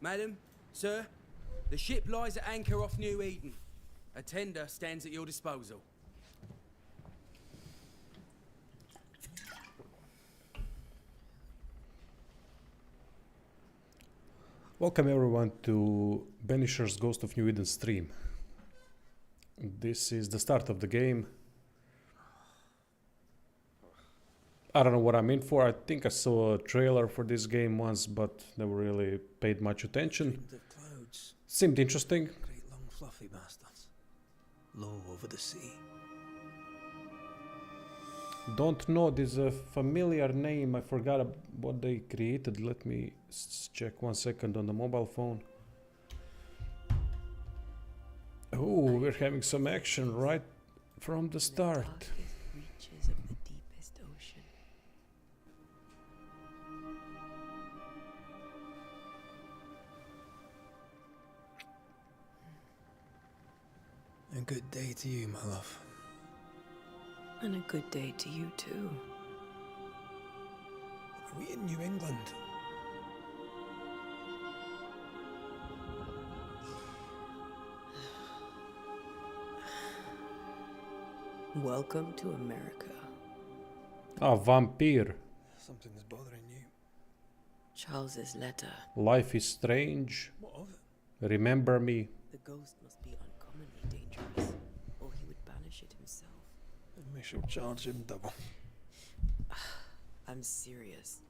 Madam, sir, the ship lies at anchor off New Eden. A tender stands at your disposal. Welcome everyone to BANISHERS Ghost of New Eden stream. This is the start of the game. I don't know what I'm in for. I think I saw a trailer for this game once, but never really paid much attention. Seemed interesting. Great long fluffy bastards. Low over the sea. Don't know, there's a familiar name. I forgot what they created. Let me check 1 second on the mobile phone. Oh, we're having some action right from the start. Reaches of the deepest ocean. A good day to you, my love. And a good day to you too. Are we in New England? Welcome to America. Ah, vampire. Something's bothering you. Charles's letter. Life is strange. What of it? Remember me. The ghost must be uncommonly dangerous, or he would banish it himself. And we shall charge him double. I'm serious.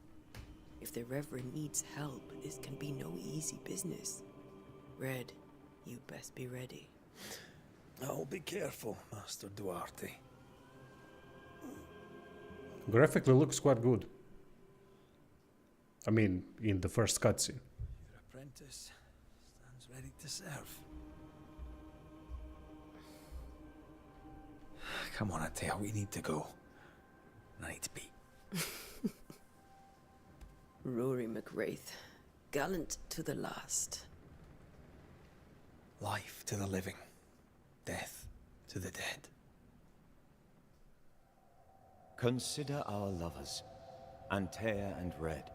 If the Reverend needs help, this can be no easy business. Red, you best be ready. I'll be careful, Master Duarte. Graphically looks quite good. I mean, in the first cutscene. Your apprentice stands ready to serve. Come on, Atea, we need to go. I need to be. Rory McWraith, gallant to the last. Life to the living. Death to the dead. Consider our lovers, Antea and Red,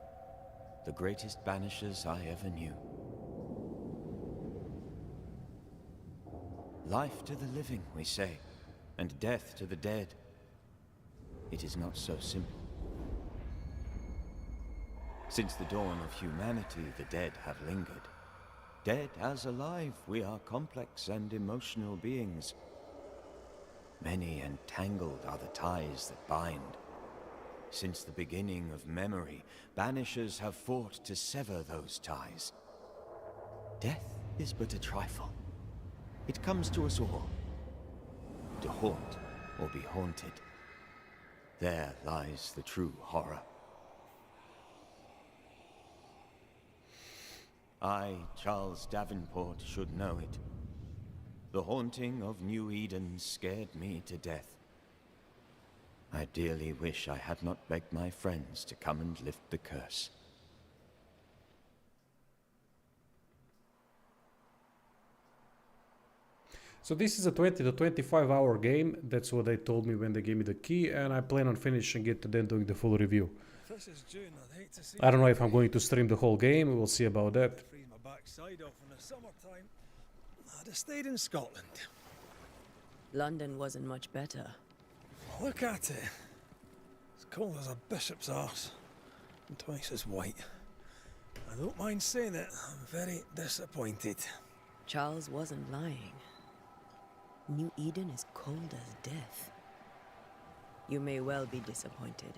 the greatest banishers I ever knew. Life to the living, we say, and death to the dead. It is not so simple. Since the dawn of humanity, the dead have lingered. Dead as alive, we are complex and emotional beings. Many and tangled are the ties that bind. Since the beginning of memory, banishers have fought to sever those ties. Death is but a trifle. It comes to us all. To haunt or be haunted. There lies the true horror. I, Charles Davenport, should know it. The haunting of New Eden scared me to death. I dearly wish I had not begged my friends to come and lift the curse. So this is a 20 to 25 hour game. That's what they told me when they gave me the key, and I plan on finishing it and then doing the full review. This is June, I'd hate to see. I don't know if I'm going to stream the whole game. We'll see about that. Freeze my backside off in the summertime. I'd have stayed in Scotland. London wasn't much better. Look at it. As cold as a bishop's arse. And twice as white. I don't mind saying it, I'm very disappointed. Charles wasn't lying. New Eden is cold as death. You may well be disappointed.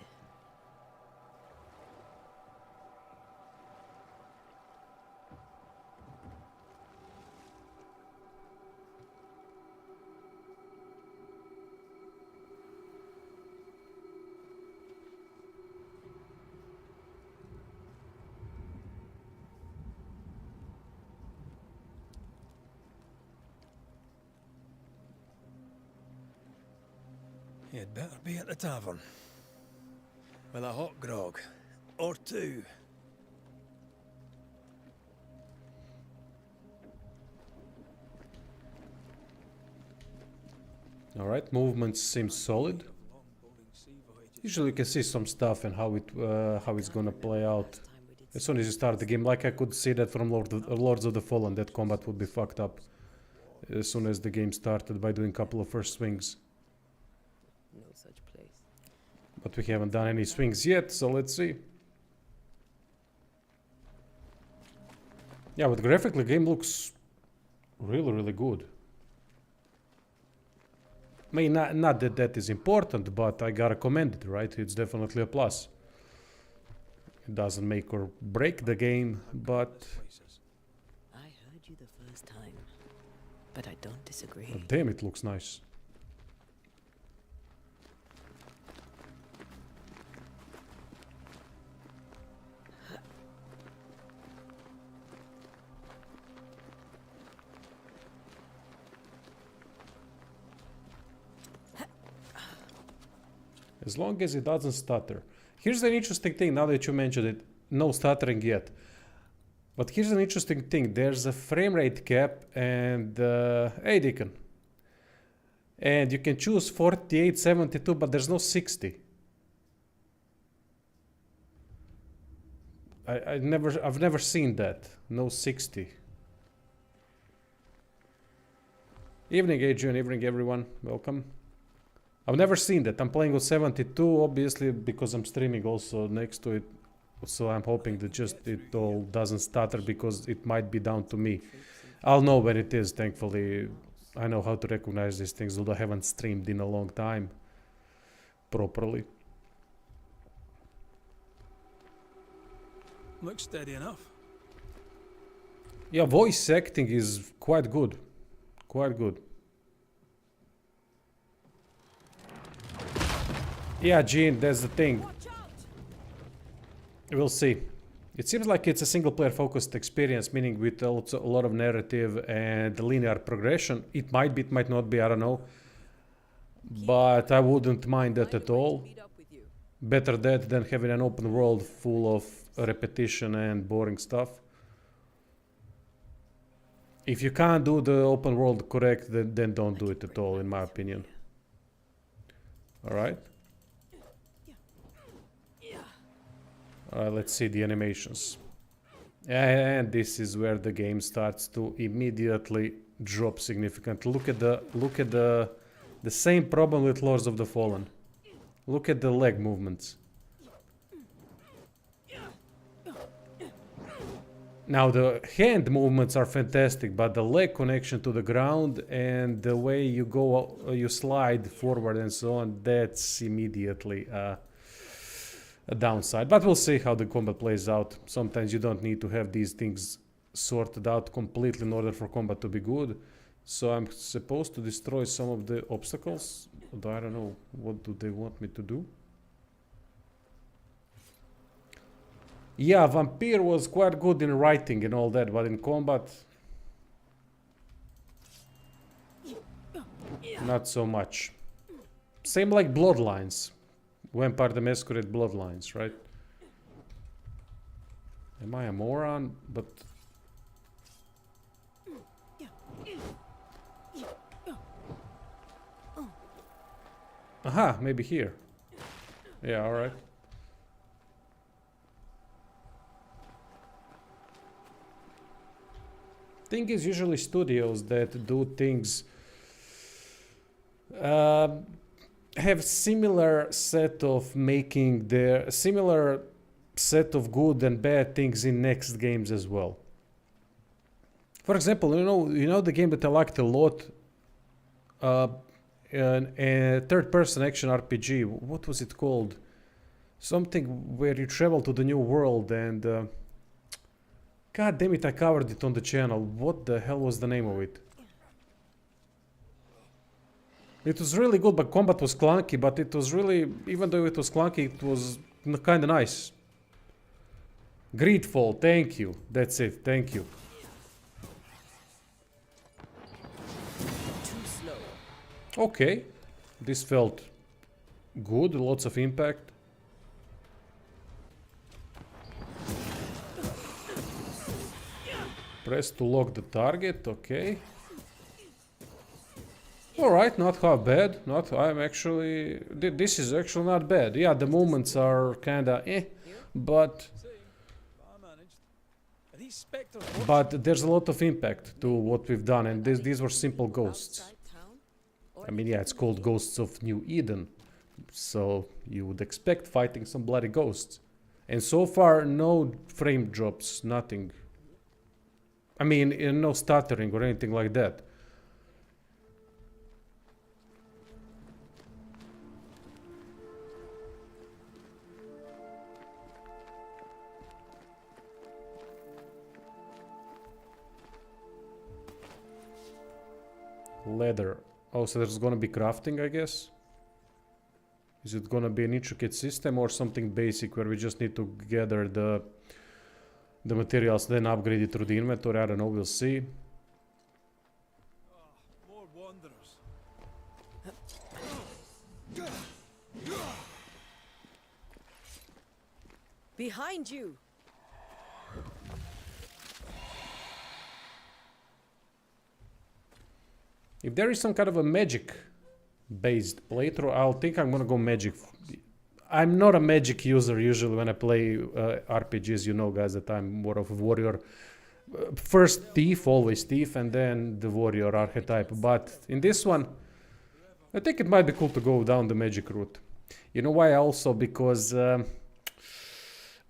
You'd better be at the tavern. With a hot grog. Or two. Alright, movement seems solid. Usually you can see some stuff and how it's gonna play out. Last time we did As soon as you start the game, like I could see that from Lords of the Fallen, that combat would be fucked up as soon as the game started by doing a couple of first swings. No such place. But we haven't done any swings yet, so let's see. Yeah, but graphically, the game looks really, really good. I mean, not that that is important, but I gotta commend it, right? It's definitely a plus. It doesn't make or break the game, but Places. I heard you the first time, but I don't disagree. oh, damn, it looks nice. As long as it doesn't stutter. Here's an interesting thing, now that you mentioned it. No stuttering yet. But here's an interesting thing. There's a frame rate cap and... hey, Deacon. And you can choose 48, 72, but there's no 60. I've never seen that. No 60. Evening, Adrian. Evening, everyone. Welcome. I've never seen that. I'm playing with 72, obviously, because I'm streaming also next to it. So I'm hoping that just it all doesn't stutter, because it might be down to me. I'll know when it is, thankfully. I know how to recognize these things, although I haven't streamed in a long time properly. Looks steady enough. Yeah, voice acting is quite good. Quite good. Yeah, Gene, that's the thing. We'll see. It seems like it's a single-player focused experience, meaning with a lot of narrative and linear progression. It might be, it might not be, I don't know. But I wouldn't mind that at all. Better that than having an open world full of repetition and boring stuff. If you can't do the open world correct, then don't do it at all, in my opinion. Alright. Alright, let's see the animations. And this is where the game starts to immediately drop significantly. Look at the same problem with Lords of the Fallen. Look at the leg movements. Now the hand movements are fantastic, but the leg connection to the ground and the way you go, you slide forward and so on, that's immediately a downside. But we'll see how the combat plays out. Sometimes you don't need to have these things sorted out completely in order for combat to be good. So I'm supposed to destroy some of the obstacles. I don't know, what do they want me to do? Yeah, Vampire was quite good in writing and all that, but in combat, not so much. Same like Bloodlines. Vampire the Masquerade Bloodlines, right? Am I a moron? But... aha, maybe here. Yeah, alright. Thing is, usually studios that do things have similar set of making their similar set of good and bad things in next games as well. For example, you know the game that I liked a lot, a third-person action RPG. What was it called? Something where you travel to the new world and. God damn it, I covered it on the channel. What the hell was the name of it? It was really good, but combat was clunky, but it was really, even though it was clunky, it was kinda nice. Greedfall, thank you. That's it, thank you. Too slow. Okay, this felt good, lots of impact. Press to lock the target, okay. Alright, not half bad. This is actually not bad. Yeah, the movements are kinda but Are these spectres? But there's a lot of impact to what we've done, and these were simple ghosts. Outside town? Or I mean, yeah, it's called Ghosts of New Eden, so you would expect fighting some bloody ghosts. And so far, no frame drops, nothing. I mean, no stuttering or anything like that. Leather. Oh, so there's gonna be crafting, I guess? Is it gonna be an intricate system or something basic where we just need to gather the materials, then upgrade it through the inventory? I don't know, we'll see. More wanderers. behind you! If there is some kind of a magic based playthrough, I'll think I'm gonna go magic. I'm not a magic user usually when I play RPGs, you know, guys, that I'm more of a warrior. First thief, always thief, and then the warrior archetype. But in this one, I think it might be cool to go down the magic route. You know why? Also because a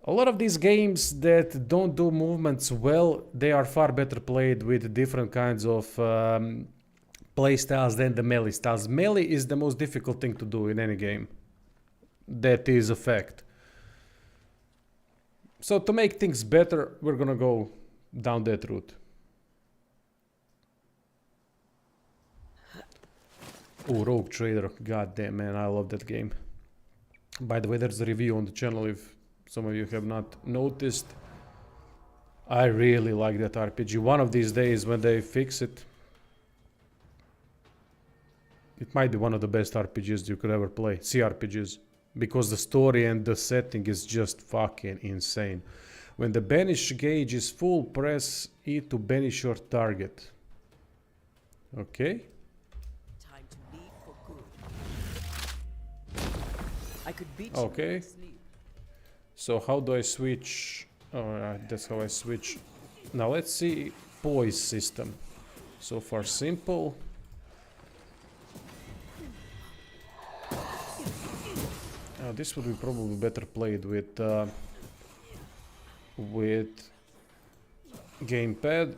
lot of these games that don't do movements well, they are far better played with different kinds of play styles than the melee styles. Melee is the most difficult thing to do in any game. That is a fact. So to make things better, we're gonna go down that route. Oh, Rogue Trader. God damn, man, I love that game. By the way, there's a review on the channel if some of you have not noticed. I really like that RPG. One of these days when they fix it, it might be one of the best RPGs you could ever play. CRPGs. Because the story and the setting is just fucking insane. When the banish gauge is full, press E to banish your target. Okay. Time to leave for good. I could beat you Okay. in your sleep. So how do I switch? Alright, that's how I switch. Now let's see poise system. So far simple. This would be probably better played with gamepad.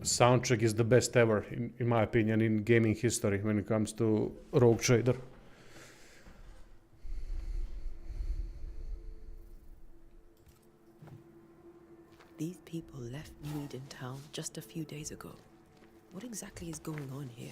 Soundtrack is the best ever, in my opinion, in gaming history when it comes to Rogue Trader. These people left New Eden town just a few days ago. What exactly is going on here?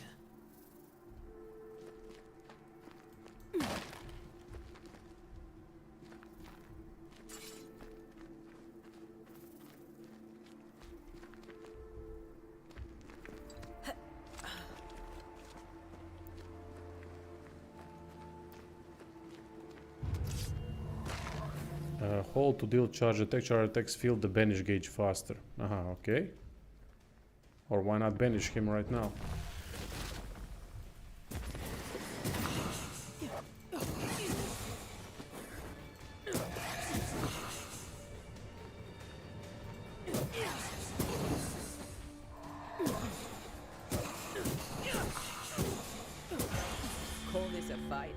Hold to deal charge attack. Charge attacks fill the banish gauge faster. Okay. Or why not banish him right now? Call this a fight?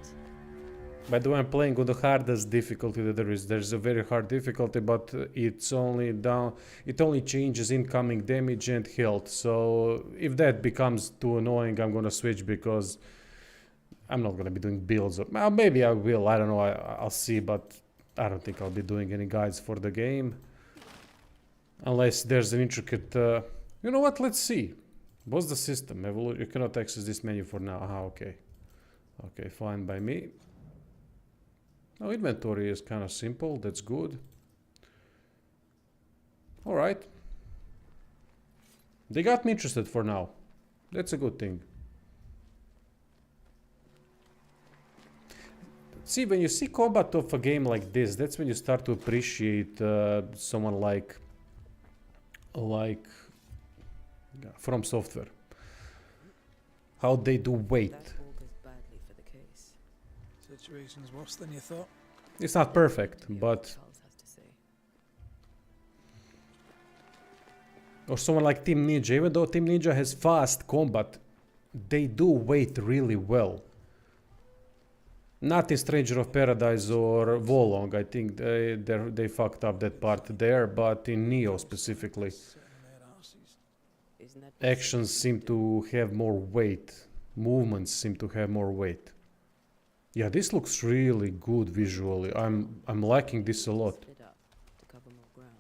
By the way, I'm playing on the hardest difficulty that there is. There's a very hard difficulty, but it's only down. It only changes incoming damage and health. So if that becomes too annoying, I'm gonna switch because I'm not gonna be doing builds. Well, maybe I will. I don't know. I'll see, but I don't think I'll be doing any guides for the game unless there's an intricate. You know what? Let's see. What's the system? You cannot access this menu for now. Okay. Okay, fine by me. Now inventory is kind of simple, that's good. Alright. They got me interested for now. That's a good thing. See, when you see combat of a game like this, that's when you start to appreciate someone like From Software. How they do weight. That augurs badly for the case. Situation's worse than you thought. It's not perfect, Hear what but... Charles has to say. Or someone like Team Ninja. Even though Team Ninja has fast combat, they do wait really well. Not in Stranger of Paradise or Wolong, I think they fucked up that part there, but in Neo specifically, Isn't that actions seem to have more weight. Movements seem to have more weight. Yeah, this looks really good visually. I'm liking this a lot. split up to cover more ground?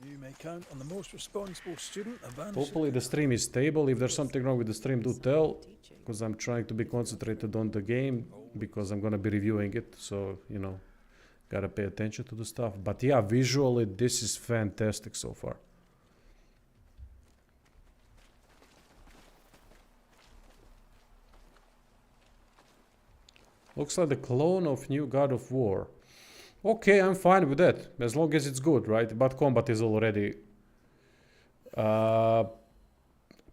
You may count on the most responsible student of Banishers. Hopefully the stream is stable. If there's something wrong with the stream, do tell. Teaching. Because I'm trying to be concentrated on the game, because I'm gonna be reviewing it, so, you know, gotta pay attention to the stuff. But yeah, visually this is fantastic so far. Looks like the clone of new God of War. Okay, I'm fine with that, as long as it's good, right? But combat is already...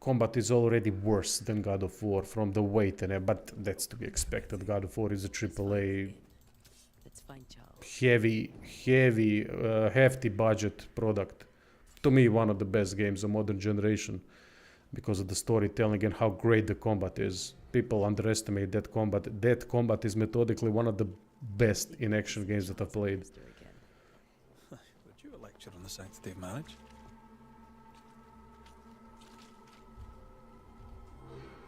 combat is already worse than God of War from the weight and but that's to be expected. God of War is a AAA Let's find Charles. hefty budget product. To me, one of the best games of modern generation because of the storytelling and how great the combat is. People underestimate that combat. That combat is methodically one of the best in action games that I've played. Sister again. Would you a lecture on the sanctity of marriage?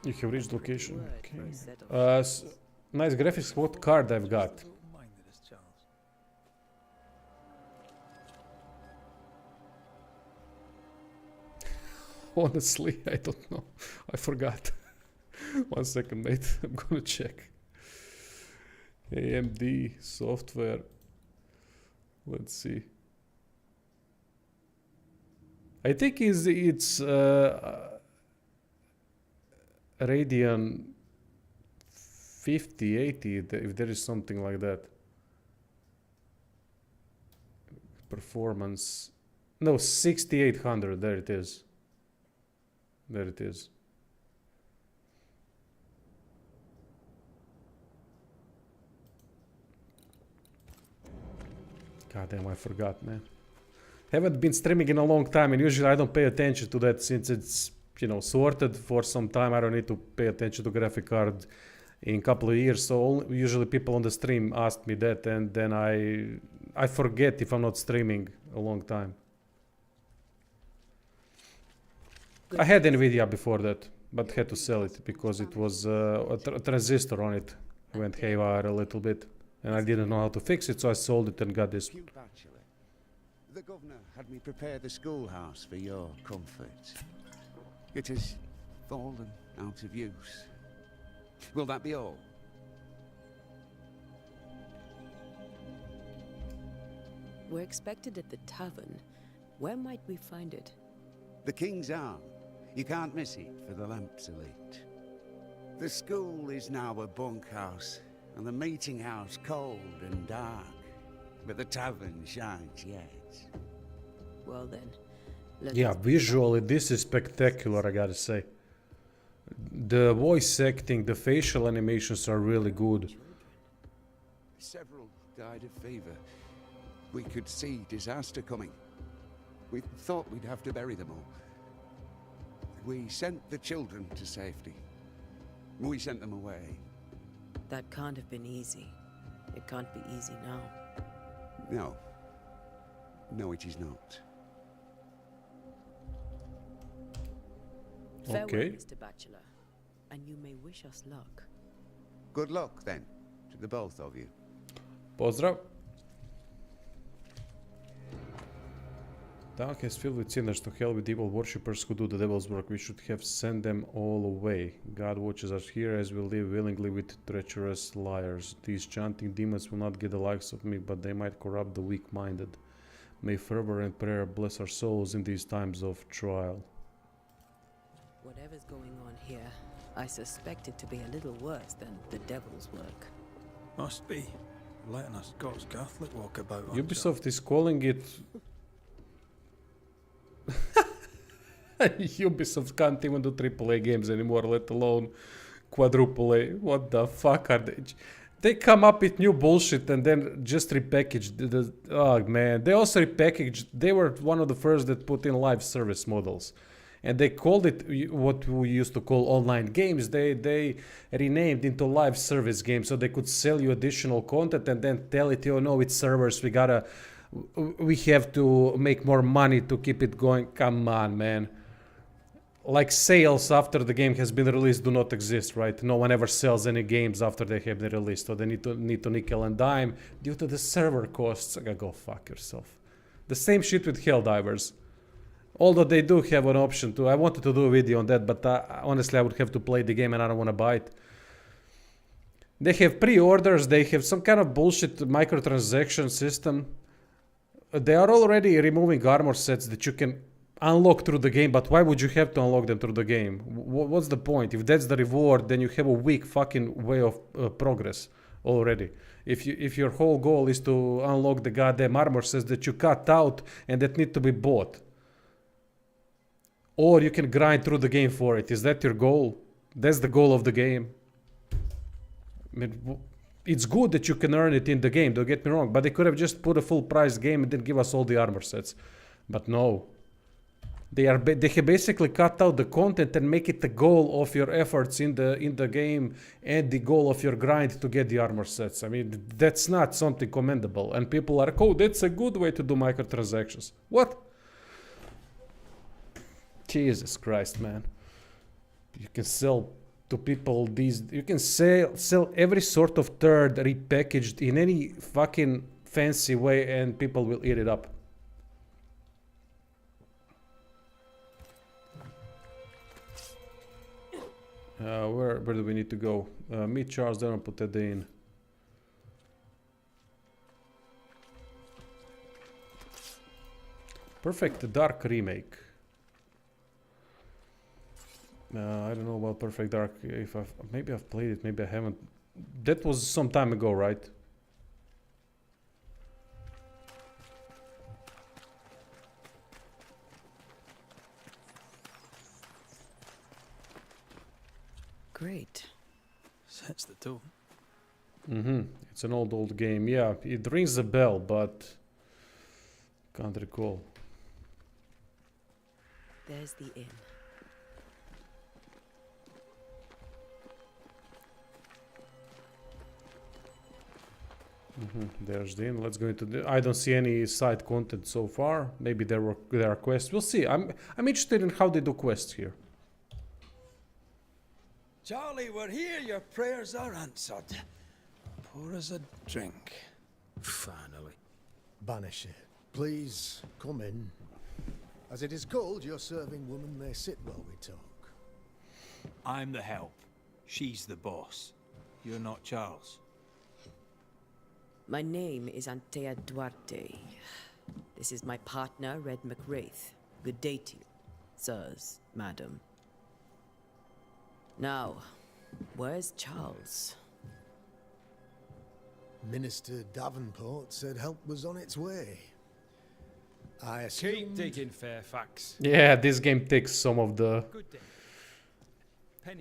You have reached location. Word Okay. for a set of Nice graphics. What card I've got? Open-minded as Charles. Honestly, I don't know. I forgot. 1 second, mate. I'm gonna check. AMD software. Let's see. I think it's Radeon 5080, if there is something like that. Performance. No, 6800. There it is. There it is. God damn, I forgot, man. Haven't been streaming in a long time, and usually I don't pay attention to that since it's, you know, sorted for some time. I don't need to pay attention to graphic card in a couple of years. So usually people on the stream ask me that, and then I forget if I'm not streaming a long time. I had Nvidia before that, but had to sell it because it was a transistor on it went haywire a little bit, and I didn't know how to fix it, so I sold it and got this. Cute bachelor. The governor had me prepare the schoolhouse for your comfort. It has fallen out of use. Will that be all? We're expected at the tavern. Where might we find it? The King's Arm. You can't miss it for the lamps are lit. The school is now a bunkhouse, and the meeting house cold and dark. But the tavern shines yet. Well then, let Yeah, us visually this is spectacular, I gotta say. The voice acting, the facial animations are really good. Several died of fever. We could see disaster coming. We thought we'd have to bury them all. We sent the children to safety. We sent them away. That can't have been easy. It can't be easy now. No. No, it is not. Farewell, Okay. Mr. Bachelor, and you may wish us luck. Good luck, then, to the both of you. Pozdrav. Dark is filled with sinners, to hell with evil worshippers who do the devil's work. We should have sent them all away. God watches us here as we live willingly with treacherous liars. These chanting demons will not get the likes of me, but they might corrupt the weak-minded. May fervor and prayer bless our souls in these times of trial. Whatever's going on here, I suspect it to be a little worse than the devil's work. Must be. Letting a Scots Catholic walk about. on Ubisoft is calling it... Ubisoft can't even do AAA games anymore, let alone quadruple A. What the fuck are they? They come up with new bullshit and then just repackage oh man, they also repackaged. They were one of the first that put in live service models, and they called it what we used to call online games. They renamed into live service games so they could sell you additional content and then tell it, oh no, it's servers, we have to make more money to keep it going. Come on, man. Like, sales after the game has been released do not exist, right? No one ever sells any games after they have been released, so they need to nickel and dime due to the server costs. Go fuck yourself. The same shit with Helldivers. Although they do have an option to. I wanted to do a video on that, but honestly I would have to play the game and I don't want to buy it. They have pre-orders, they have some kind of bullshit microtransaction system. They are already removing armor sets that you can unlock through the game, but why would you have to unlock them through the game? What's the point? If that's the reward, then you have a weak fucking way of progress already. If your whole goal is to unlock the goddamn armor sets that you cut out and that need to be bought, or you can grind through the game for it. Is that your goal? That's the goal of the game. I mean, it's good that you can earn it in the game, don't get me wrong, but they could have just put a full price game and then give us all the armor sets. But no. They have basically cut out the content and make it the goal of your efforts in the game and the goal of your grind to get the armor sets. I mean, that's not something commendable. And people are, oh, that's a good way to do microtransactions. What? Jesus Christ, man. You can sell to people these. You can sell every sort of turd repackaged in any fucking fancy way, and people will eat it up. Where do we need to go? Meet Charles, then I'll put that in. Perfect Dark remake. I don't know about Perfect Dark. Maybe I've played it, maybe I haven't. That was some time ago, right? Great. Sets the tone. It's an old game. Yeah, it rings a bell, but can't recall. There's the inn. There's the inn. Let's go into the. I don't see any side content so far. Maybe there are quests. We'll see. I'm interested in how they do quests here. Charlie, we're here. Your prayers are answered. Pour us a drink. Finally. Banisher, please come in. As it is called, your serving woman may sit while we talk. I'm the help. She's the boss. You're not Charles. My name is Antea Duarte. This is my partner, Red McWraith. Good day to you, sirs, madam. Now, where's Charles? Minister Davenport said help was on its way. I assume... Keep digging, Fairfax. Yeah, this game takes some of the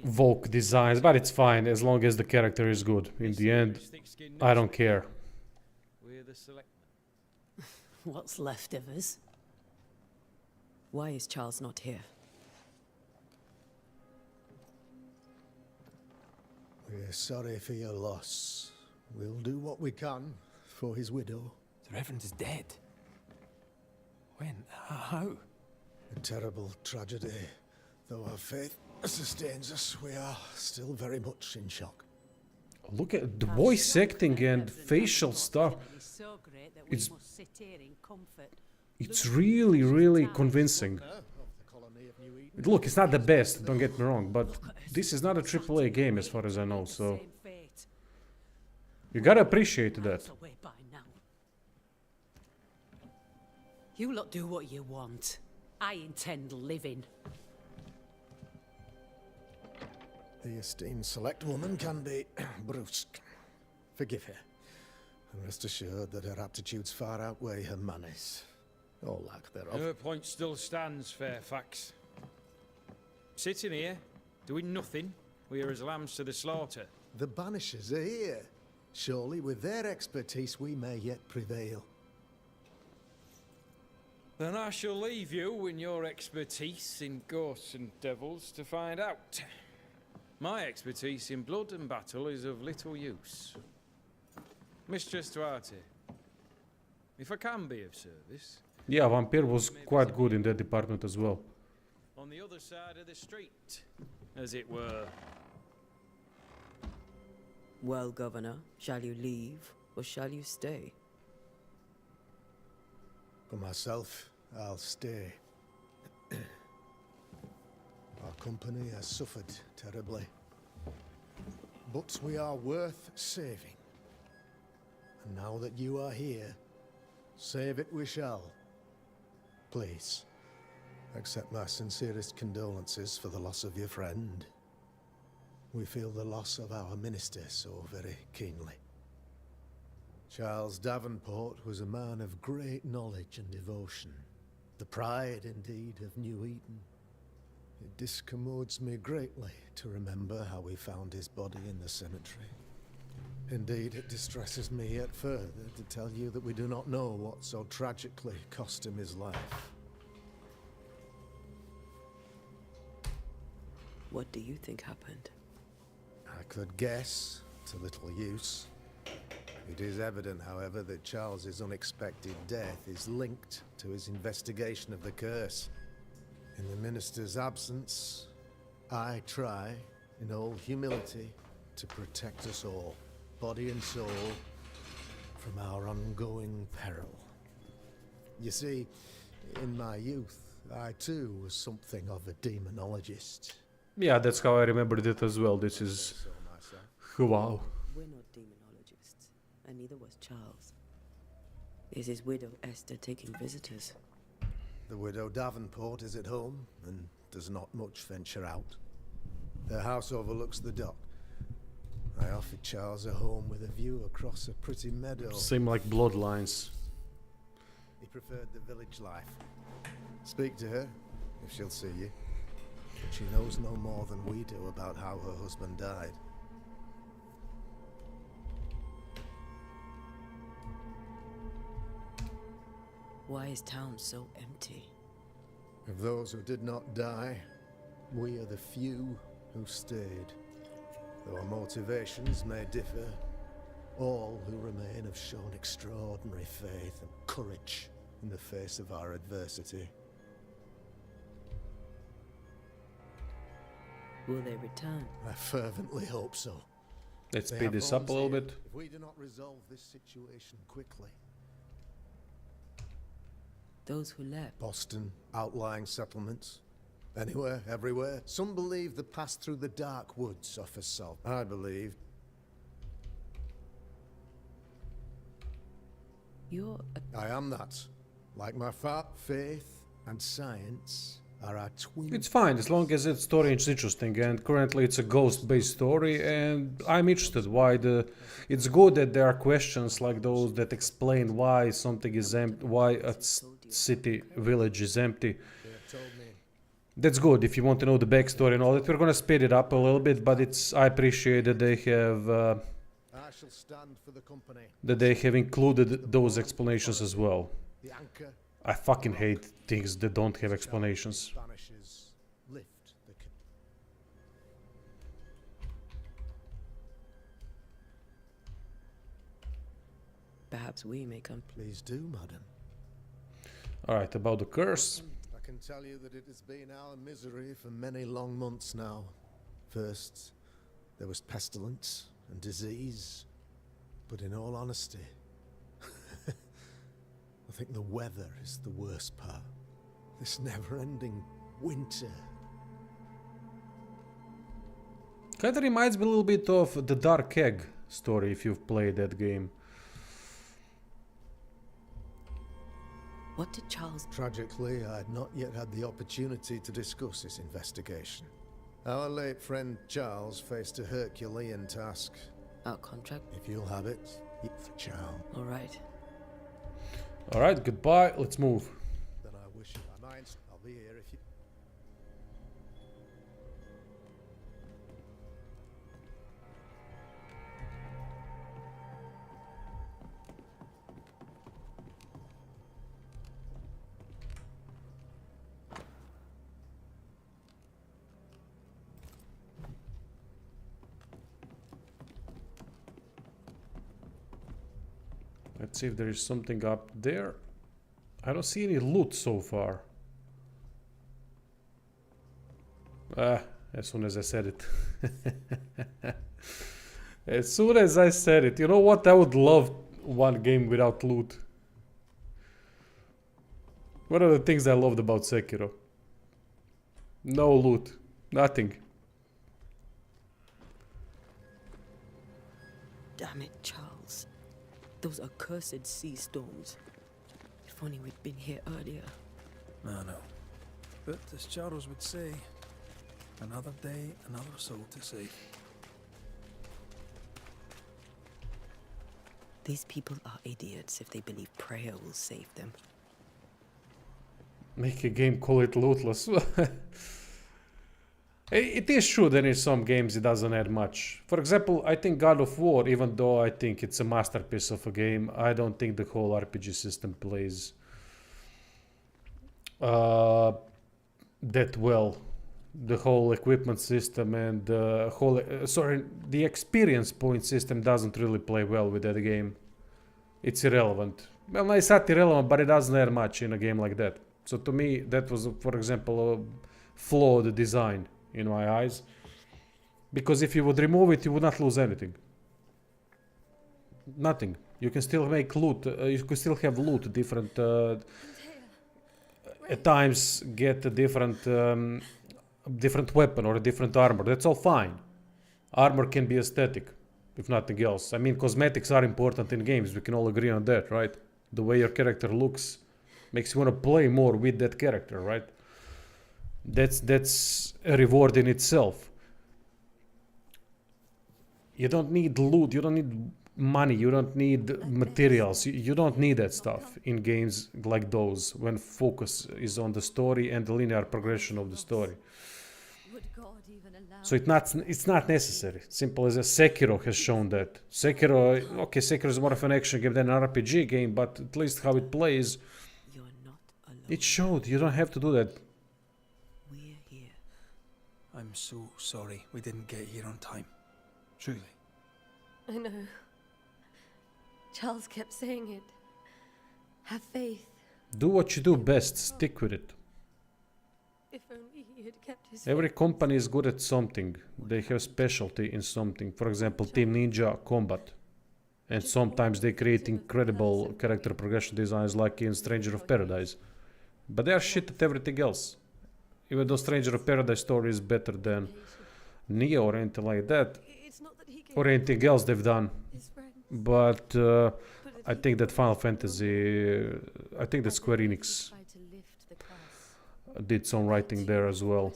Volk designs, but it's fine as long as the character is good. In the end, I don't care. We're the select. What's left of us? Why is Charles not here? We're sorry for your loss. We'll do what we can for his widow. The Reverend is dead. When? How? A terrible tragedy. Though our faith sustains us, we are still very much in shock. Look at the voice acting and facial stuff. It's really, really convincing. Look, it's not the best, don't get me wrong, but this is not a AAA game as far as I know, so you gotta appreciate that. You lot do what you want. I intend living. The esteemed select woman can be brusque. Forgive her. And rest assured that her aptitudes far outweigh her manners. Or lack thereof. Her point still stands, Fairfax. Sitting here, doing nothing, we are as lambs to the slaughter. The Banishers are here. Surely with their expertise we may yet prevail. Then I shall leave you and your expertise in ghosts and devils to find out. My expertise in blood and battle is of little use. Mistress Duarte, if I can be of service... Yeah, Vampire was quite good in that department as well. On the other side of the street, as it were. Well, Governor, shall you leave or shall you stay? For myself, I'll stay. Our company has suffered terribly. But we are worth saving. And now that you are here, save it we shall. Please, accept my sincerest condolences for the loss of your friend. We feel the loss of our minister so very keenly. Charles Davenport was a man of great knowledge and devotion. The pride, indeed, of New Eden. It discommodes me greatly to remember how we found his body in the cemetery. Indeed, it distresses me yet further to tell you that we do not know what so tragically cost him his life. What do you think happened? I could guess, to little use. It is evident, however, that Charles's unexpected death is linked to his investigation of the curse. In the minister's absence, I try, in all humility, to protect us all, body and soul, from our ongoing peril. You see, in my youth, I too was something of a demonologist. Yeah, that's how I remembered it as well. This is... Wow. We're not demonologists, and neither was Charles. Is his widow Esther taking visitors? The widow Davenport is at home, and does not much venture out. Their house overlooks the dock. I offered Charles a home with a view across a pretty meadow. Same like bloodlines. He preferred the village life. Speak to her, if she'll see you. But she knows no more than we do about how her husband died. Why is town so empty? Of those who did not die, we are the few who stayed. Though our motivations may differ, all who remain have shown extraordinary faith and courage in the face of our adversity. Will they return? I fervently hope so. Let's They speed have this up a homes little here. bit. If we do not resolve this situation quickly. Those who left. Boston, outlying settlements. Anywhere, everywhere. Some believe the pass through the dark woods offers solace. I believe. You're a... I am that. Like my faith and science are our twin. It's fine, as long as its story is interesting, and currently it's a ghost-based story, and I'm interested why the... It's good that there are questions like those that explain why something is empty, why a city, village is empty. That's good if you want to know the backstory and all that. We're gonna speed it up a little bit, but it's... I appreciate that they have... I shall stand for the company. that they have included those explanations as well. The anchor. I fucking hate things that don't have explanations. Banishers lift the Perhaps we may come. Please do, madam. Alright, about the curse. I can tell you that it has been our misery for many long months now. First, there was pestilence and disease. But in all honesty, I think the weather is the worst part. This never-ending winter. Kinda reminds me a little bit of the Dark Egg story if you've played that game. What did Charles... Tragically, I had not yet had the opportunity to discuss this investigation. Our late friend Charles faced a Herculean task. Our contract? If you'll have it, for Charles. All right. Alright, goodbye, let's move. Then I wish you my mind. I'll be here if you... Let's see if there is something up there. I don't see any loot so far. As soon as I said it. As soon as I said it. You know what? I would love one game without loot. One of the things I loved about Sekiro. No loot. Nothing. Damn it, Charles. Those accursed sea storms. If only we'd been here earlier. I know. But as Charles would say, another day, another soul to save. These people are idiots if they believe prayer will save them. Make a game, call it lootless. It is true that in some games it doesn't add much. For example, I think God of War, even though I think it's a masterpiece of a game, I don't think the whole RPG system plays that well. The whole equipment system and the whole... the experience point system doesn't really play well with that game. It's irrelevant. Well, it's not irrelevant, but it doesn't add much in a game like that. So to me, that was, for example, a flawed design in my eyes. Because if you would remove it, you would not lose anything. Nothing. You can still make loot. You can still have loot. Different... at times get a different weapon or a different armor. That's all fine. Armor can be aesthetic, if nothing else. I mean, cosmetics are important in games. We can all agree on that, right? The way your character looks makes you want to play more with that character, right? That's a reward in itself. You don't need loot, you don't need money, you don't need materials, you don't need that stuff in games like those when focus is on the story and the linear progression of the story. So it's not necessary. Simple as Sekiro has shown that. Sekiro is more of an action game than an RPG game, but at least how it plays, it showed. You don't have to do that. We're here. I'm so sorry we didn't get here on time. Truly. I know. Charles kept saying it. Have faith. Do what you do best. Stick with it. If only he had kept his Every faith. company is good at something. They have specialty in something. For example, Team Ninja combat. And sometimes they create incredible character progression designs like in Stranger of Paradise. But they are shit at everything else. Even though Stranger of Paradise story is better than Neo or anything like that. Or anything else they've done. But I think that Final Fantasy... I think that Square Enix did some writing there as well.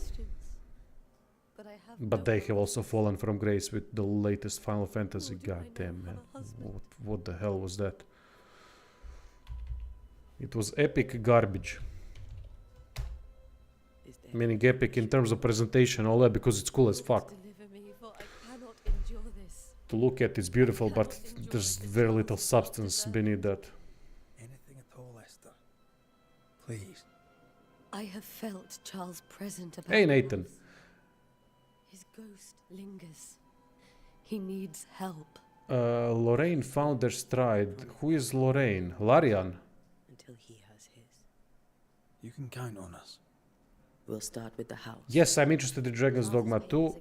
But they have also fallen from grace with the latest Final Fantasy. God damn, man. What the hell was that? It was epic garbage. Meaning epic in terms of presentation, all that, because it's cool as fuck. To look at, it's beautiful, but there's very little substance beneath that. Anything at all, Esther. Please. I have felt Charles present about Hey, Nathan. His ghost lingers. He needs help. Lorraine found their stride. Who is Lorraine? Larian? Until he has his. You can count on us. We'll start with the house. Yes, I'm interested in Dragon's Dogma 2.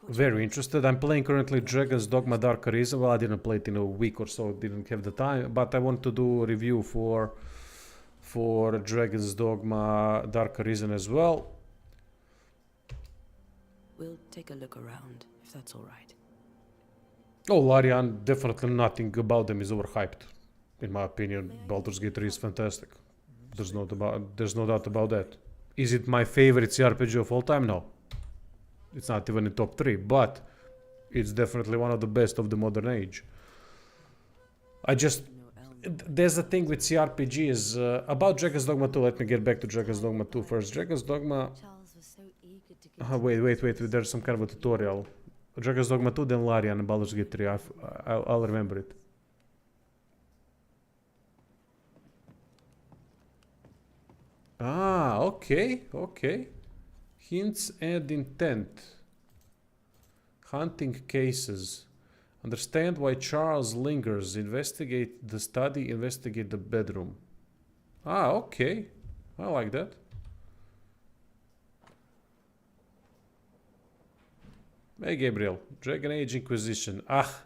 Very interested. I'm playing currently Dragon's Dogma Dark Arisen. Well, I didn't play it in a week or so, didn't have the time, but I want to do a review for Dragon's Dogma Dark Arisen as well. We'll take a look around, if that's all right. Oh, Larian, definitely nothing about them is overhyped. In my opinion, Baldur's Gate 3 is fantastic. There's no doubt about that. Is it my favorite CRPG of all time? No. It's not even in top 3, but it's definitely one of the best of the modern age. There's a thing with CRPGs about Dragon's Dogma 2. Let me get back to Dragon's Dogma 2 first. Dragon's Dogma... wait, there's some kind of a tutorial. Dragon's Dogma 2, then Larian and Baldur's Gate 3. I'll remember it. Ah, okay. Hints and intent. Hunting cases. Understand why Charles lingers. Investigate the study, investigate the bedroom. Ah, okay. I like that. Hey, Gabriel. Dragon Age Inquisition. Ah,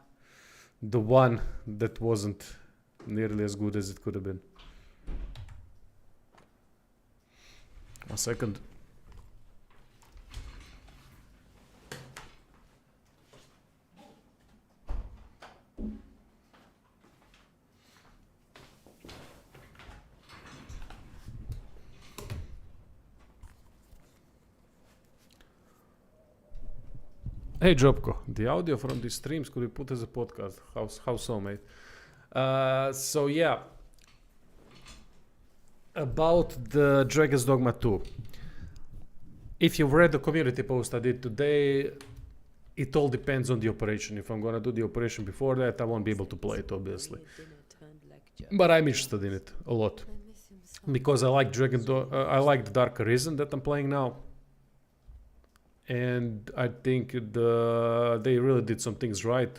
the one that wasn't nearly as good as it could have been. A second. Hey Jobko, the audio from these streams could be put as a podcast. How so, mate? So yeah, about the Dragon's Dogma 2. If you've read the community post I did today, it all depends on the operation. If I'm gonna do the operation before that, I won't be able to play it, obviously. But I'm interested in it a lot because I like I like the Dark Arisen that I'm playing now. And I think they really did some things right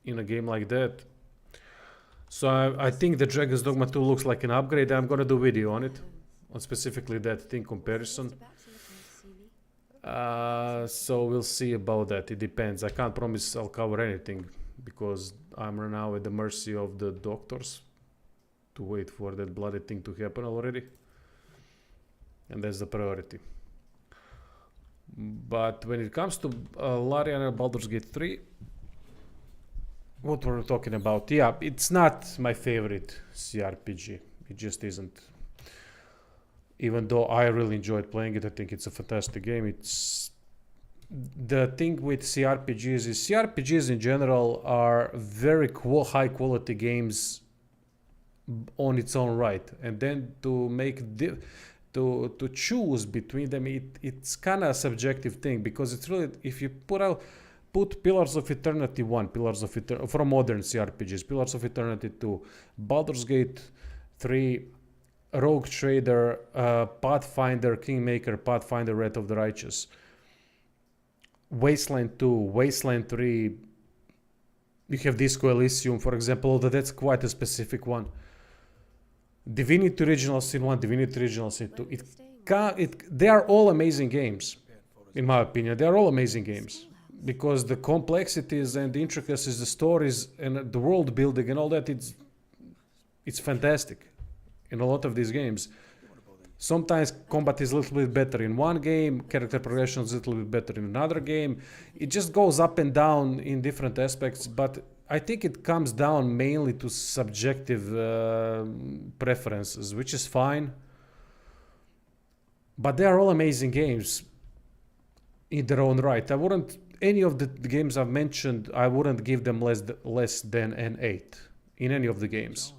in a game like that. So I think the Dragon's Dogma 2 looks like an upgrade. I'm gonna do a video on it, on specifically that thing comparison. So we'll see about that. It depends. I can't promise I'll cover anything because I'm right now at the mercy of the doctors to wait for that bloody thing to happen already. And that's the priority. But when it comes to Larian Baldur's Gate 3, what were we talking about? Yeah, it's not my favorite CRPG. It just isn't. Even though I really enjoyed playing it, I think it's a fantastic game. It's the thing with CRPGs is CRPGs in general are very high quality games on its own right, and then to make to choose between them, it's kind of a subjective thing, because it's really, if you put Pillars of Eternity 1, Pillars of Eternity from modern CRPGs, Pillars of Eternity 2, Baldur's Gate 3, Rogue Trader, Pathfinder, Kingmaker, Pathfinder, Wrath of the Righteous, Wasteland 2, Wasteland 3, you have Disco Elysium, for example, although that's quite a specific one. Divinity Original Sin 1, Divinity Original Sin 2. They are all amazing games, in my opinion. They are all amazing games because the complexities and the intricacies, the stories and the world building and all that, it's fantastic in a lot of these games. Sometimes combat is a little bit better in one game, character progression is a little bit better in another game. It just goes up and down in different aspects, but I think it comes down mainly to subjective preferences, which is fine. But they are all amazing games in their own right. I wouldn't, any of the games I've mentioned, I wouldn't give them less than an 8 in any of the games.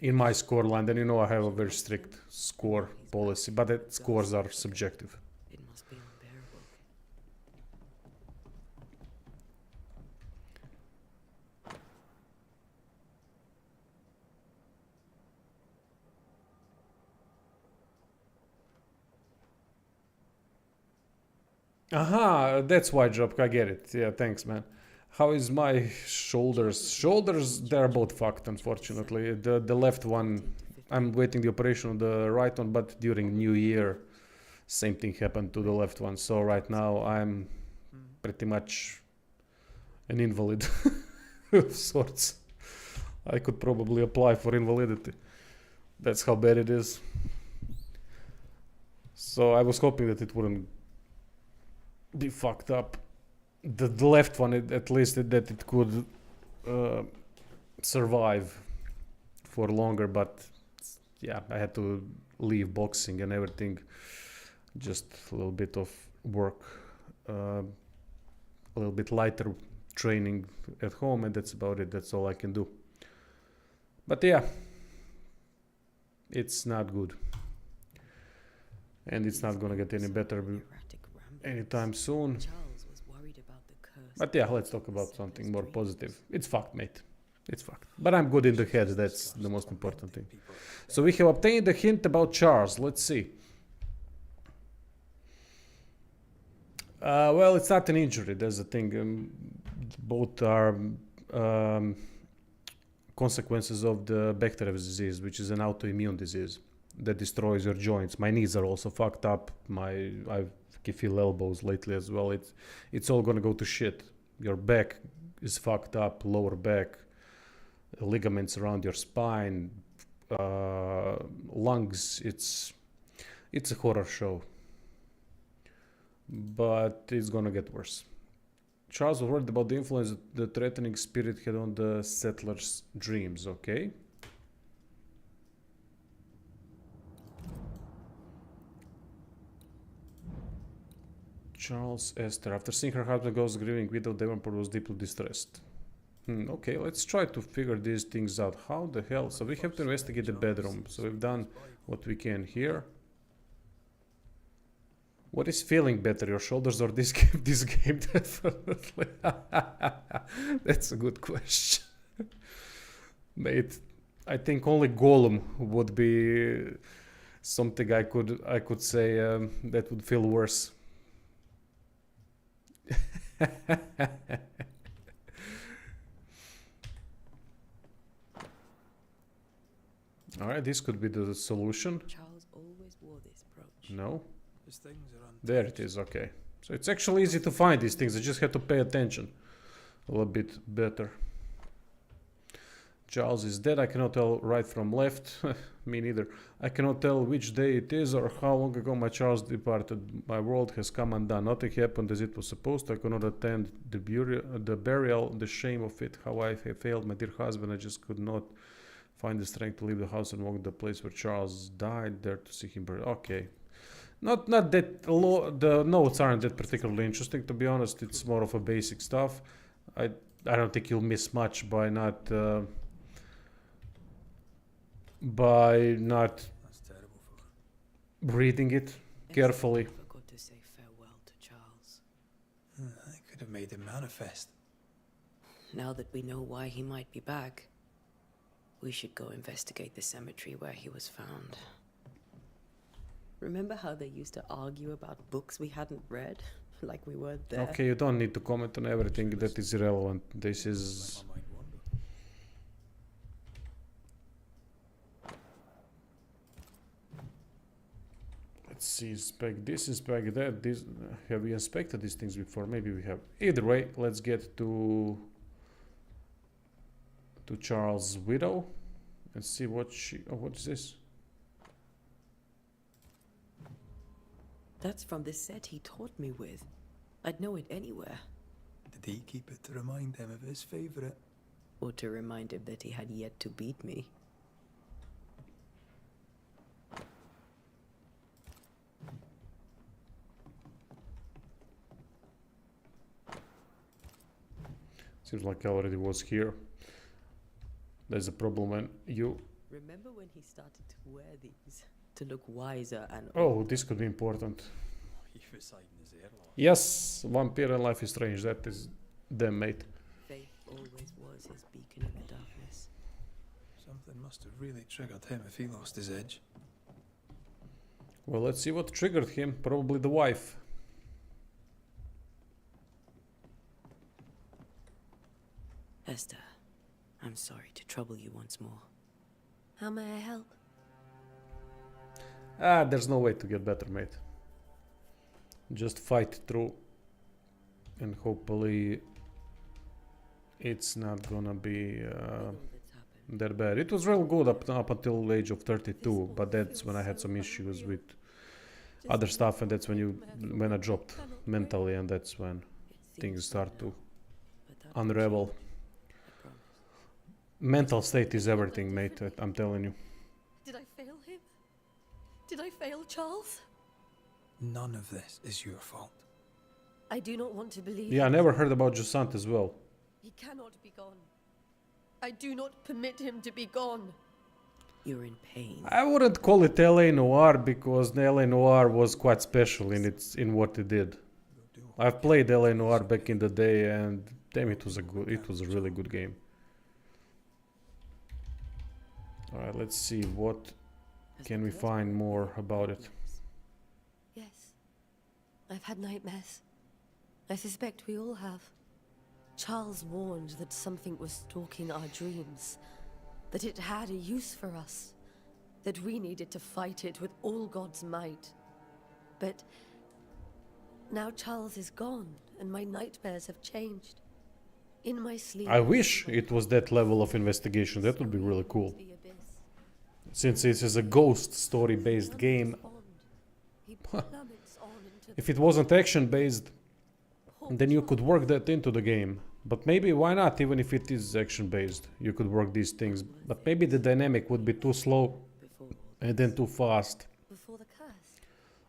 In my score line, and you know I have a very strict score policy, but that scores are subjective. It must be unbearable. Aha, that's why, Job. I get it. Yeah, thanks, man. How is my shoulders? Shoulders, they're both fucked, unfortunately. The left one, I'm waiting the operation on the right one, but during New Year, same thing happened to the left one. So right now I'm pretty much an invalid of sorts. I could probably apply for invalidity. That's how bad it is. So I was hoping that it wouldn't be fucked up. The left one, at least that it could survive for longer, but yeah, I had to leave boxing and everything. Just a little bit of work, a little bit lighter training at home, and that's about it. That's all I can do. But yeah, it's not good. And it's not gonna get any better anytime soon. But yeah, let's talk about something more positive. It's fucked, mate. It's fucked. But I'm good in the head, that's the most important thing. So we have obtained a hint about Charles. Let's see. Well, it's not an injury. That's the thing. Both are consequences of the Bechterev's disease, which is an autoimmune disease that destroys your joints. My knees are also fucked up. I feel elbows lately as well. It's all gonna go to shit. Your back is fucked up, lower back, ligaments around your spine, lungs. It's a horror show, but it's gonna get worse. Charles was worried about the influence the threatening spirit had on the settlers' dreams. Okay. Charles Esther. After seeing her husband ghost grieving widow, Davenport was deeply distressed. Okay, let's try to figure these things out. How the hell? So we have to investigate the bedroom. So we've done what we can here. What is feeling better, your shoulders or this game? This game, definitely. That's a good question. Mate, I think only Golem would be something I could say that would feel worse. Alright, this could be the solution. Charles always wore this brooch. No? His things are on. There it is, okay. So it's actually easy to find these things, I just have to pay attention a little bit better. Charles is dead, I cannot tell right from left. Me neither. I cannot tell which day it is or how long ago my Charles departed. My world has come undone. Nothing happened as it was supposed to. I could not attend the burial, the shame of it. How I have failed my dear husband. I just could not find the strength to leave the house and walk the place where Charles died, there to see him buried. Okay. Not that the notes aren't that particularly interesting, to be honest. It's more of a basic stuff. I don't think you'll miss much by not That's terrible for her. reading it carefully. Forgot to say farewell to Charles. I could have made him manifest. Now that we know why he might be back, we should go investigate the cemetery where he was found. Remember how they used to argue about books we hadn't read? Like we weren't there? Okay, you don't need to comment on everything that is irrelevant. This is... My mind wander. Let's see, inspect this, inspect that. This, have we inspected these things before? Maybe we have. Either way, let's get to Charles' widow and see what she... Oh, what is this? That's from the set he taught me with. I'd know it anywhere. Did he keep it to remind him of his favourite? Or to remind him that he had yet to beat me. Seems like I already was here. There's a problem when you... Remember when he started to wear these? To look wiser and... Oh, this could be important. He was hiding his hair loss. Yes, Vampire and Life is Strange. That is them, mate. Faith always was his beacon in the darkness. Something must have really triggered him if he lost his edge. Well, let's see what triggered him. Probably the wife. Esther, I'm sorry to trouble you once more. How may I help? There's no way to get better, mate. Just fight through. And hopefully it's not gonna be that bad. It was real good up until the age of 32, but that's when I had some issues with other stuff, and that's when I dropped mentally, and that's when things start to unravel. Mental state is everything, mate, I'm telling you. Did I fail him? Did I fail Charles? None of this is your fault. I do not want to believe. Yeah, I never heard about Jusant as well. He cannot be gone. I do not permit him to be gone. You're in pain. I wouldn't call it LA Noire because LA Noire was quite special in what it did. I've played LA Noire back in the day, and damn, it was a really good game. All right, let's see what can we find more about it. Yes. I've had nightmares. I suspect we all have. Charles warned that something was stalking our dreams, that it had a use for us, that we needed to fight it with all God's might. But now Charles is gone, and my nightmares have changed. In my sleep, I wish it was that level of investigation. That would be really cool. the abyss. Since it is a ghost story based game, He plummets on into if it wasn't action based, then you could work that into the game. But maybe why not, even if it is action based, you could work these things. But maybe the dynamic would be too slow and then too fast. before the curse.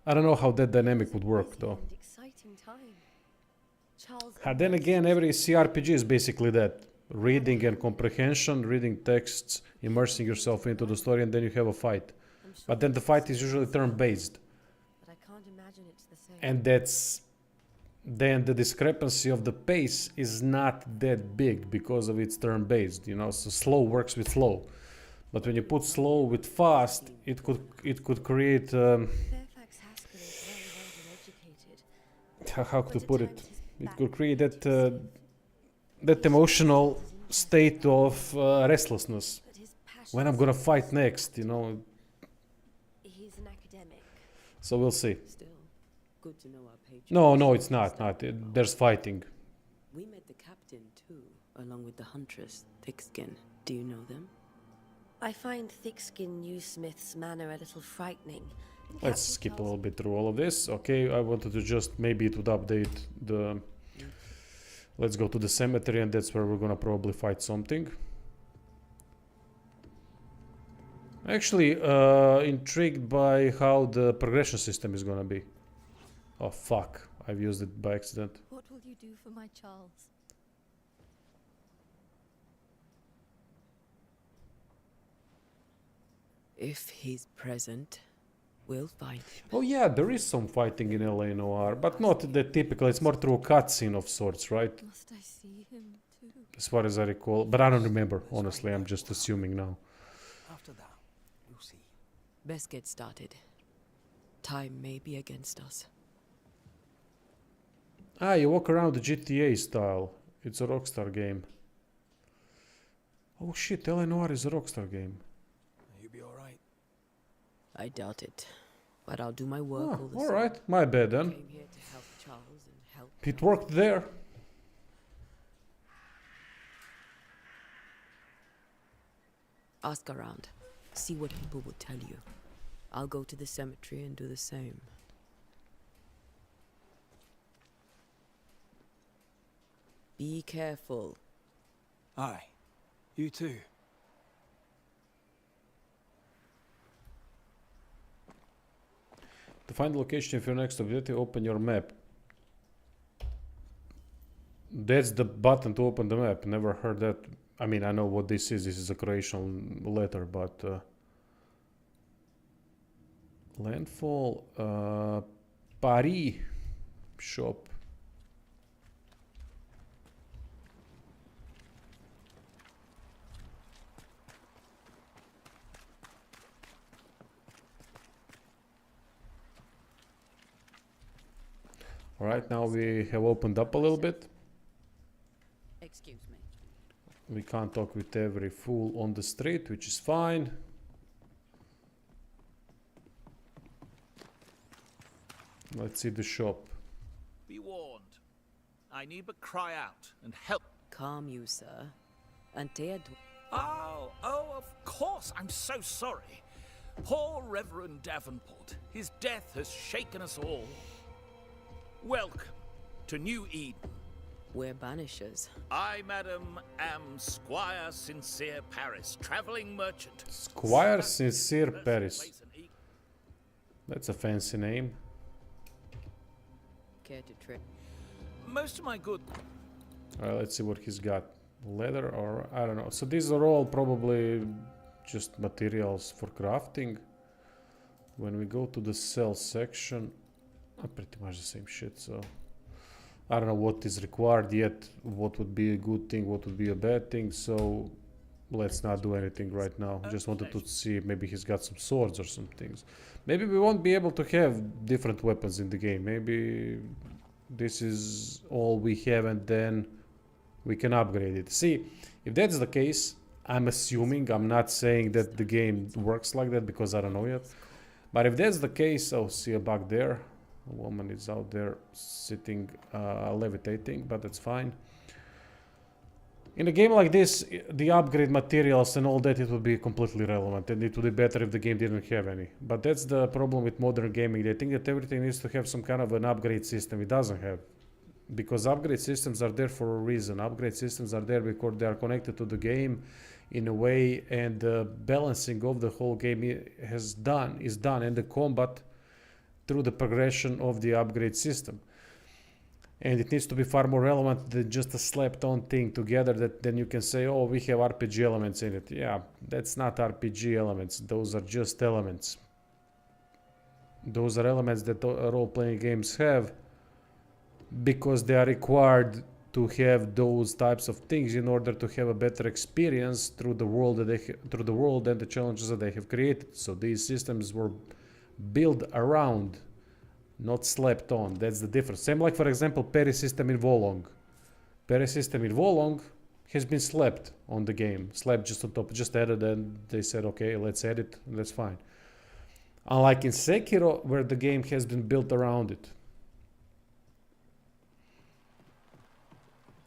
I don't know how that dynamic would work though. And exciting time. Charles And then again, every CRPG is basically that. Reading and comprehension, reading texts, immersing yourself into the story, and then you have a fight. But then the fight is usually turn-based. but I can't imagine it's the same. And that's... then the discrepancy of the pace is not that big because of its turn-based, you know, so slow works with slow. But when you put slow with fast, it could create... Fairfax Haskell is very well educated. how to put it? It could create that emotional state of restlessness. But his passion. When I'm gonna fight next, you know. He's an academic. So we'll see. Still, good to know our patrons. No, it's not. There's fighting. We met the captain too, along with the huntress, Thickskin. Do you know them? I find thick-skinned Newsmith's manner a little frightening. Let's skip a little bit through all of this. Okay, I wanted to just, maybe it would update the... Let's go to the cemetery, and that's where we're gonna probably fight something. Actually, intrigued by how the progression system is gonna be. Oh fuck, I've used it by accident. What will you do for my Charles? If he's present, we'll find him. Oh yeah, there is some fighting in LA Noire, but not the typical, it's more through a cutscene of sorts, right? Must I see him too? As far as I recall, but I don't remember, honestly, I'm just assuming now. After that, we'll see. Best get started. Time may be against us. Ah, you walk around the GTA style. It's a Rockstar game. Oh shit, LA Noire is a Rockstar game. You'll be alright. I doubt it, but I'll do my work all the same. Alright, my bad then. Came here to help Charles and help. It worked there. Ask around. See what people will tell you. I'll go to the cemetery and do the same. Be careful. Aye. You too. To find the location of your next objective, open your map. That's the button to open the map. Never heard that. I mean, I know what this is. This is a Croatian letter, but... landfall... Paris shop. Alright, now we have opened up a little bit. Excuse me. We can't talk with every fool on the street, which is fine. Let's see the shop. Be warned. I need but cry out and help. Calm you, sir. Antea Oh, of course. I'm so sorry. Poor Reverend Davenport. His death has shaken us all. Welcome to New Eden. We're banishers. I, madam, am Squire Sincere Paris, traveling merchant. Squire Sincere Paris. That's a fancy name. Care to trip? Most of my good. Let's see what he's got. Leather or I don't know. So these are all probably just materials for crafting. When we go to the sell section, pretty much the same shit. So I don't know what is required yet. What would be a good thing? What would be a bad thing? So let's not do anything right now. Just wanted to see if maybe he's got some swords or some things. Maybe we won't be able to have different weapons in the game. Maybe This is all we have, and then we can upgrade it. See, if that's the case, I'm assuming, I'm not saying that the game works like that because I don't know yet. But if that's the case, oh, see a bug there. A woman is out there sitting, levitating, but that's fine. In a game like this, the upgrade materials and all that, it would be completely relevant, and it would be better if the game didn't have any. But that's the problem with modern gaming. They think that everything needs to have some kind of an upgrade system. It doesn't have. Because upgrade systems are there for a reason. Upgrade systems are there because they are connected to the game in a way, and the balancing of the whole game is done, and the combat through the progression of the upgrade system. And it needs to be far more relevant than just a slapped on thing together that then you can say, oh, we have RPG elements in it. Yeah, that's not RPG elements. Those are just elements. Those are elements that role-playing games have because they are required to have those types of things in order to have a better experience through the world that through the world and the challenges that they have created. So these systems were built around, not slapped on. That's the difference. Same like, for example, parry system in Wolong. Parry system in Wolong has been slapped on the game. Slapped just on top, just added, and they said, okay, let's add it, and that's fine. Unlike in Sekiro, where the game has been built around it.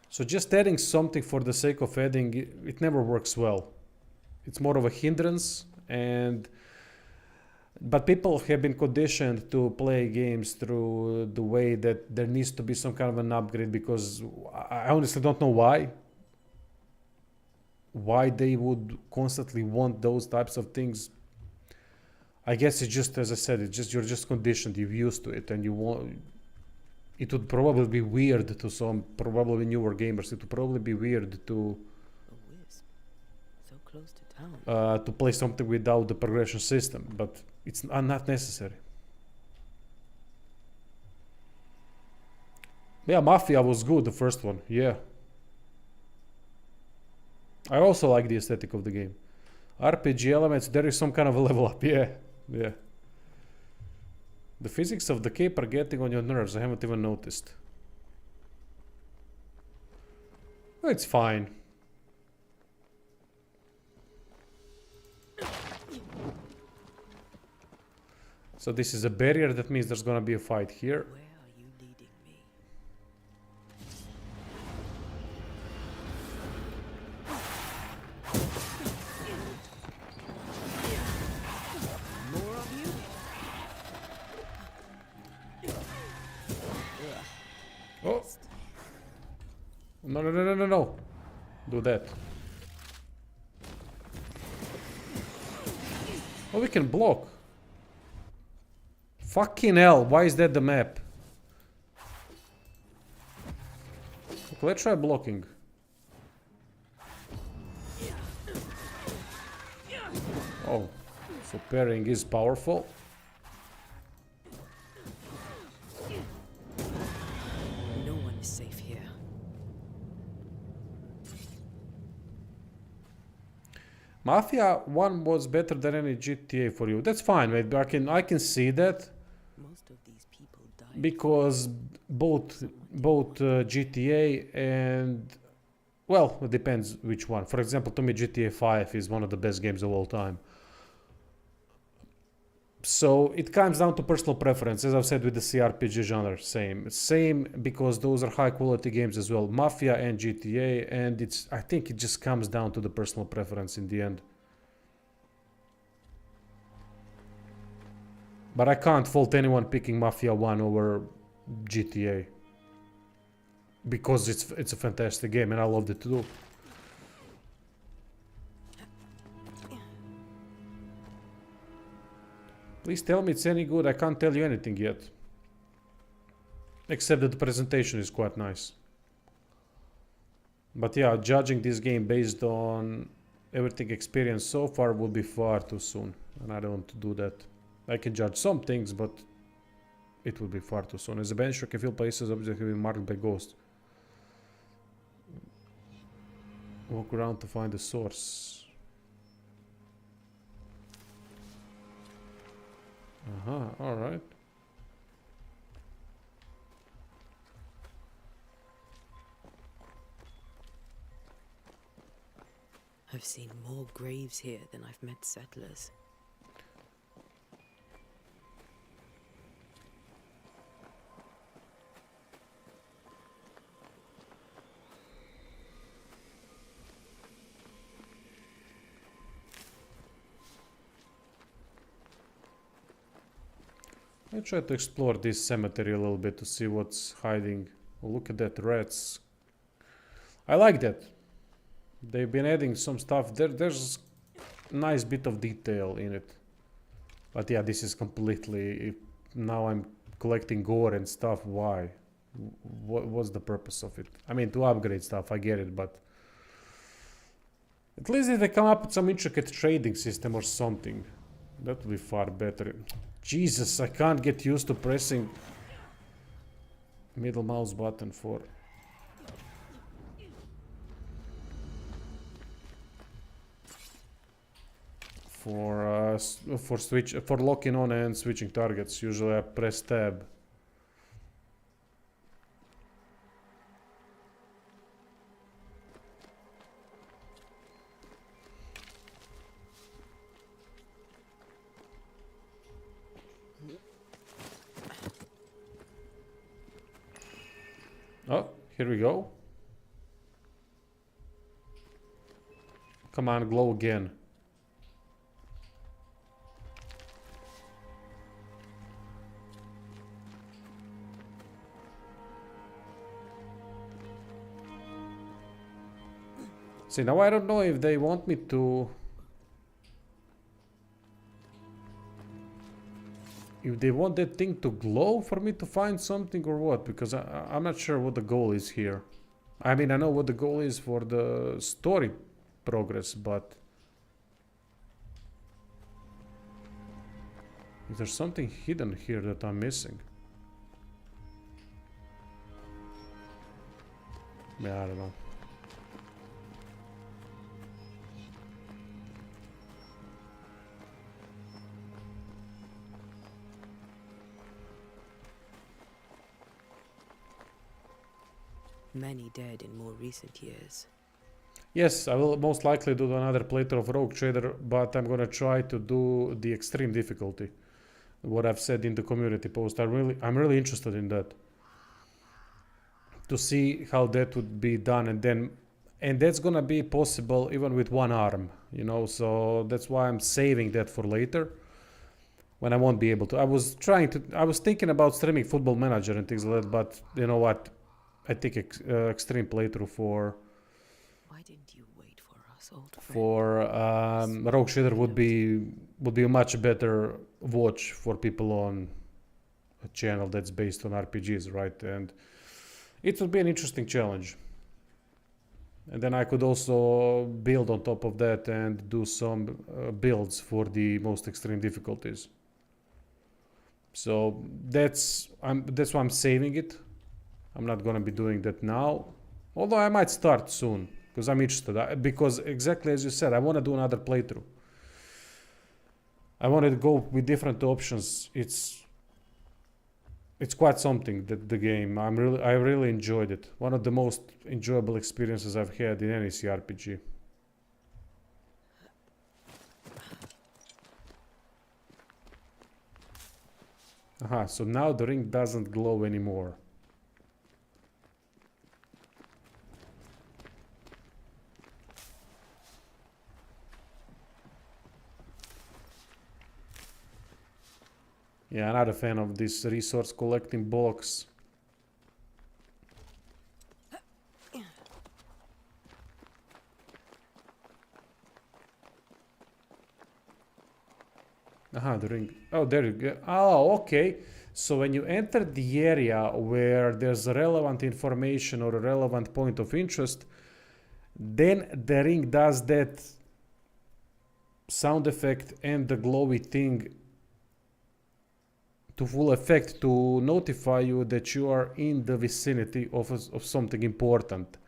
So just adding something for the sake of adding, it never works well. It's more of a hindrance, but people have been conditioned to play games through the way that there needs to be some kind of an upgrade, because I honestly don't know why they would constantly want those types of things. I guess it's just, as I said, it's just, you're just conditioned, you're used to it, and you want. It would probably be weird to some probably newer gamers. It would probably be weird to so close to town. To play something without the progression system, but it's not necessary. Yeah, Mafia was good, the first one. Yeah. I also like the aesthetic of the game. RPG elements, there is some kind of a level up. Yeah, yeah. The physics of the cape are getting on your nerves. I haven't even noticed. It's fine. So this is a barrier. That means there's gonna be a fight here. Where are you leading me? More of you? Oh! No, no, no, no, no, no. Do that. Oh, we can block. Fucking hell, why is that the map? Okay, let's try blocking. Oh, so parrying is powerful. No one is safe here. Mafia 1 was better than any GTA for you. That's fine, mate. I can see that. Most of these people died Because both GTA and, well, it depends which one. For example, to me GTA 5 is one of the best games of all time. So it comes down to personal preference, as I've said with the CRPG genre. Same because those are high quality games as well. Mafia and GTA, and I think it just comes down to the personal preference in the end. But I can't fault anyone picking Mafia 1 over GTA. Because it's a fantastic game and I loved it too. Please tell me it's any good. I can't tell you anything yet. Except that the presentation is quite nice. But yeah, judging this game based on everything experienced so far would be far too soon. And I don't want to do that. I can judge some things, but it would be far too soon. As a Banisher can feel places objects have been marked by ghosts. Walk around to find the source. Alright. I've seen more graves here than I've met settlers. I try to explore this cemetery a little bit to see what's hiding. Oh, look at that, rats. I like that. They've been adding some stuff. There's a nice bit of detail in it. But yeah, this is completely... Now I'm collecting gore and stuff. Why? What's the purpose of it? I mean, to upgrade stuff, I get it, but... At least if they come up with some intricate trading system or something. That would be far better. Jesus, I can't get used to pressing middle mouse button for locking on and switching targets. Usually I press tab. Oh, here we go. Come on, glow again. See, now I don't know if they want me to... If they want that thing to glow for me to find something or what, because I'm not sure what the goal is here. I mean, I know what the goal is for the story progress, but... Is there something hidden here that I'm missing? Yeah, I don't know. Many dead in more recent years. Yes, I will most likely do another playthrough of Rogue Trader, but I'm gonna try to do the extreme difficulty. What I've said in the community post. I'm really interested in that. To see how that would be done, and that's gonna be possible even with one arm, you know, so that's why I'm saving that for later. When I won't be able to. I was thinking about streaming Football Manager and things like that, but you know what? I think extreme playthrough for Why didn't you wait for us, old friend? for Rogue Trader would be a much better watch for people on a channel that's based on RPGs, right? And it would be an interesting challenge. And then I could also build on top of that and do some builds for the most extreme difficulties. So that's why I'm saving it. I'm not gonna be doing that now, although I might start soon because I'm interested. Because exactly as you said, I want to do another playthrough. I wanted to go with different options. It's quite something, that the game. I really enjoyed it. One of the most enjoyable experiences I've had in any CRPG. Aha, so now the ring doesn't glow anymore. Yeah, I'm not a fan of this resource collecting bollocks. Aha, the ring. Oh, there you go. Oh, okay. So when you enter the area where there's relevant information or a relevant point of interest, then the ring does that sound effect and the glowy thing to full effect to notify you that you are in the vicinity of something important.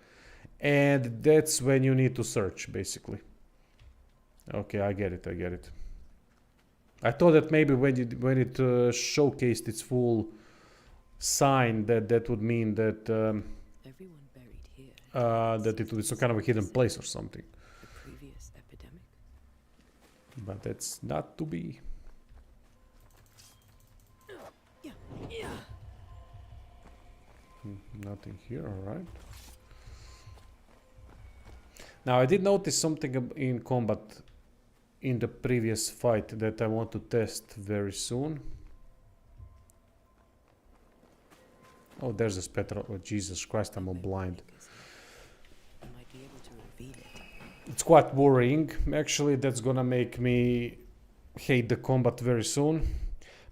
And that's when you need to search, basically. Okay, I get it. I thought that maybe when it showcased its full sign, that would mean that Everyone buried here that it would be some kind of a hidden place or something. the previous But that's not to be. Nothing here, alright. Now I did notice something in combat in the previous fight that I want to test very soon. Oh, there's a spectral. Oh, Jesus Christ, I'm all blind. It's quite worrying. Actually, that's gonna make me hate the combat very soon.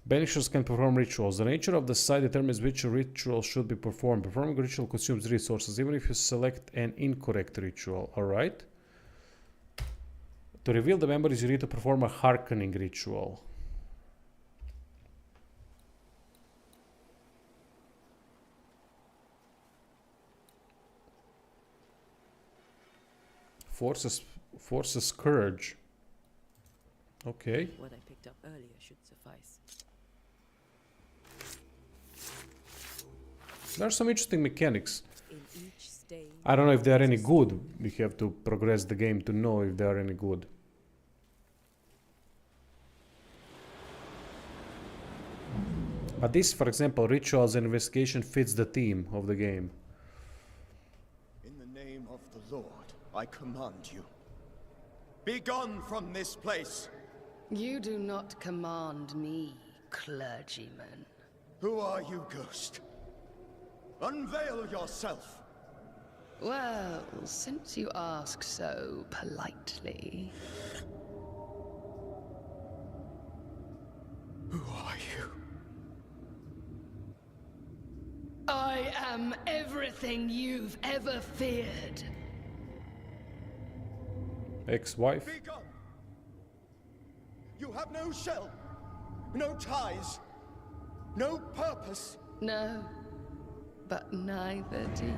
Banishers can perform rituals. The nature of the site determines which ritual should be performed. Performing a ritual consumes resources, even if you select an incorrect ritual. Alright. To reveal the memories, you need to perform a hearkening ritual. Force a scourge. Okay. What I picked up earlier should suffice. There are some interesting mechanics. I don't know if they are any good. We have to progress the game to know if they are any good. But this, for example, rituals and investigation fits the theme of the game. In the name of the Lord, I command you. Be gone from this place! You do not command me, clergyman. Who are you, ghost? Unveil yourself! Well, since you ask so politely... Who are you? I am everything you've ever feared. Ex-wife? Be gone! You have no shell, no ties, no purpose. No, but neither do you.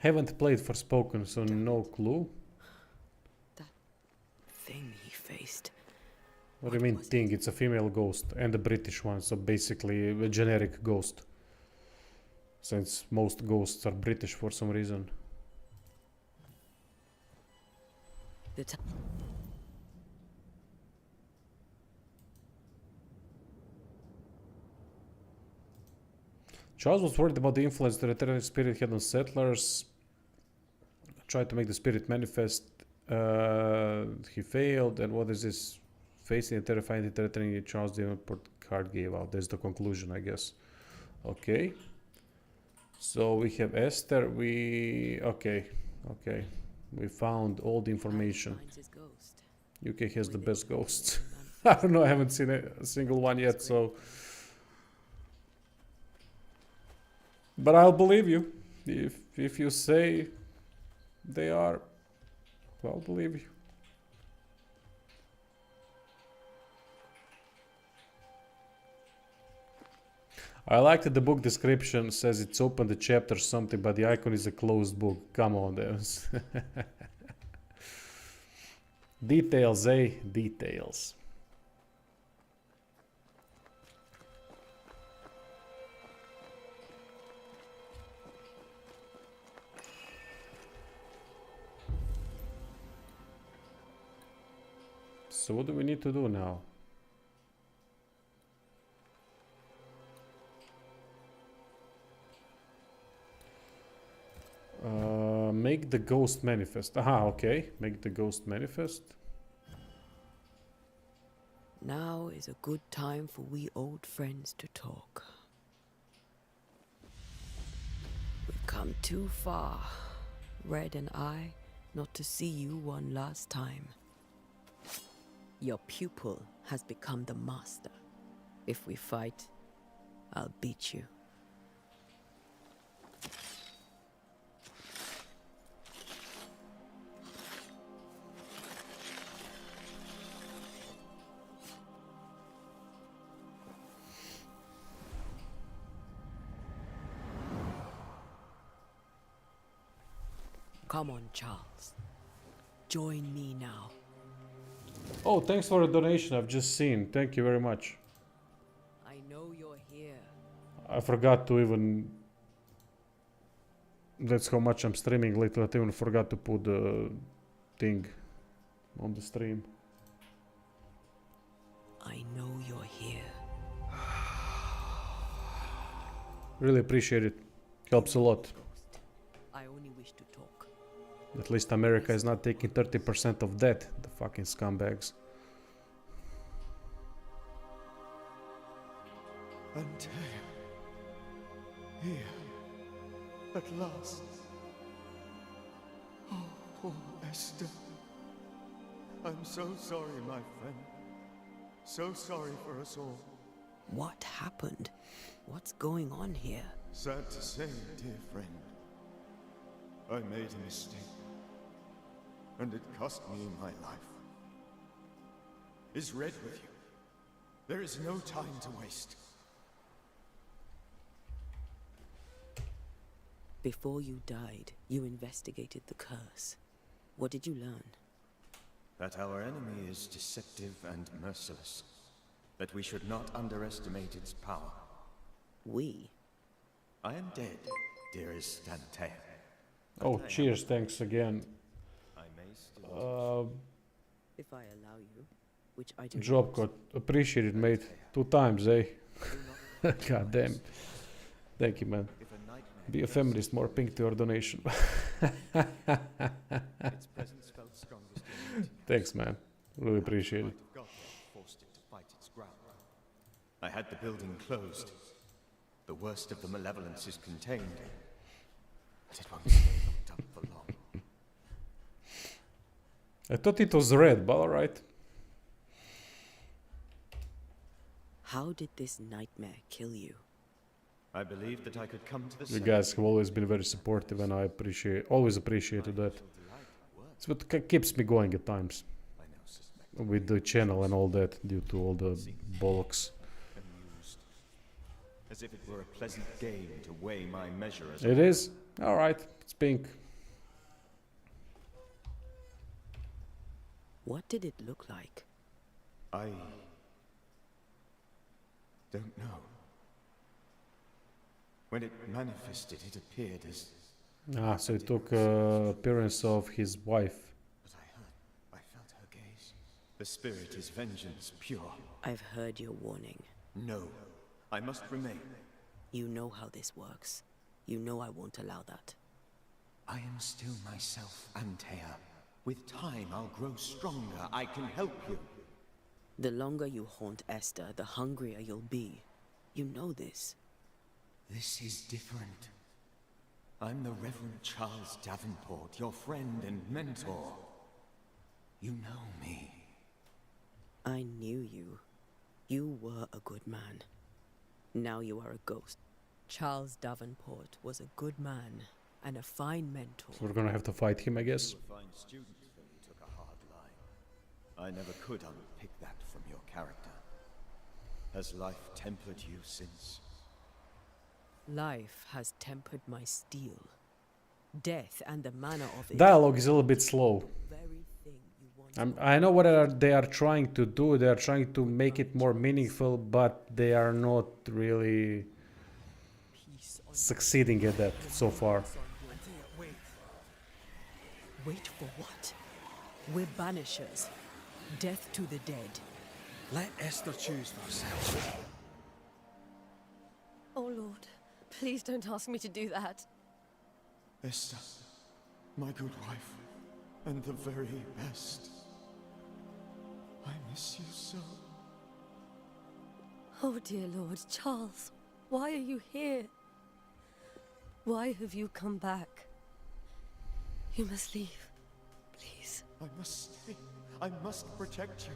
Haven't played Forspoken, so no clue. That thing he faced. What do you mean thing? It's a female ghost and a British one, so basically a generic ghost. Since most ghosts are British for some reason. Charles was worried about the influence the returning spirit had on settlers. Tried to make the spirit manifest. He failed. And what is this? Facing a terrifying threatening Charles the import card gave out. There's the conclusion, I guess. Okay. So we have Esther. Okay. We found all the information. UK has the best ghosts. I don't know. I haven't seen a single one yet, so. But I'll believe you. If you say they are, I'll believe you. I like that the book description says it's open the chapter or something, but the icon is a closed book. Come on, Devs. Details, eh? Details. So what do we need to do now? Make the ghost manifest. Aha, okay. Make the ghost manifest. Now is a good time for we old friends to talk. We've come too far, Red and I, not to see you one last time. Your pupil has become the master. If we fight, I'll beat you. Come on, Charles. Join me now. Oh, thanks for the donation. I've just seen. Thank you very much. I know you're here. I forgot to even. That's how much I'm streaming lately. I even forgot to put the thing on the stream. I know you're here. Really appreciate it. Helps a lot. I only wish to talk. At least America is not taking 30% of that. The fucking scumbags. Antea. Here. At last. Oh, poor Esther. I'm so sorry, my friend. So sorry for us all. What happened? What's going on here? Sad to say, dear friend. I made a mistake. And it cost me my life. Is Red with you? There is no time to waste. Before you died, you investigated the curse. What did you learn? That our enemy is deceptive and merciless. That we should not underestimate its power. We? I am dead, dearest Antea. Oh, cheers. Thanks again. I may still If I allow you, which I do. Job code. Appreciate it, mate. 2 times, eh? God damn. Thank you, man. Be a feminist, more pink to your donation. Thanks, man. Really appreciate it. forced it to fight its ground. I had the building closed. The worst of the malevolence is contained. But it won't stay locked up for long. I thought it was red, but alright. How did this nightmare kill you? I believed that I could come to the You guys have always been very supportive, and I always appreciated that. It's what keeps me going at times with the channel and all that, due to all the bollocks. amused. As if it were a pleasant game to weigh my measure as It is? Alright, it's pink. What did it look like? I don't know. When it manifested, it appeared as... Ah, so it took appearance of his wife. But I felt her gaze. The spirit is vengeance pure. I've heard your warning. No, I must remain. You know how this works. You know I won't allow that. I am still myself, Antea. With time, I'll grow stronger. I can help you. The longer you haunt Esther, the hungrier you'll be. You know this. This is different. I'm the Reverend Charles Davenport, your friend and mentor. You know me. I knew you. You were a good man. Now you are a ghost. Charles Davenport was a good man and a fine mentor. So we're gonna have to fight him, I guess. You a fine student, though you took a hard line. I never could unpick that from your character. Has life tempered you since? Life has tempered my steel. Death and the manner of it. Dialogue is a little bit slow. Very thing you want. I know what they are trying to do. They are trying to make it more meaningful, but they are not really succeeding at that so far. Wait for what? We're banishers. Death to the dead. Let Esther choose for herself. Oh, Lord, please don't ask me to do that. Esther, my good wife, and the very best. I miss you so. Oh, dear Lord, Charles, why are you here? Why have you come back? You must leave, please. I must stay. I must protect you.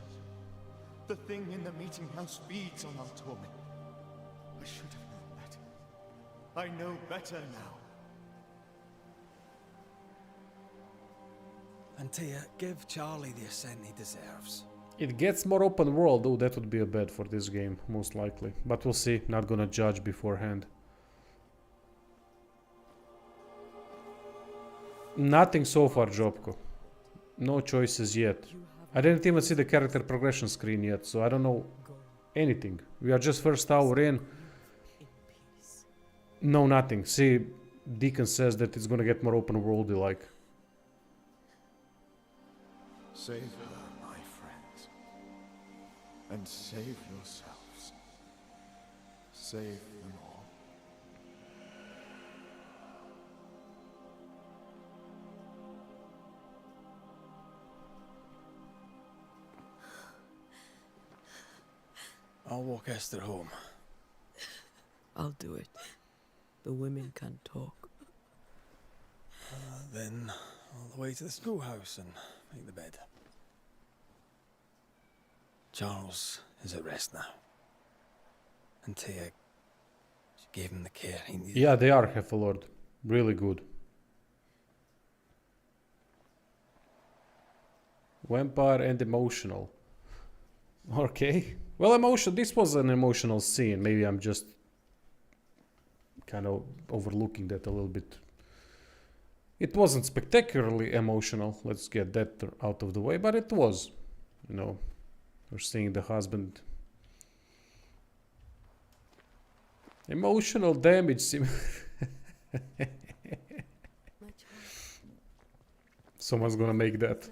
The thing in the meeting house feeds on our torment. I should have known better. I know better now. Antea, give Charlie the ascent he deserves. It gets more open world, though that would be a bad for this game, most likely. But we'll see, not gonna judge beforehand. Nothing so far, Jobko. No choices yet. I didn't even see the character progression screen yet, so I don't know anything. We are just first hour in. No, nothing. See, Deacon says that it's gonna get more open worldy like. Save her, my friends. And save yourselves. Save them all. I'll walk Esther home. I'll do it. The women can't talk. Then all the way to the schoolhouse and make the bed. Charles is at rest now. And Tia, she gave him the care he needed. Yeah, they are, Hefalord. Really good. Vampire and emotional. Okay. Well, this was an emotional scene. Maybe I'm just kind of overlooking that a little bit. It wasn't spectacularly emotional. Let's get that out of the way. But it was. You know, we're seeing the husband. Emotional damage. Someone's gonna make that.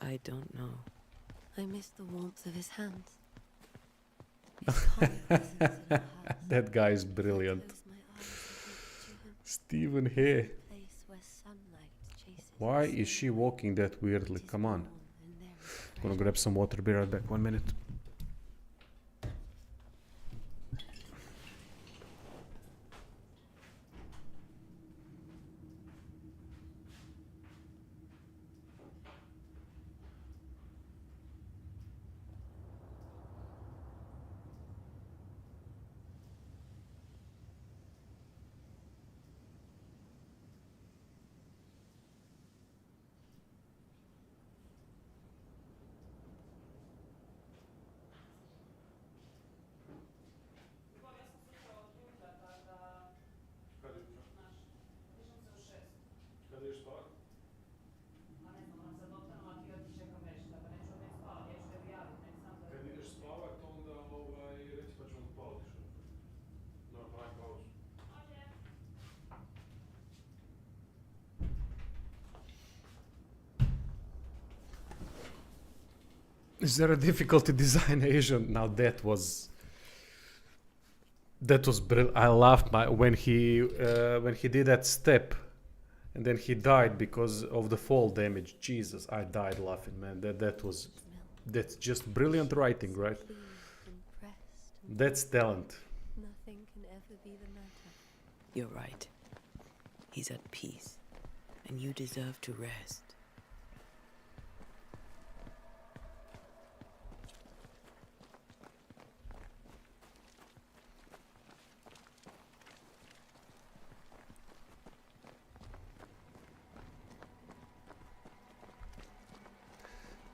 I don't know. I miss the warmth of his hands. That guy is brilliant. Stephen Hay. Why is she walking that weirdly? Come on. Gonna grab some water. Be right back. 1 minute. Is there a difficulty design Asian? Now that was brilliant. I laughed when he did that step, and then he died because of the fall damage. Jesus, I died laughing, man. That's just brilliant writing, right? That's talent. Nothing can ever be the matter. You're right. He's at peace, and you deserve to rest.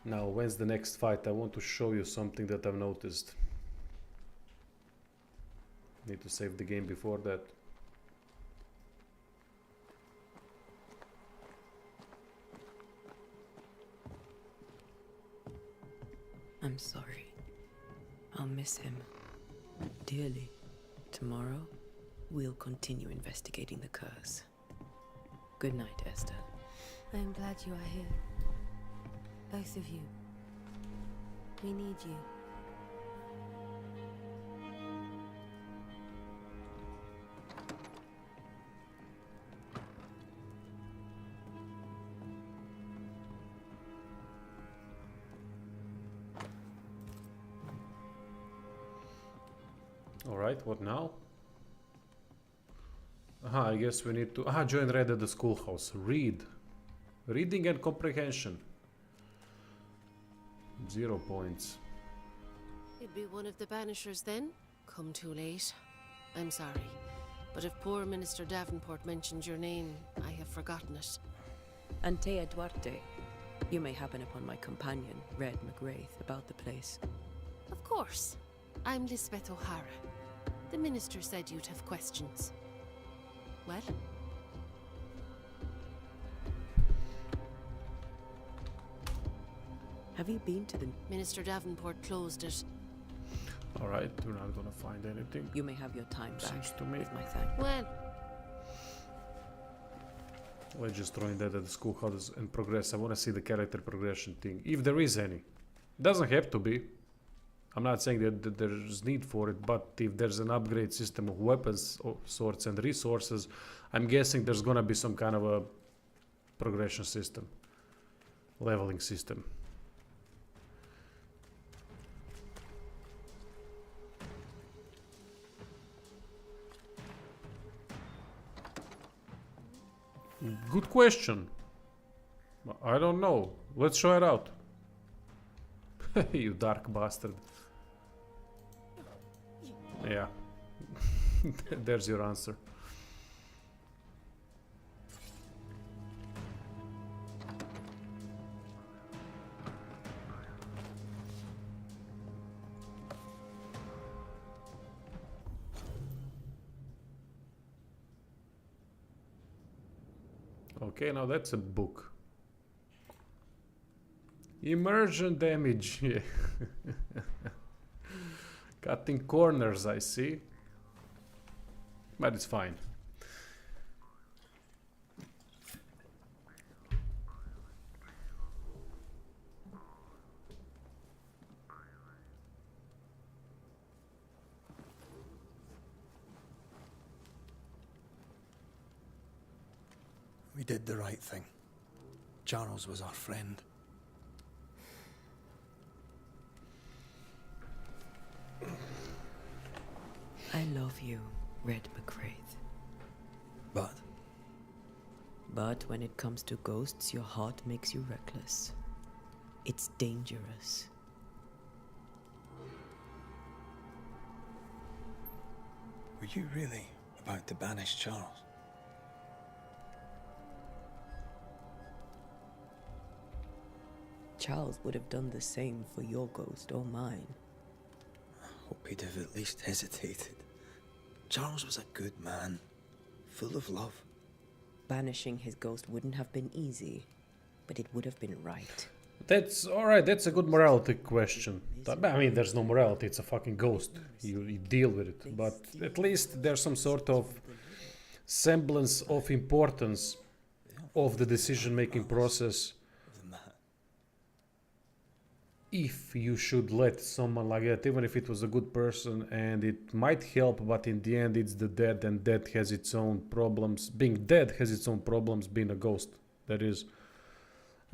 Now, when's the next fight? I want to show you something that I've noticed. Need to save the game before that. I'm sorry. I'll miss him dearly. Tomorrow, we'll continue investigating the curse. Good night, Esther. I am glad you are here. Both of you. We need you. Alright, what now? I guess we need to... join Red at the schoolhouse. Read. Reading and comprehension. 0 points. You'd be one of the Banishers then? Come too late. I'm sorry. But if poor Minister Davenport mentioned your name, I have forgotten it. Antea Duarte. You may happen upon my companion, Red McGrath, about the place. Of course. I'm Lisbeth O'Hara. The Minister said you'd have questions. Well? Have you been to the... Minister Davenport closed it. Alright, we're not gonna find anything. You may have your time back. Seems to me. With my thanks. Well, Let's just throw in that at the schoolhouse and progress. I wanna see the character progression thing, if there is any. Doesn't have to be. I'm not saying that there's need for it, but if there's an upgrade system of weapons, swords and resources, I'm guessing there's gonna be some kind of a progression system. Leveling system. Good question. I don't know. Let's try it out. You dark bastard. Yeah. There's your answer. Okay, now that's a book. Immersion damage. Yeah. Cutting corners, I see. But it's fine. We did the right thing. Charles was our friend. I love you, Red McCraith. But? But when it comes to ghosts, your heart makes you reckless. It's dangerous. Were you really about to banish Charles? Charles would have done the same for your ghost or mine. I hope he'd have at least hesitated. Charles was a good man, full of love. Banishing his ghost wouldn't have been easy, but it would have been right. That's alright, that's a good morality question. I mean, there's no morality, it's a fucking ghost. You deal with it. But at least there's some sort of semblance of importance of the decision-making process. If you should let someone like that, even if it was a good person and it might help, but in the end it's the dead, and dead has its own problems. Being dead has its own problems, being a ghost, that is.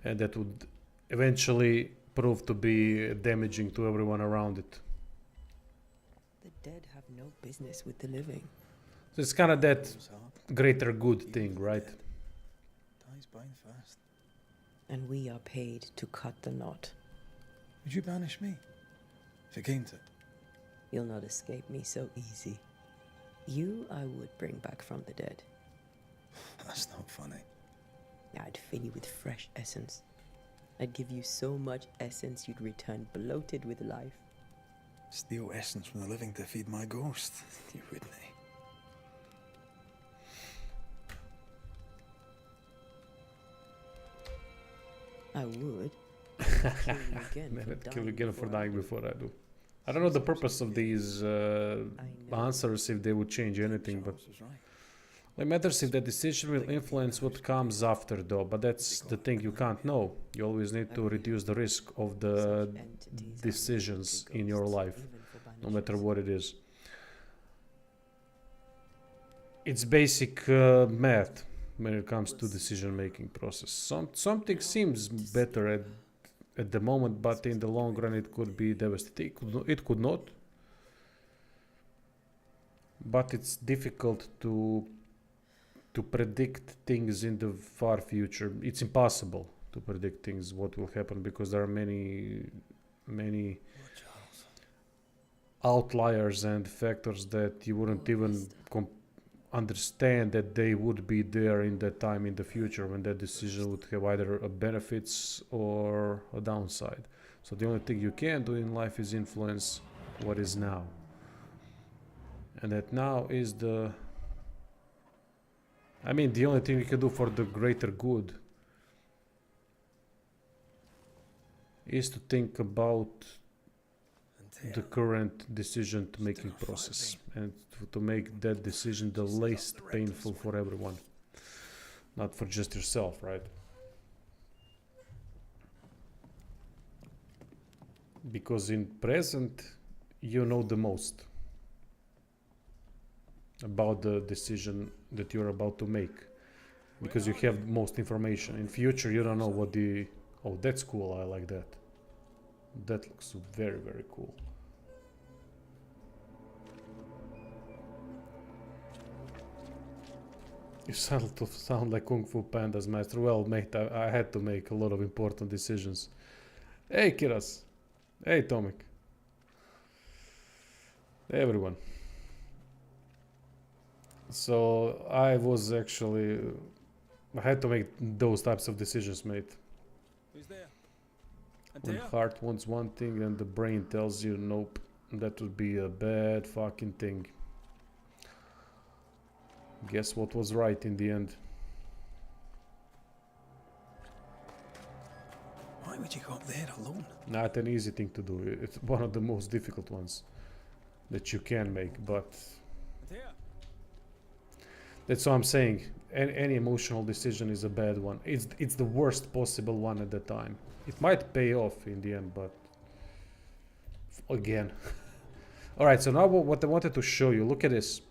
And that would eventually prove to be damaging to everyone around it. The dead have no business with the living. So it's kind of that greater good thing, right? Time's by fast. And we are paid to cut the knot. Would you banish me? If it came to it? You'll not escape me so easy. You I would bring back from the dead. That's not funny. I'd fill you with fresh essence. I'd give you so much essence you'd return bloated with life. Steal essence from the living to feed my ghost. You wouldn't, I would. Never kill you again for dying before I do. I don't know the purpose of these answers, if they would change anything, but it matters if the decision will influence what comes after, though. But that's the thing, you can't know. You always need to reduce the risk of the decisions in your life, no matter what it is. It's basic math when it comes to decision-making process. Something seems better at the moment, but in the long run it could be devastating. It could not. But it's difficult to predict things in the far future. It's impossible to predict things, what will happen, because there are many outliers and factors that you wouldn't even understand that they would be there in that time in the future, when that decision would have either a benefits or a downside. So the only thing you can do in life is influence what is now, and that now is the I mean, the only thing we can do for the greater good is to think about the current decision-making process and to make that decision the least painful for everyone, not for just yourself, right? Because in present, you know the most about the decision that you're about to make, because you have most information. In future, you don't know what the... Oh, that's cool, I like that. That looks very, very cool. You sound like Kung Fu Panda's master. Well, mate, I had to make a lot of important decisions. Hey, Kiras. Hey, Tomek. Everyone. So, I was actually... I had to make those types of decisions, mate. Who's there? When heart wants one thing and the brain tells you nope, that would be a bad fucking thing. Guess what was right in the end? Why would you go up there alone? Not an easy thing to do. It's one of the most difficult ones that you can make, but that's what I'm saying. Any emotional decision is a bad one. It's the worst possible one at the time. It might pay off in the end, but again. Alright, so now what I wanted to show you, look at this.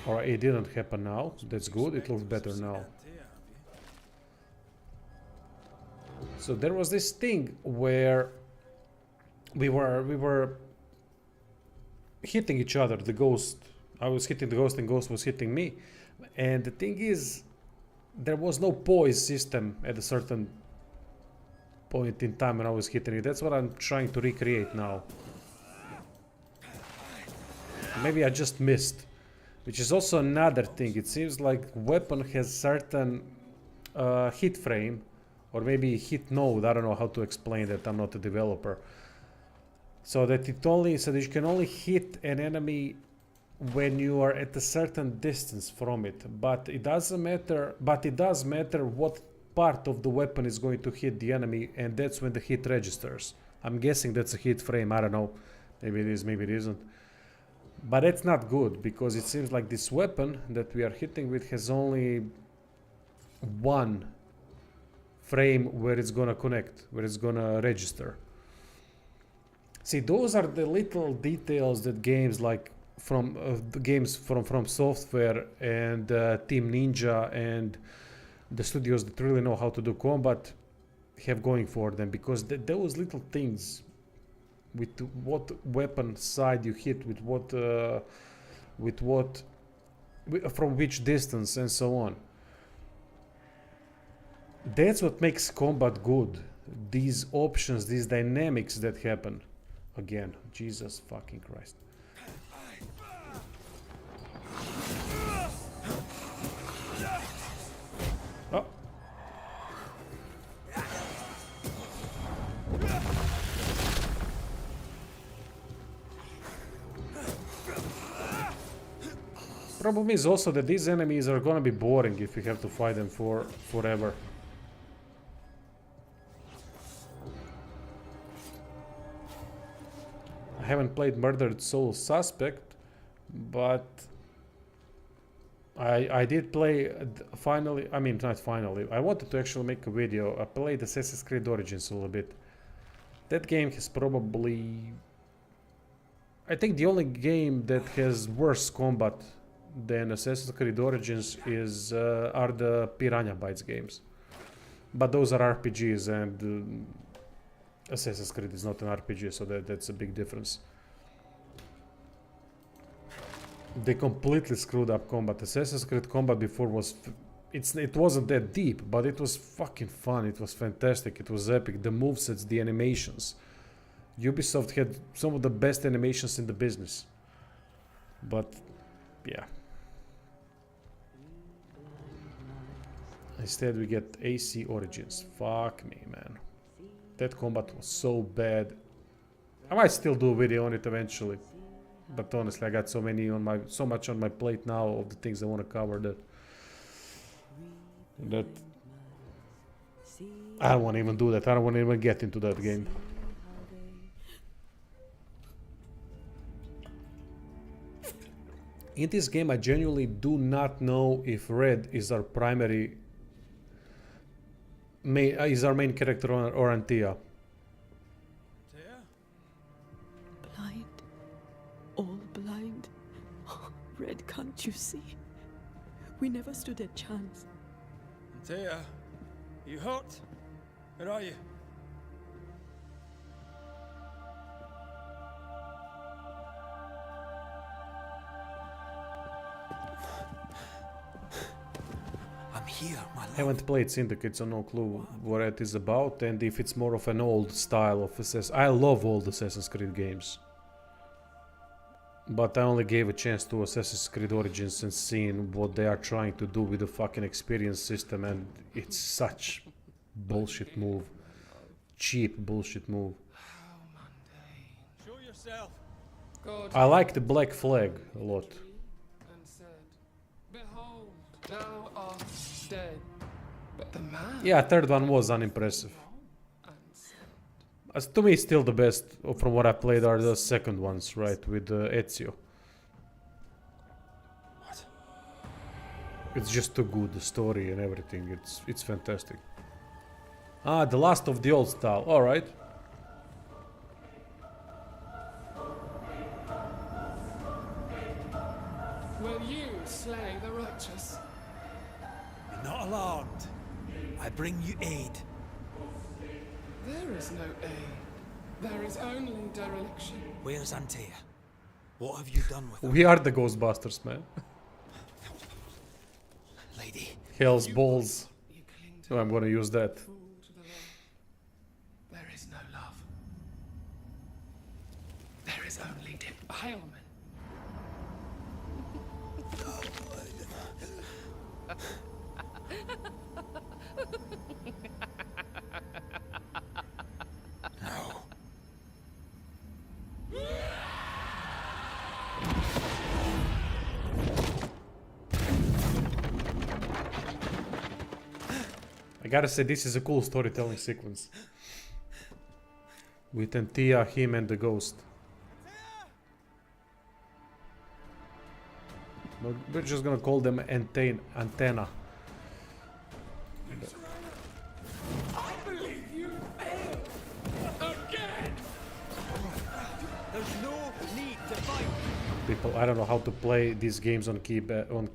Alright, it didn't happen now. That's good, it looks better now. So there was this thing where we were hitting each other, the ghost. I was hitting the ghost and ghost was hitting me. And the thing is, there was no poise system at a certain point in time when I was hitting it. That's what I'm trying to recreate now. Maybe I just missed. Which is also another thing. It seems like weapon has certain hit frame or maybe hit node. I don't know how to explain that. I'm not a developer. So that you can only hit an enemy when you are at a certain distance from it. But it doesn't matter. But it does matter what part of the weapon is going to hit the enemy, and that's when the hit registers. I'm guessing that's a hit frame. I don't know. Maybe it is. Maybe it isn't. But it's not good, because it seems like this weapon that we are hitting with has only one frame where it's gonna connect, where it's gonna register. See, those are the little details that games like from the games from Software and Team Ninja and the studios that really know how to do combat have going for them, because those little things with what weapon side you hit, with what from which distance and so on. That's what makes combat good. These options, these dynamics that happen. Again, Jesus fucking Christ. Oh. Problem is also that these enemies are gonna be boring if you have to fight them forever. I haven't played Murdered Soul Suspect, but I did play finally. I mean, not finally. I wanted to actually make a video. I played Assassin's Creed Origins a little bit. That game has probably, I think, the only game that has worse combat than Assassin's Creed Origins are the Piranha Bytes games. But those are RPGs, and Assassin's Creed is not an RPG, so that's a big difference. They completely screwed up combat. Assassin's Creed combat before was... It wasn't that deep, but it was fucking fun. It was fantastic. It was epic. The movesets, the animations. Ubisoft had some of the best animations in the business. But, yeah. Instead we get AC Origins. Fuck me, man. That combat was so bad. I might still do a video on it eventually. But honestly, I got so much on my plate now of the things I want to cover that I don't want to even do that. I don't want to even get into that game. In this game, I genuinely do not know if Red is our main character or Antea. Blind. All blind. Red, can't you see? We never stood a chance. Antea, you hurt? Where are you? I'm here, my love. Haven't played Syndicate, so no clue what it is about, and if it's more of an old style of Assassin's. I love old Assassin's Creed games, but I only gave a chance to Assassin's Creed Origins and seen what they are trying to do with the fucking experience system, and it's such bullshit move, cheap bullshit move. Show yourself. I like the Black Flag a lot. And said, "Behold, thou art dead." But the man. Yeah, third one was unimpressive. As to me, still the best from what I played are the second ones, right, with Ezio. What? It's just too good, the story and everything. It's fantastic. Ah, the last of the old style. All right. Will you slay the righteous? Be not alarmed. I bring you aid. There is no aid. There is only dereliction. Where's Antea? What have you done with her? We are the Ghostbusters, man. Lady. Hell's balls. Oh, I'm gonna use that. There is no love. There is only defilement. No. I gotta say, this is a cool storytelling sequence. With Antea, him, and the ghost. We're just gonna call them Antenna. I believe you failed again. There's no need to fight. People, I don't know how to play these games on keypad. On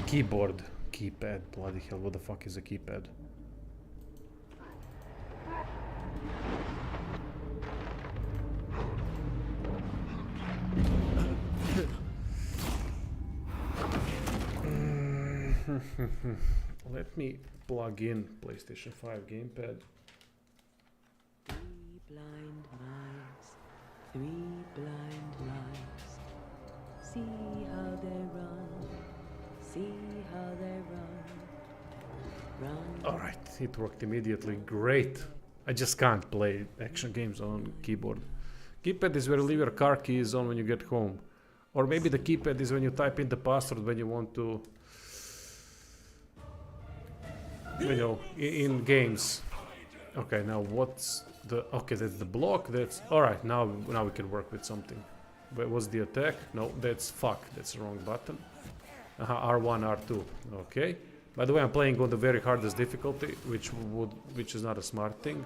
keyboard. Keypad, bloody hell, what the fuck is a keypad? Let me plug in PlayStation 5 gamepad. 3 blind mice, 3 blind mice. See how they run, see how they run. Run. Alright, it worked immediately. Great. I just can't play action games on keyboard. Keypad is where you leave your car keys on when you get home. Or maybe the keypad is when you type in the password when you want to... You know, in games. Okay, now what's the... Okay, that's the block, that's... Alright, now we can work with something. But what's the attack? No, that's fuck, that's the wrong button. R1, R2, okay. By the way, I'm playing on the very hardest difficulty, which is not a smart thing.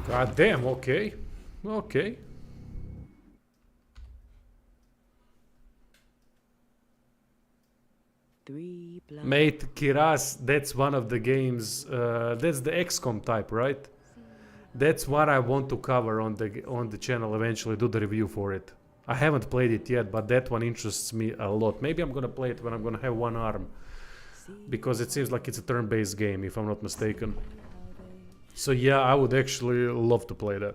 God damn, okay. Okay. Mate, Kiras, that's one of the games, that's the XCOM type, right? That's what I want to cover on the channel eventually, do the review for it. I haven't played it yet, but that one interests me a lot. Maybe I'm gonna play it when I'm gonna have one arm. Because it seems like it's a turn-based game, if I'm not mistaken. So yeah, I would actually love to play that.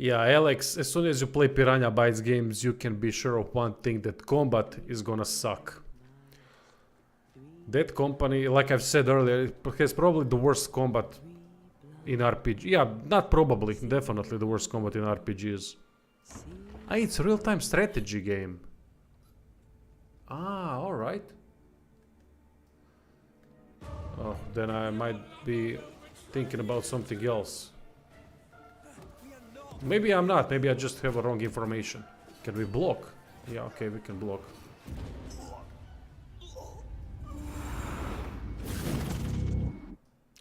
Yeah, Alex, as soon as you play Piranha Bytes games, you can be sure of one thing, that combat is gonna suck. That company, like I've said earlier, has probably the worst combat in RPG. Yeah, not probably, definitely the worst combat in RPGs. Ah, it's a real-time strategy game. Ah, alright. Oh, then I might be thinking about something else. Maybe I'm not, maybe I just have a wrong information. Can we block? Yeah, okay, we can block.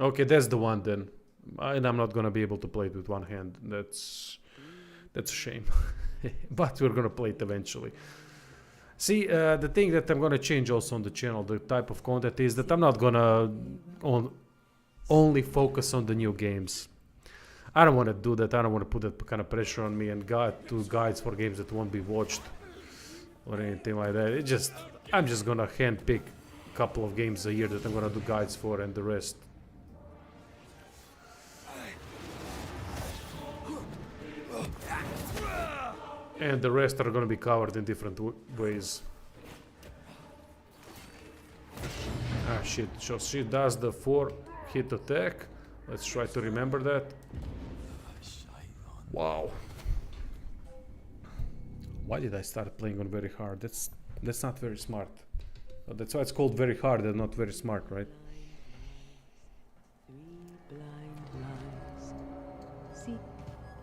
Okay, that's the one then. And I'm not gonna be able to play it with one hand. That's a shame. But we're gonna play it eventually. See, the thing that I'm gonna change also on the channel, the type of content, is that I'm not gonna only focus on the new games. I don't want to do that. I don't want to put that kind of pressure on me and do guides for games that won't be watched or anything like that. I'm just gonna handpick a couple of games a year that I'm gonna do guides for, and the rest. And the rest are gonna be covered in different ways. Ah shit, so she does the 4-hit attack. Let's try to remember that. Wow. Why did I start playing on very hard? That's not very smart. That's why it's called very hard and not very smart, right?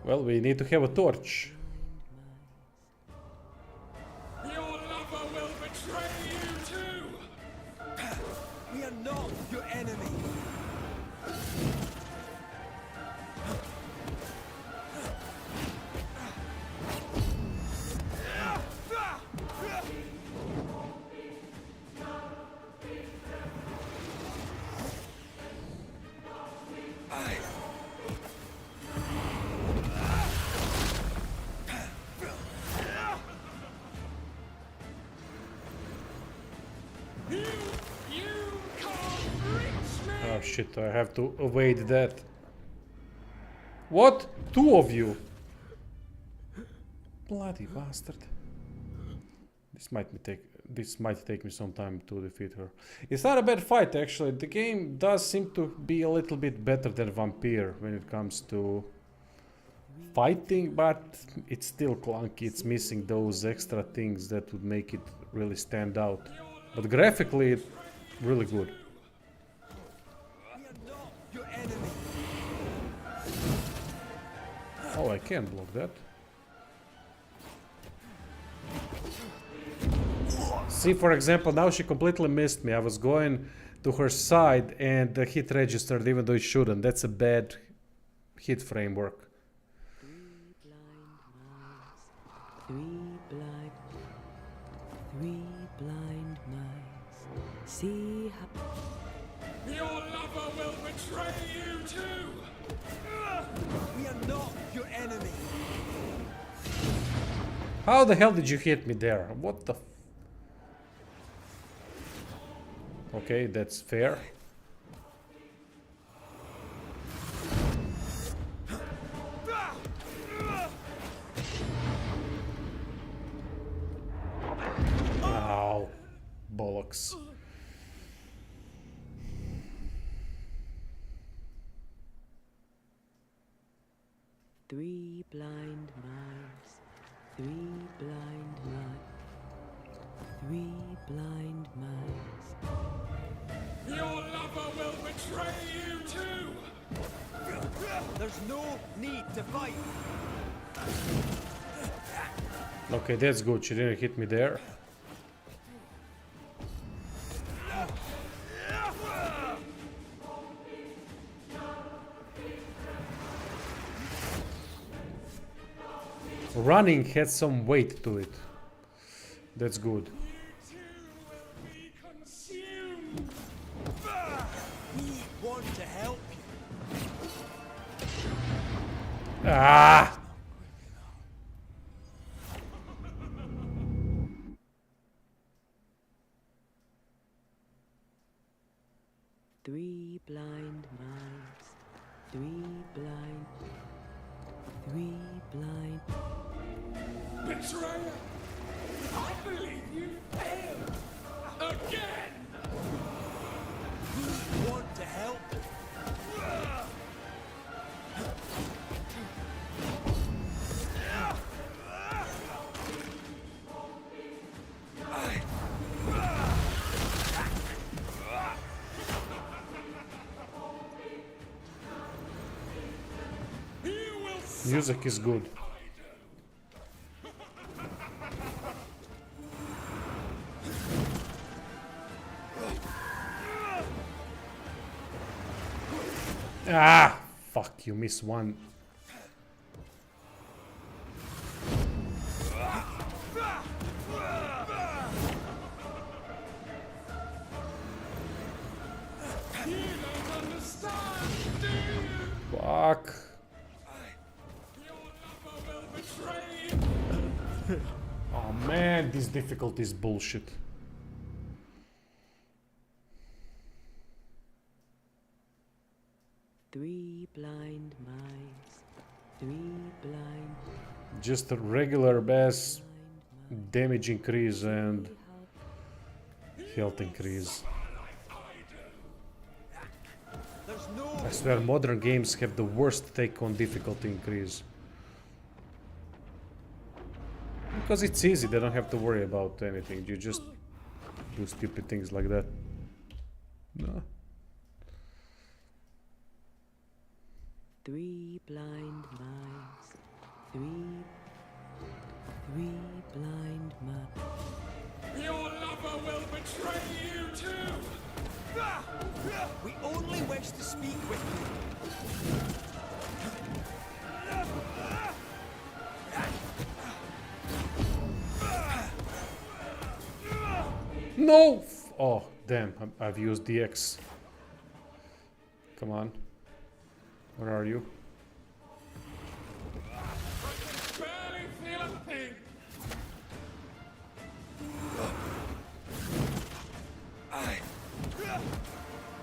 Well, we need to have a torch. Your lover will betray you too! We are not your enemy. Oh shit, I have to evade that. What? 2 of you? Bloody bastard. This might take me some time to defeat her. It's not a bad fight actually. The game does seem to be a little bit better than Vampire when it comes to fighting, but it's still clunky. It's missing those extra things that would make it really stand out. But graphically, it's really good. Oh, I can block that. See, for example, now she completely missed me. I was going to her side and the hit registered even though it shouldn't. That's a bad hit framework. Three blind mice. See how Your lover will betray you too! We are not your enemy. How the hell did you hit me there? What the Okay, that's fair. Ow. Bollocks. Three blind mice. Three blind mice. Three blind mice. Your lover will betray you too! There's no need to fight. Okay, that's good. She didn't hit me there. Running had some weight to it. That's good. We want to help you. Ah! Three blind mice. Three blind. Three blind. Betrayer! I believe you failed! Again! You want to help? Music is good. Ah, fuck, you miss one. Fuck. Oh man, this difficulty is bullshit. Three blind mice. Three blind. Just a regular bass damage increase and health increase. I swear modern games have the worst take on difficulty increase. Because it's easy, they don't have to worry about anything. You just do stupid things like that. No. Three blind mice. Three blind mice. Your lover will betray you too! We only wish to speak with you. No! Oh, damn, I've used the X. Come on. Where are you? Barely feel a thing!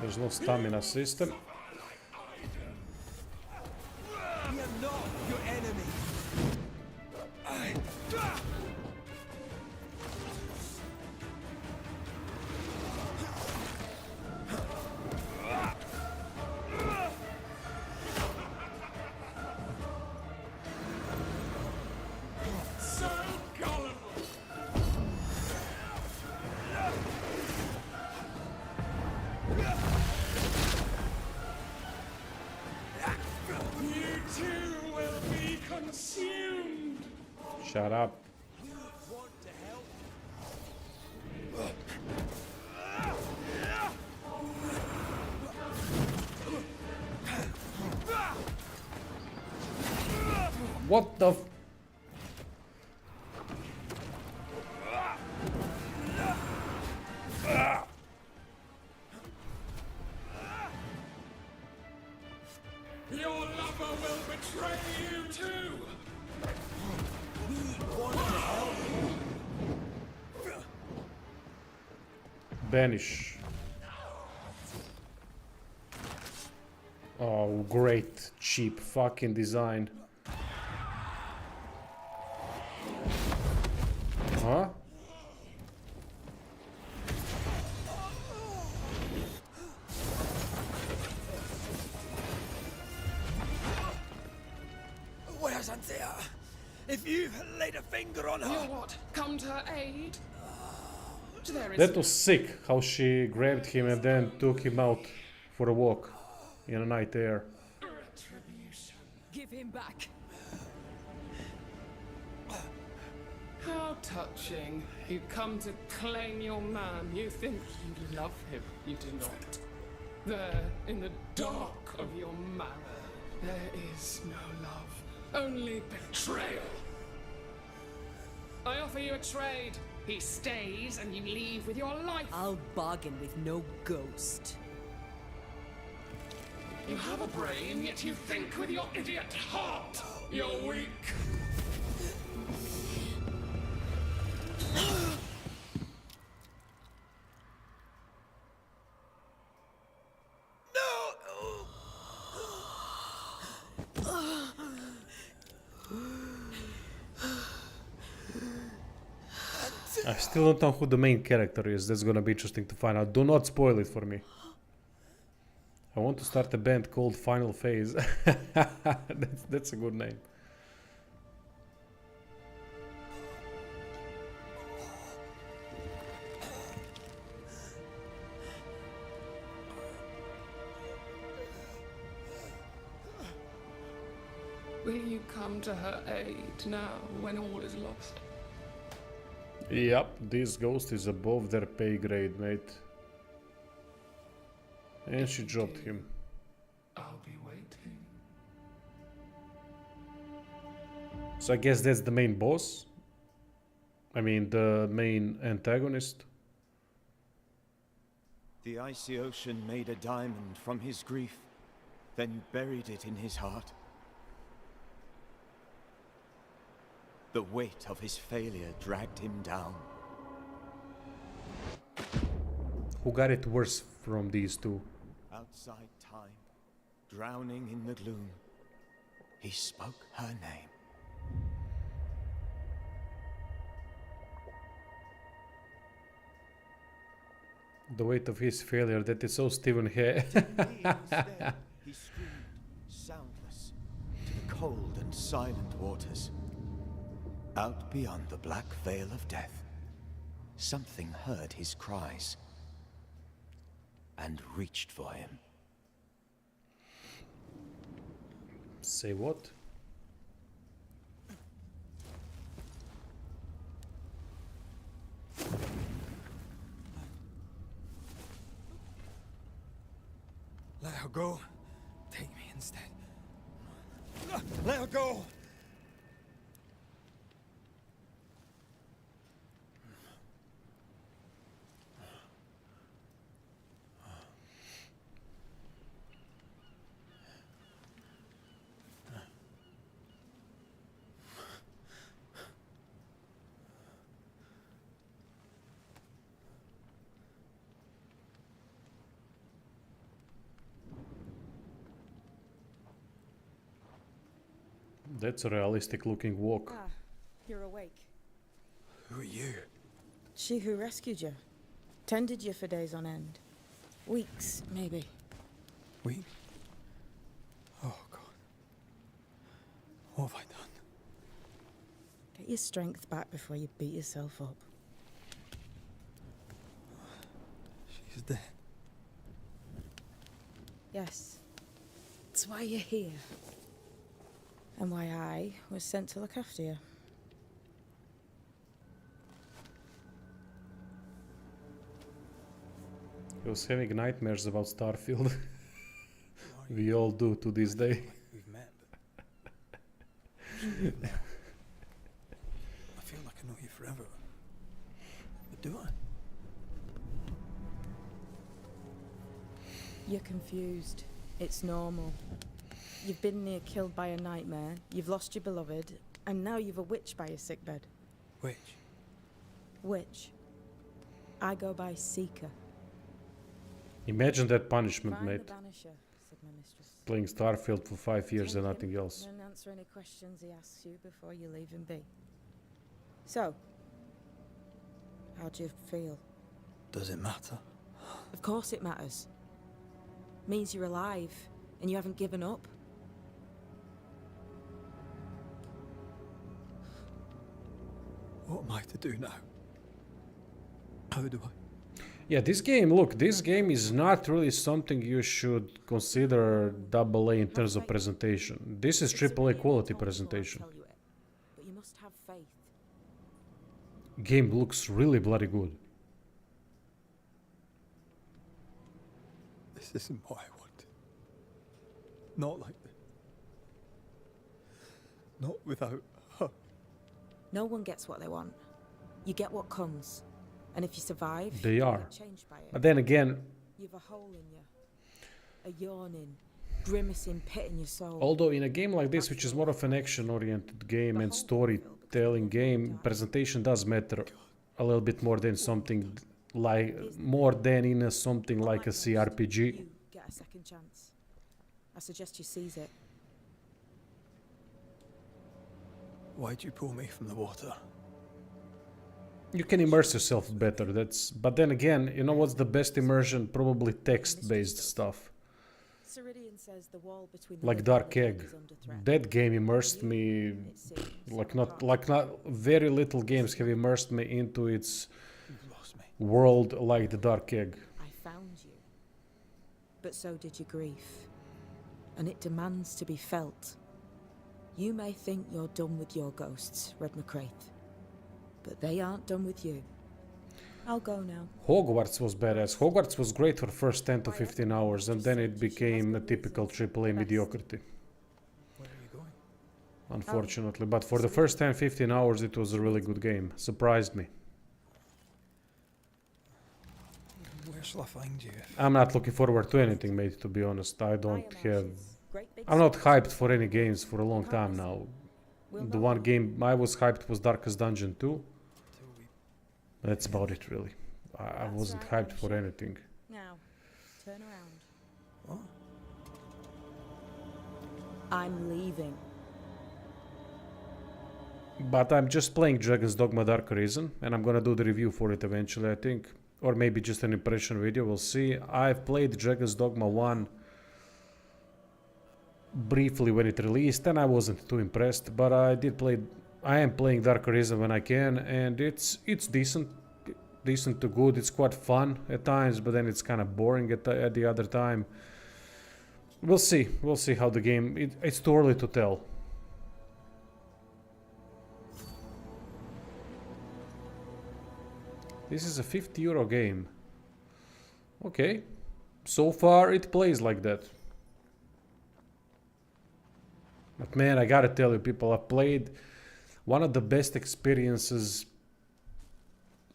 There's no stamina system. We are not your enemy. So gullible! You too will be consumed! Shut up. What the f— Your lover will betray you too! We want to help. Banish. Oh, great. Cheap fucking design. Huh? Where's Anthea? If you laid a finger on her... You what? Come to her aid? There is That was sick, how she grabbed him and then took him out for a walk in the night air. retribution. Give him back. How touching. You come to claim your man. You think you love him. You do not. There, in the dark of your marrow, there is no love. Only betrayal. I offer you a trade. He stays and you leave with your life. I'll bargain with no ghost. You have a brain, yet you think with your idiot heart. You're weak. I still don't know who the main character is. That's gonna be interesting to find out. Do not spoil it for me. I want to start a band called Final Phase. That's a good name. Will you come to her aid now when all is lost? Yep, this ghost is above their pay grade, mate. And she dropped him. I'll be waiting. So I guess that's the main boss. I mean, the main antagonist. The icy ocean made a diamond from his grief, then buried it in his heart. The weight of his failure dragged him down. Who got it worse from these two? Outside time, drowning in the gloom, he spoke her name. The weight of his failure, that is so Stephen Hay. Instead, he screamed, soundless, to the cold and silent waters. Out beyond the black veil of death, something heard his cries and reached for him. Say what? Let her go. Take me instead. Let her go! That's a realistic looking walk. Ah, you're awake. Who are you? She who rescued you. Tended you for days on end. Weeks, maybe. We? Oh, God. What have I done? Get your strength back before you beat yourself up. She's dead. Yes. That's why you're here. And why I was sent to look after you. He was having nightmares about Starfield. We all do to this day. We've met, but... I feel like I know you forever. But do I? You're confused. It's normal. You've been near killed by a nightmare, you've lost your beloved, and now you've a witch by your sickbed. Which? Witch. I go by Seeker. Imagine that punishment, Find mate. the Banisher, said my mistress. Playing Starfield for 5 years and Take nothing him else. And answer any questions he asks you before you leave him be. So, how do you feel? Does it matter? Of course it matters. Means you're alive, and you haven't given up. What am I to do now? How do I? Yeah, this game, look, this game is not really something you should consider AA in terms of presentation. This is AAA quality presentation. But you must have faith. Game looks really bloody good. This isn't what I want. Not like this. Not without her. No one gets what they want. You get what comes. And if you survive, They you are. get changed by it. But then again, You've a hole in you. A yawning, grimacing pit in your soul. although in a game like this, which is more of an action-oriented game and storytelling game, presentation does matter a little bit more than something like something like a CRPG. You get a second chance. I suggest you seize it. Why'd you pull me from the water? You can immerse yourself better. But then again, you know what's the best immersion? Probably text-based stuff. Ceridian says the wall between the Like living and Dark the dead Egg. is under threat. That game immersed me like not very little games have immersed me into its world like the Dark Egg. I found you. But so did your grief. And it demands to be felt. You may think you're done with your ghosts, Red McCraith. But they aren't done with you. I'll go now. Hogwarts was badass. Hogwarts was great for first 10 to 15 hours and then it became a typical AAA mediocrity. Where are you going? Unfortunately. But for the first 10-15 hours it was a really good game. Surprised me. Where shall I find you? I'm not looking forward to anything, mate, to be honest. I'm not hyped for any games for a long time now. The one game I was hyped was Darkest Dungeon 2. That's about it, really. I wasn't hyped for anything. Now, turn around. What? I'm leaving. But I'm just playing Dragon's Dogma Dark Arisen, and I'm gonna do the review for it eventually, I think. Or maybe just an impression video, we'll see. I've played Dragon's Dogma 1 briefly when it released, and I wasn't too impressed, but I am playing Dark Arisen when I can, and it's decent to good. It's quite fun at times, but then it's kind of boring at the other time. We'll see how the game... It's too early to tell. This is a €50 game. Okay. So far it plays like that. But man, I gotta tell you people, I've played... One of the best experiences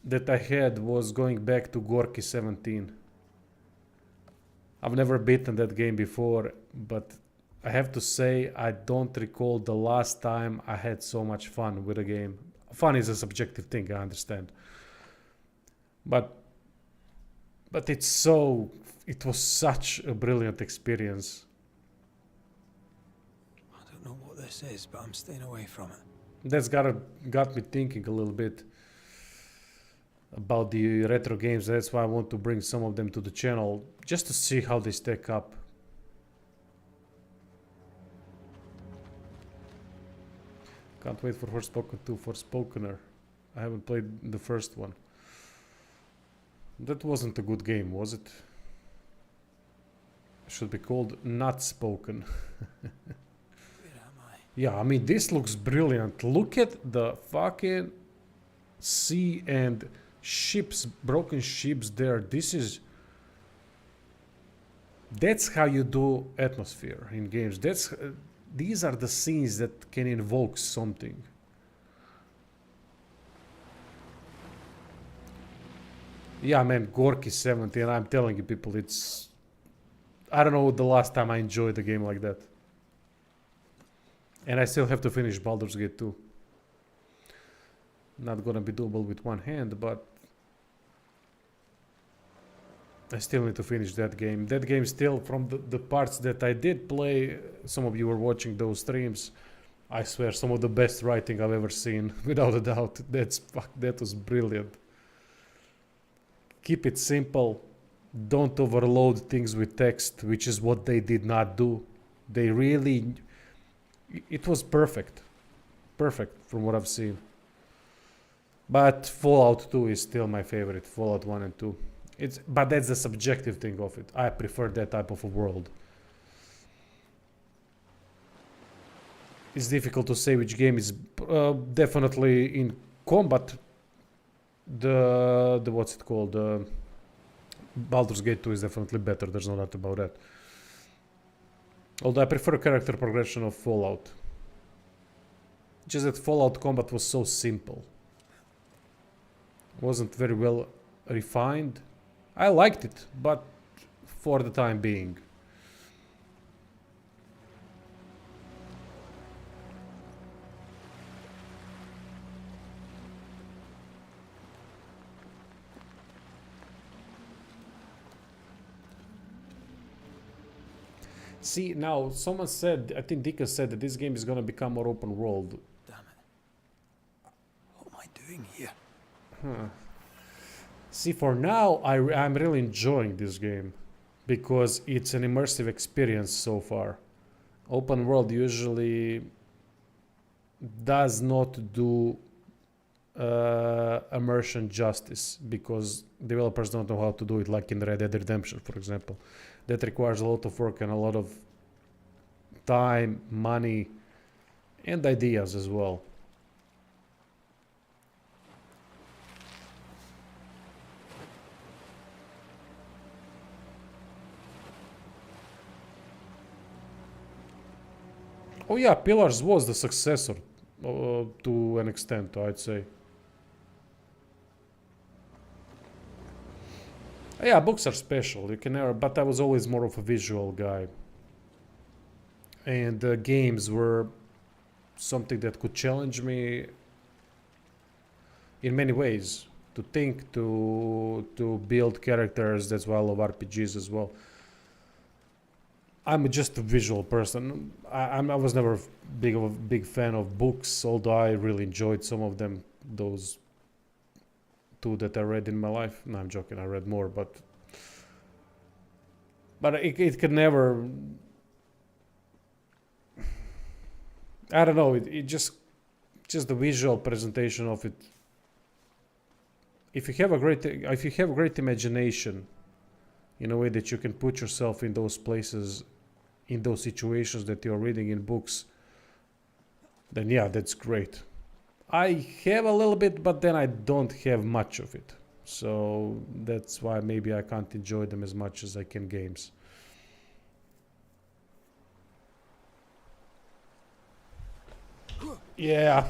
that I had was going back to Gorky 17. I've never beaten that game before, but I have to say I don't recall the last time I had so much fun with a game. Fun is a subjective thing, I understand. But it was such a brilliant experience. I don't know what this is, but I'm staying away from it. That's got me thinking a little bit about the retro games. That's why I want to bring some of them to the channel, just to see how they stack up. Can't wait for Forspoken 2, Forspokener. I haven't played the first one. That wasn't a good game, was it? It should be called Not Spoken. Yeah, I mean, this looks brilliant. Look at the fucking sea and ships, broken ships there. That's how you do atmosphere in games. These are the scenes that can invoke something. Yeah, man, Gorky 17, I'm telling you people, I don't know the last time I enjoyed a game like that. And I still have to finish Baldur's Gate 2. Not gonna be doable with one hand, but I still need to finish that game. That game still, from the parts that I did play, some of you were watching those streams, I swear, some of the best writing I've ever seen, without a doubt. That was brilliant. Keep it simple. Don't overload things with text, which is what they did not do. They really... It was perfect. Perfect from what I've seen. But Fallout 2 is still my favorite. Fallout 1 and 2. But that's the subjective thing of it. I prefer that type of a world. It's difficult to say which game is definitely in combat. The what's it called? Baldur's Gate 2 is definitely better. There's no doubt about that. Although I prefer character progression of Fallout. Just that Fallout combat was so simple. Wasn't very well refined. I liked it, but for the time being. See, now, someone said, I think Dika said that this game is gonna become more open world. Damn it. What am I doing here? See, for now, I'm really enjoying this game because it's an immersive experience so far. Open world usually does not do immersion justice because developers don't know how to do it, like in Red Dead Redemption, for example. That requires a lot of work and a lot of time, money, and ideas as well. Oh yeah, Pillars was the successor to an extent, I'd say. Yeah, books are special. You can never, but I was always more of a visual guy. And games were something that could challenge me in many ways. To think, to build characters. That's why I love RPGs as well. I'm just a visual person. I was never a big fan of books, although I really enjoyed some of them. Those two that I read in my life. No, I'm joking. I read more, but it could never. I don't know. It just the visual presentation of it. If you have a great imagination, in a way that you can put yourself in those places, in those situations that you're reading in books, then yeah, that's great. I have a little bit, but then I don't have much of it. So that's why maybe I can't enjoy them as much as I can games. Yeah,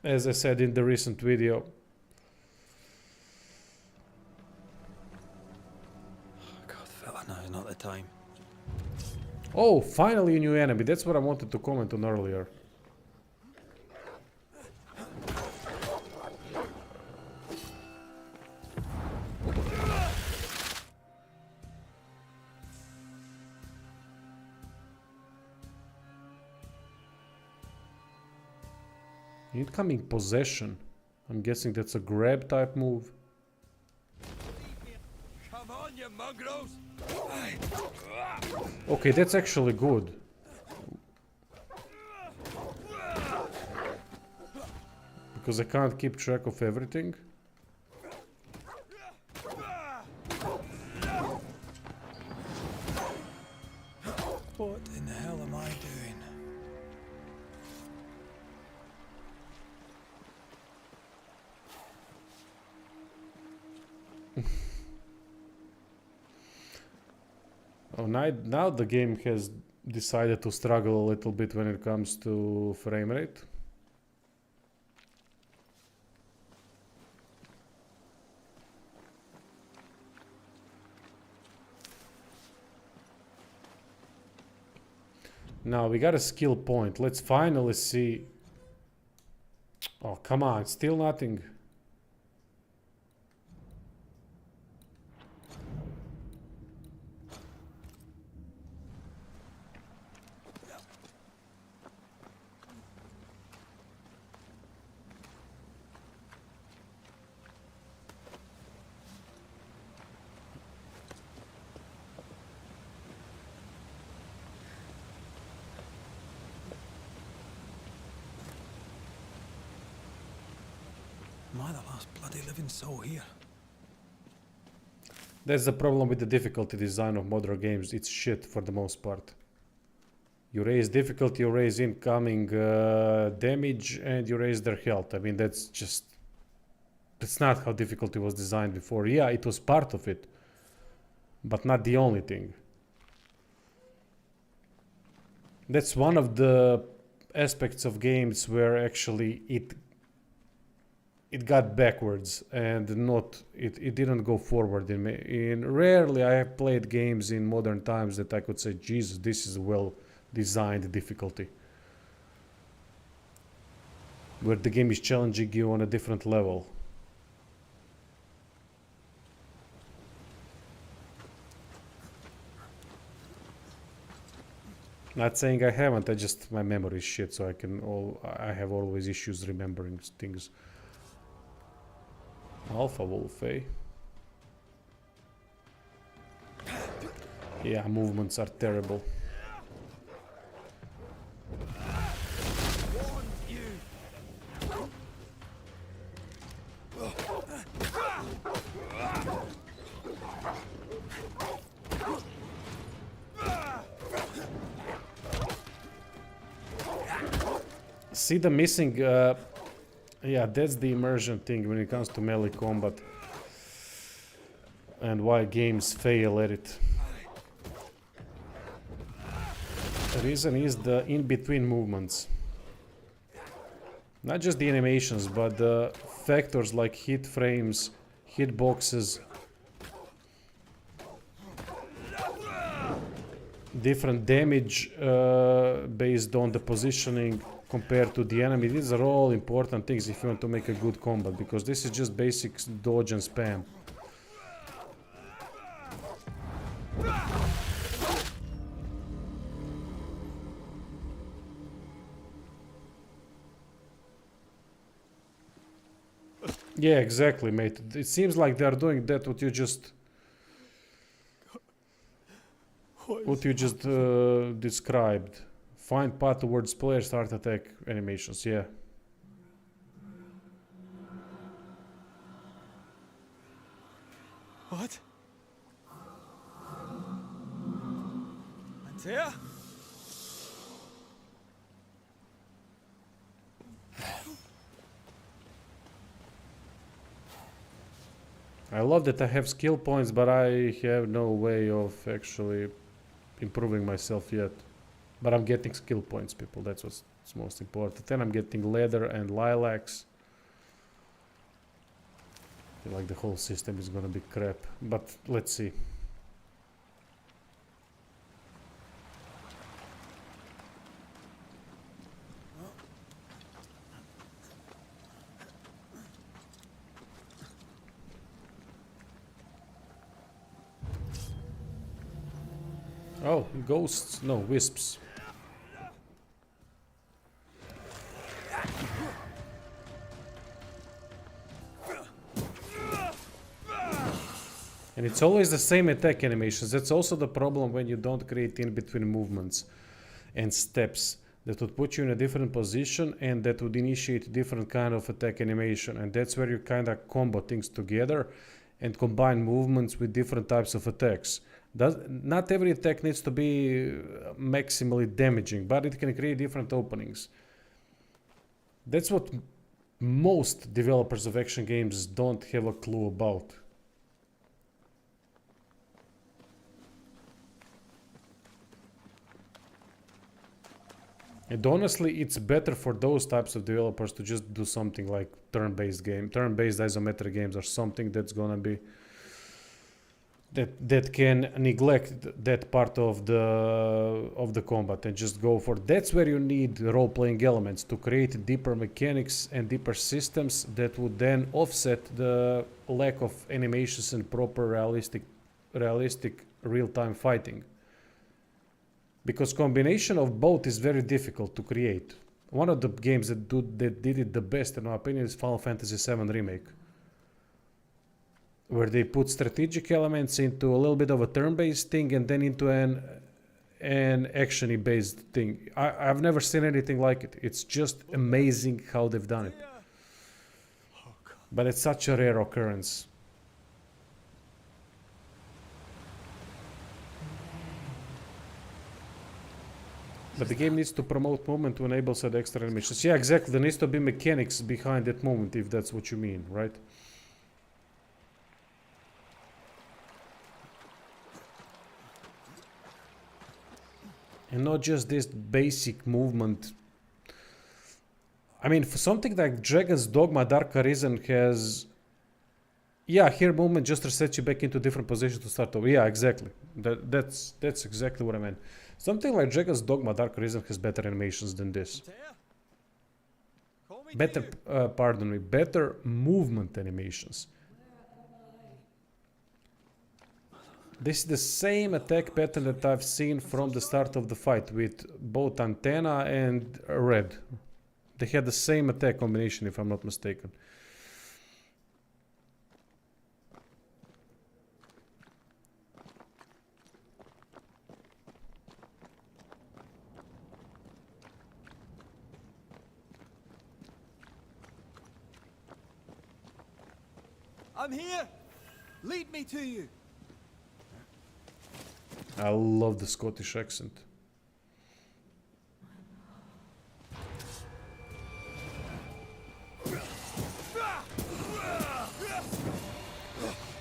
as I said in the recent video. God, fella, now is not the time. Oh, finally a new enemy. That's what I wanted to comment on earlier. Incoming possession. I'm guessing that's a grab type move. Come on, you mongrels! Okay, that's actually good. Because I can't keep track of everything. What in the hell am I doing? Oh, now the game has decided to struggle a little bit when it comes to frame rate. Now we got a skill point. Let's finally see. Oh, come on, still nothing. Am I the last bloody living soul here? That's the problem with the difficulty design of modern games. It's shit for the most part. You raise difficulty, you raise incoming damage, and you raise their health. I mean, that's not how difficulty was designed before. Yeah, it was part of it, but not the only thing. That's one of the aspects of games where actually it got backwards and it didn't go forward. In rarely I have played games in modern times that I could say, Jesus, this is well designed difficulty, where the game is challenging you on a different level. Not saying I haven't, my memory is shit, so I have always issues remembering things. Alpha Wolf, eh? Yeah, movements are terrible. See the missing, yeah, that's the immersion thing when it comes to melee combat. And why games fail at it. The reason is the in-between movements. Not just the animations, but the factors like hit frames, hit boxes, different damage based on the positioning compared to the enemy. These are all important things if you want to make a good combat, because this is just basic dodge and spam. Yeah, exactly, mate. It seems like they're doing that what you just described. Find path towards player, start attack animations, yeah. What? Antea? I love that I have skill points, but I have no way of actually improving myself yet. But I'm getting skill points, people. That's what's most important. Then I'm getting leather and lilacs. I feel like the whole system is gonna be crap, but let's see. Oh, ghosts, no, wisps. And it's always the same attack animations. That's also the problem when you don't create in-between movements and steps that would put you in a different position and that would initiate different kind of attack animation. And that's where you kind of combo things together and combine movements with different types of attacks. Not every attack needs to be maximally damaging, but it can create different openings. That's what most developers of action games don't have a clue about. And honestly, it's better for those types of developers to just do something like turn-based isometric games, or something that's gonna be that can neglect that part of the combat and just go for. That's where you need role-playing elements to create deeper mechanics and deeper systems that would then offset the lack of animations and proper realistic real-time fighting. Because combination of both is very difficult to create. One of the games that did it the best, in my opinion, is Final Fantasy VII Remake, where they put strategic elements into a little bit of a turn-based thing and then into an action-y based thing. I've never seen anything like it. It's just amazing how they've done it. But it's such a rare occurrence. But the game needs to promote movement to enable said extra animations. Yeah, exactly. There needs to be mechanics behind that movement, if that's what you mean, right? And not just this basic movement. I mean, for something like Dragon's Dogma Dark Arisen has... Yeah, here movement just resets you back into different positions to start over. Yeah, exactly. That's exactly what I meant. Something like Dragon's Dogma Dark Arisen has better animations than this. Better, pardon me, better movement animations. This is the same attack pattern that I've seen from the start of the fight with both Antenna and Red. They had the same attack combination, if I'm not mistaken. I'm here. Lead me to you. I love the Scottish accent.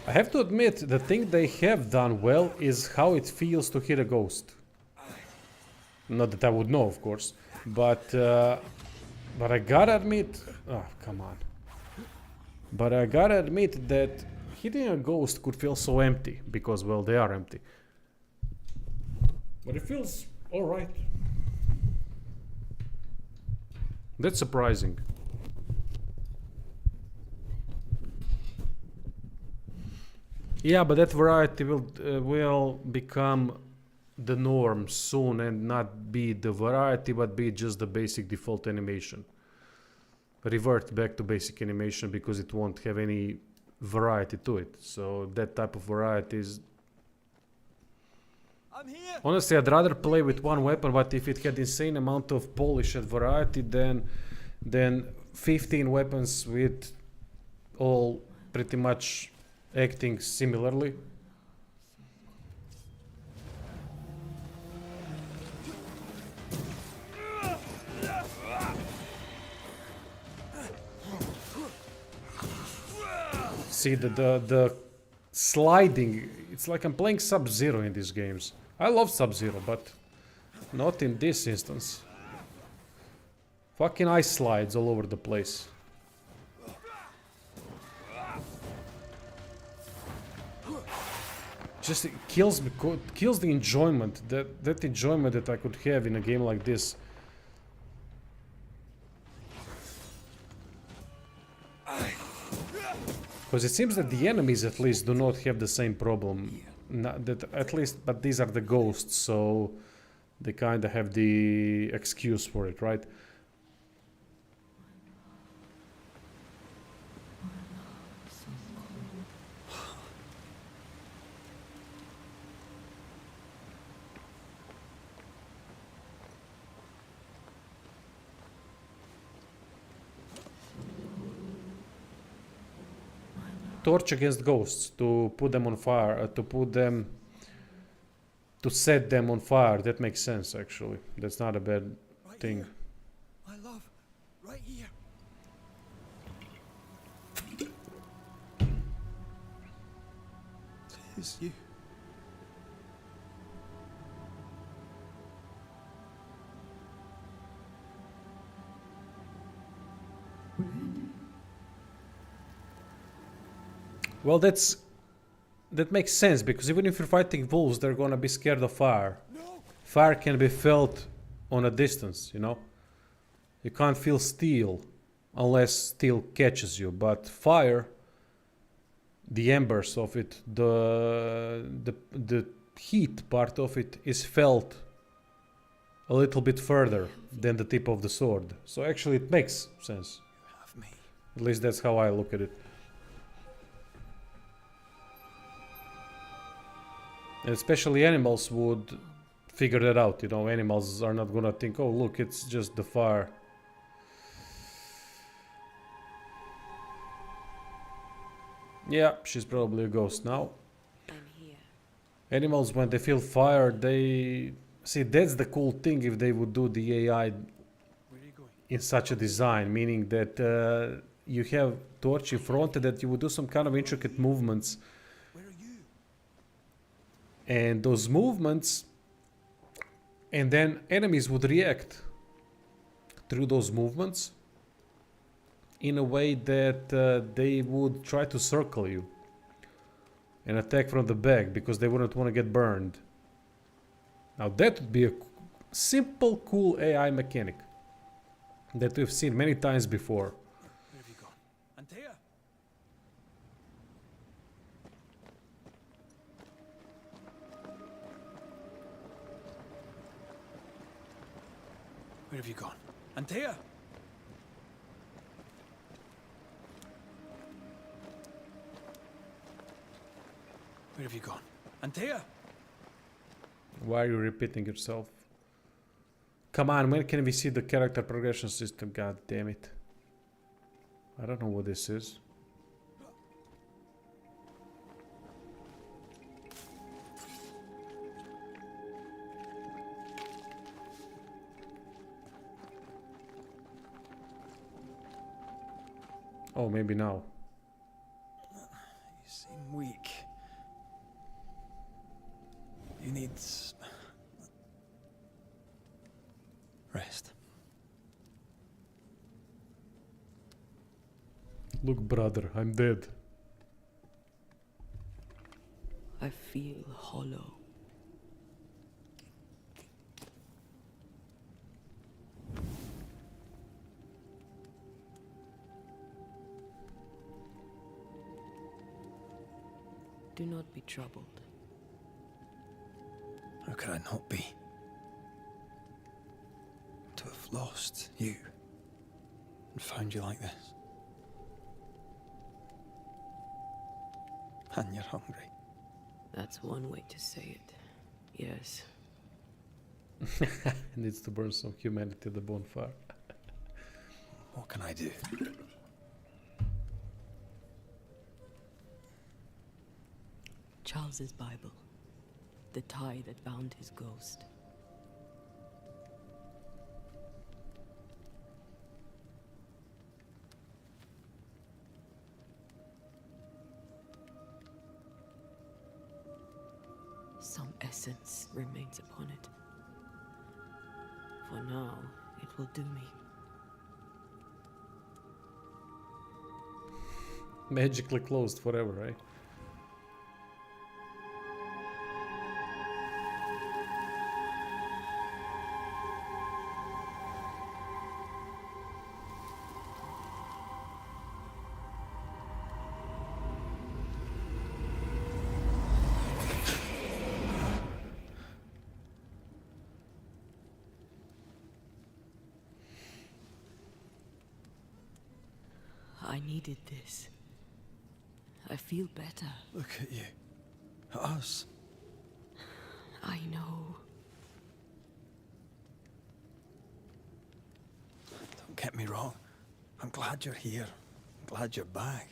I have to admit, the thing they have done well is how it feels to hit a ghost. Not that I would know, of course, but I gotta admit, oh come on. But I gotta admit that hitting a ghost could feel so empty because, well, they are empty. But it feels all right. That's surprising. Yeah, but that variety will become the norm soon and not be the variety, but be just the basic default animation. Revert back to basic animation because it won't have any variety to it. So that type of variety is... Honestly, I'd rather play with one weapon, but if it had insane amount of polish and variety, then 15 weapons with all pretty much acting similarly. See the sliding, it's like I'm playing Sub-Zero in these games. I love Sub-Zero, but not in this instance. Fucking ice slides all over the place. Just it kills me, kills the enjoyment, that enjoyment that I could have in a game like this. Because it seems that the enemies at least do not have the same problem. Not that at least, but these are the ghosts, so they kind of have the excuse for it, right? Torch against ghosts, to put them on fire, to set them on fire. That makes sense, actually. That's not a bad thing. Here. My love, right here. Tis you. Well, that makes sense, because even if you're fighting wolves, they're gonna be scared of fire. No. Fire can be felt on a distance, you know? You can't feel steel unless steel catches you, but fire, the embers of it, the heat part of it is felt a little bit further than the tip of the sword. So actually it makes sense. You have me. At least that's how I look at it. And especially animals would figure that out, you know, animals are not gonna think, oh look, it's just the fire. Yeah, she's probably a ghost now. I'm here. Animals, when they feel fire, they... See, that's the cool thing if they would do the AI in such a design, meaning that you have torch in front and that you would do some kind of intricate movements. And those movements, and then enemies would react through those movements in a way that they would try to circle you and attack from the back because they wouldn't want to get burned. Now that would be a simple, cool AI mechanic that we've seen many times before. Where have you gone? Antea? Where have you gone? Antea? Where have you gone? Antea? Why are you repeating yourself? Come on, when can we see the character progression system? God damn it. I don't know what this is. Oh, maybe now. You seem weak. You need rest. Look, brother, I'm dead. I feel hollow. Do not be troubled. How could I not be? To have lost you and found you like this. And you're hungry. That's one way to say it. Yes. Needs to burn some humanity at the bonfire. What can I do? Charles's Bible. The tie that bound his ghost. Some essence remains upon it. For now, it will do me. Magically closed forever, right? I needed this. I feel better. Look at you. At us. I know. Don't get me wrong. I'm glad you're here. I'm glad you're back.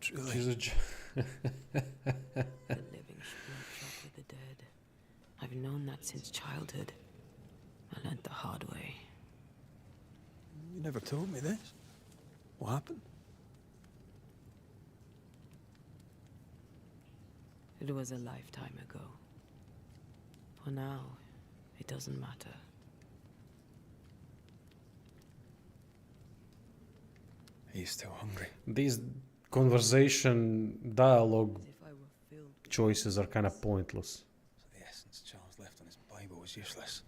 Truly. She's a The living should not shop with the dead. I've known that since childhood. I learned the hard way. You never told me this. What happened? It was a lifetime ago. For now, it doesn't matter. Are you still hungry? These conversation dialogue choices are kind of pointless. So the essence Charles left on his Bible was useless.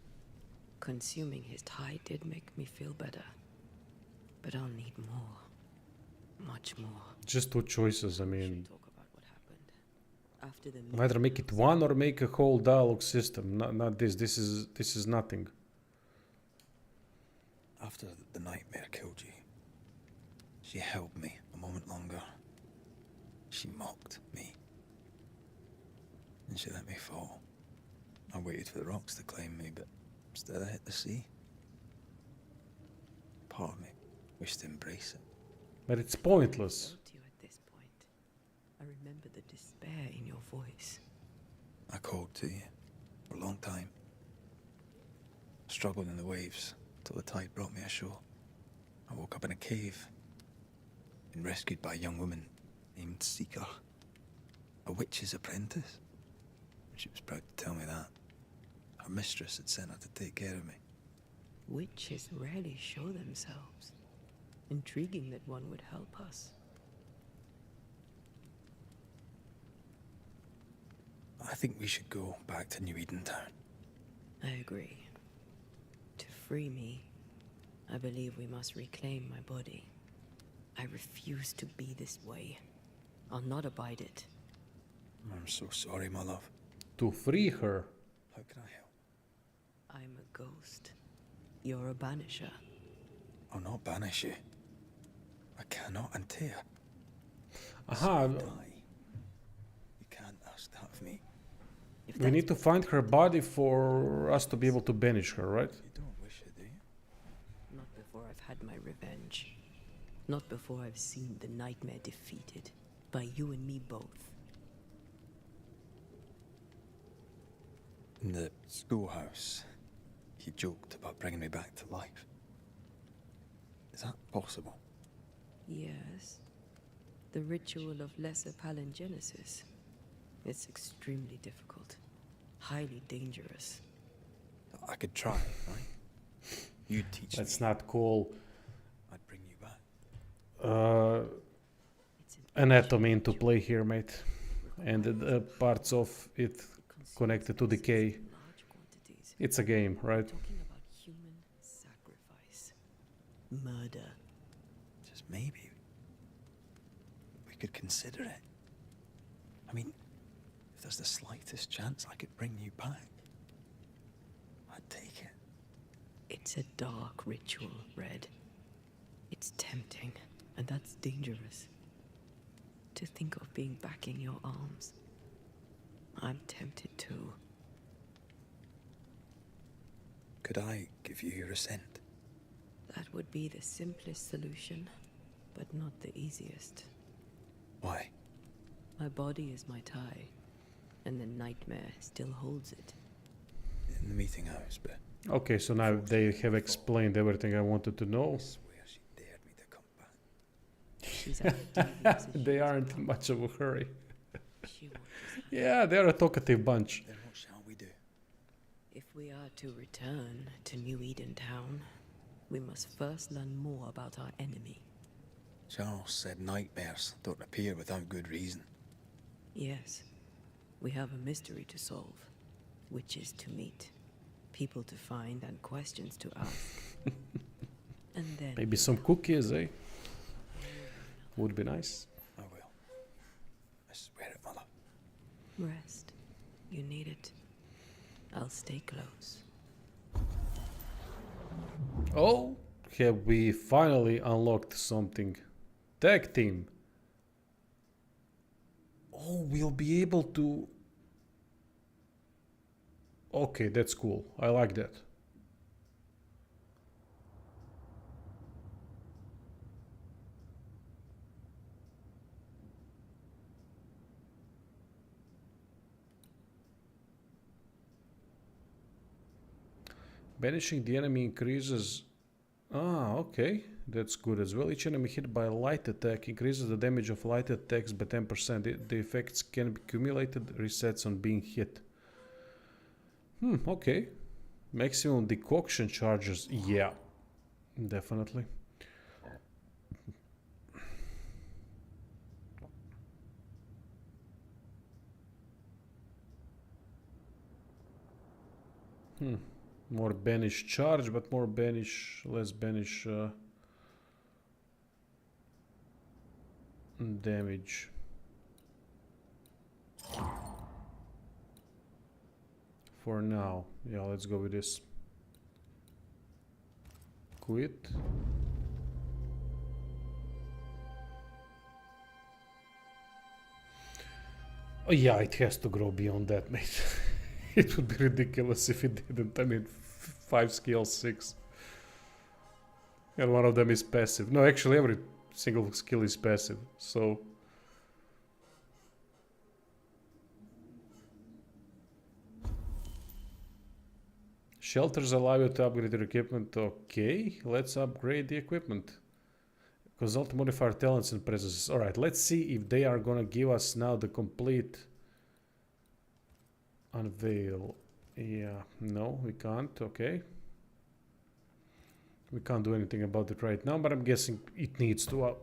Consuming his tie did make me feel better. But I'll need more. Much more. Just two choices, I mean. After the Either make it one or make a whole dialogue system. Not this. This is nothing. After the nightmare killed you, she held me a moment longer. She mocked me. And she let me fall. I waited for the rocks to claim me, but instead I hit the sea. Part of me wished to embrace it. But it's pointless. You at this point. I remember the despair in your voice. I called to you for a long time. Struggled in the waves till the tide brought me ashore. I woke up in a cave. Been rescued by a young woman named Seeker. A witch's apprentice. She was proud to tell me that. Her mistress had sent her to take care of me. Witches rarely show themselves. Intriguing that one would help us. I think we should go back to New Edentown. I agree. To free me, I believe we must reclaim my body. I refuse to be this way. I'll not abide it. I'm so sorry, my love. To free her. How can I help? I'm a ghost. You're a banisher. I'll not banish you. I cannot, Antea. Aha. You can't ask that of me. We need to find her body for us to be able to banish her, right? You don't wish it, do you? Not before I've had my revenge. Not before I've seen the nightmare defeated. By you and me both. In the schoolhouse, he joked about bringing me back to life. Is that possible? Yes. The ritual of lesser palingenesis. It's extremely difficult. Highly dangerous. I could try, right? You'd teach Let's me. not call I'd bring you back. anatomy into play here, mate. And the parts of it connected to decay. It's a game, right? Talking about human sacrifice. Murder. Just maybe. We could consider it. I mean, if there's the slightest chance I could bring you back, I'd take it. It's a dark ritual, Red. It's tempting, and that's dangerous. To think of being back in your arms. I'm tempted too. Could I give you your assent? That would be the simplest solution, but not the easiest. Why? My body is my tie, and the nightmare still holds it. In the meeting house, but... Okay, so now they have explained everything I wanted to know. She's as devious as They aren't in much of a hurry. Yeah, they're a talkative bunch. Then what shall we do? If we are to return to New Eden Town, we must first learn more about our enemy. Charles said nightmares don't appear without good reason. Yes, we have a mystery to solve, witches to meet, people to find, and questions to ask. And then... Maybe some cookies, eh? Would be nice. I will. I swear it, Mother. Rest. You need it. I'll stay close. Oh, have we finally unlocked something? Tag team. Oh, we'll be able to... Okay, that's cool. I like that. Banishing the enemy increases... Ah, okay. That's good as well. Each enemy hit by a light attack increases the damage of light attacks by 10%. The effects can be accumulated, resets on being hit. Okay. Maximum decoction charges. Yeah. Definitely. More banish charge, but more banish, less banish damage. For now. Yeah, let's go with this. Quit. Oh yeah, it has to grow beyond that, mate. It would be ridiculous if it didn't. I mean, 5 skills, 6. And one of them is passive. No, actually every single skill is passive, so... Shelters allow you to upgrade your equipment. Okay, let's upgrade the equipment. Consult modifier talents and presences. Alright, let's see if they are gonna give us now the complete... Unveil. Yeah, no, we can't. Okay. We can't do anything about it right now, but I'm guessing it needs to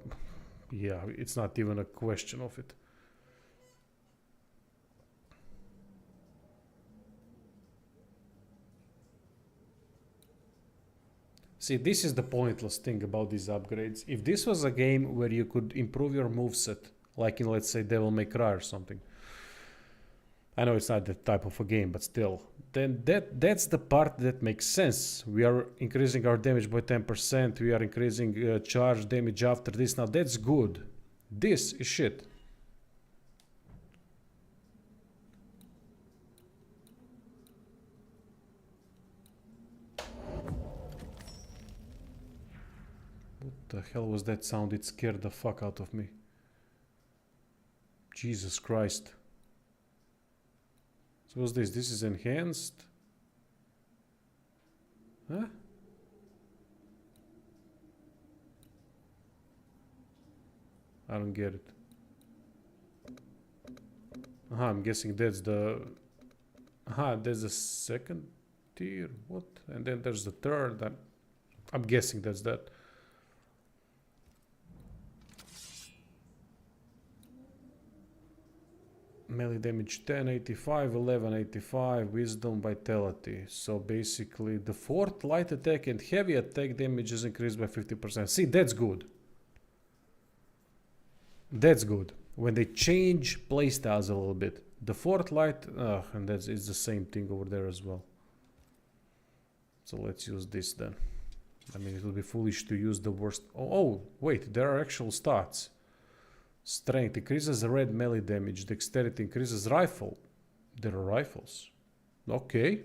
yeah, it's not even a question of it. See, this is the pointless thing about these upgrades. If this was a game where you could improve your moveset, like in, let's say, Devil May Cry or something, I know it's not that type of a game, but still. Then that's the part that makes sense. We are increasing our damage by 10%. We are increasing charge damage after this. Now that's good. This is shit. What the hell was that sound? It scared the fuck out of me. Jesus Christ. So what's this? This is enhanced. Huh? I don't get it. I'm guessing that's the... there's the second tier. What? And then there's the third. I'm guessing that's that. Melee damage 10, 85, 11, 85, wisdom, vitality. So basically the fourth light attack and heavy attack damage is increased by 50%. See, that's good. That's good. When they change playstyles a little bit. The fourth light, and it's the same thing over there as well. So let's use this then. I mean, it would be foolish to use the worst. Oh, wait, there are actual stats. Strength increases red melee damage. Dexterity increases rifle. There are rifles. Okay.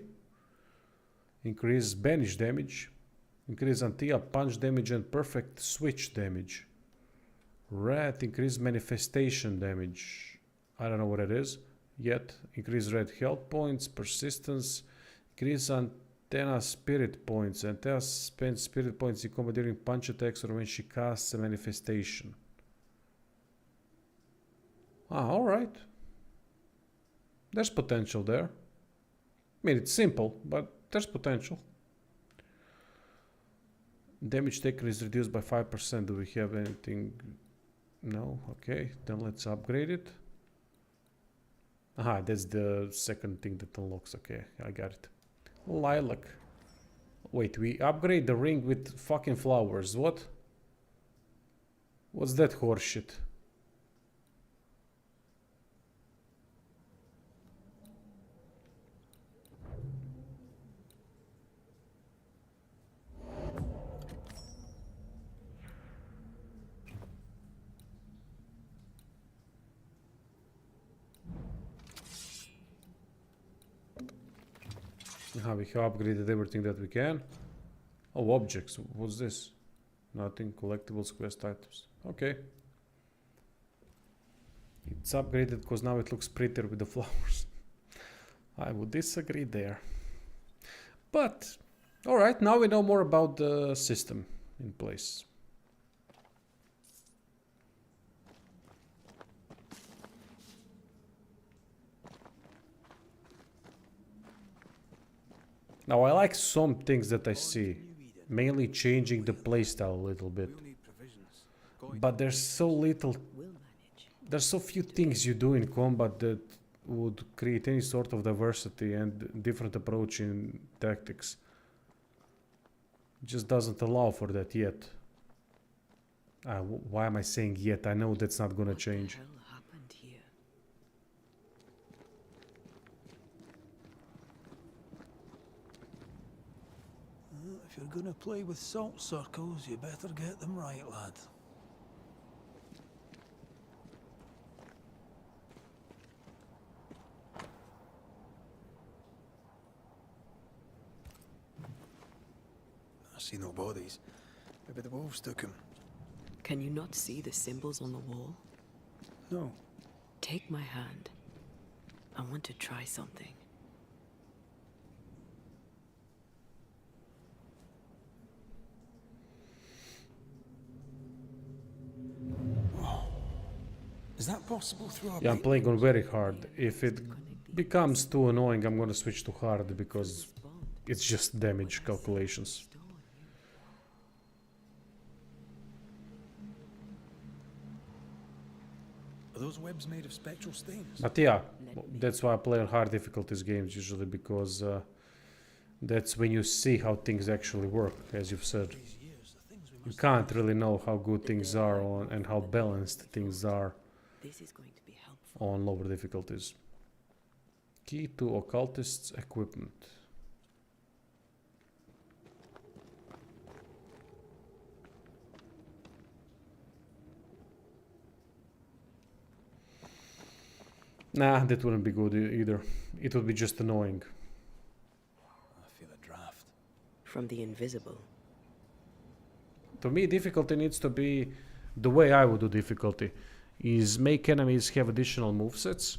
Increase banish damage. Increase anti punch damage and perfect switch damage. Red increase manifestation damage. I don't know what it is yet. Increase red health points. Persistence. Increase Antenna spirit points. Antenna spends spirit points in combat during punch attacks or when she casts a manifestation. Alright. There's potential there. I mean, it's simple, but there's potential. Damage taken is reduced by 5%. Do we have anything? No? Okay, then let's upgrade it. That's the second thing that unlocks. Okay, I got it. Lilac. Wait, we upgrade the ring with fucking flowers. What? What's that horseshit? We have upgraded everything that we can. Oh, objects. What's this? Nothing. Collectibles, quest items. Okay. It's upgraded because now it looks prettier with the flowers. I would disagree there. But, alright, now we know more about the system in place. Now I like some things that I see, mainly changing the playstyle a little bit. But there's so few things you do in combat that would create any sort of diversity and different approach in tactics. It just doesn't allow for that yet. Why am I saying yet? I know that's not gonna change. If you're gonna play with salt circles, you better get them right, lad. I see no bodies. Maybe the wolves took him. Can you not see the symbols on the wall? No. Take my hand. I want to try something. Is that possible through our... Yeah, I'm playing on very hard. If it becomes too annoying, I'm gonna switch to hard because it's just damage calculations. Are those webs made of spectral stains? But yeah, that's why I play on hard difficulties games usually, because that's when you see how things actually work, as you've said. You can't really know how good things are and how balanced things are on lower difficulties. Key to occultist's equipment. Nah, that wouldn't be good either. It would be just annoying. I feel a draft. From the invisible. To me, difficulty needs to be the way I would do difficulty. Is make enemies have additional movesets,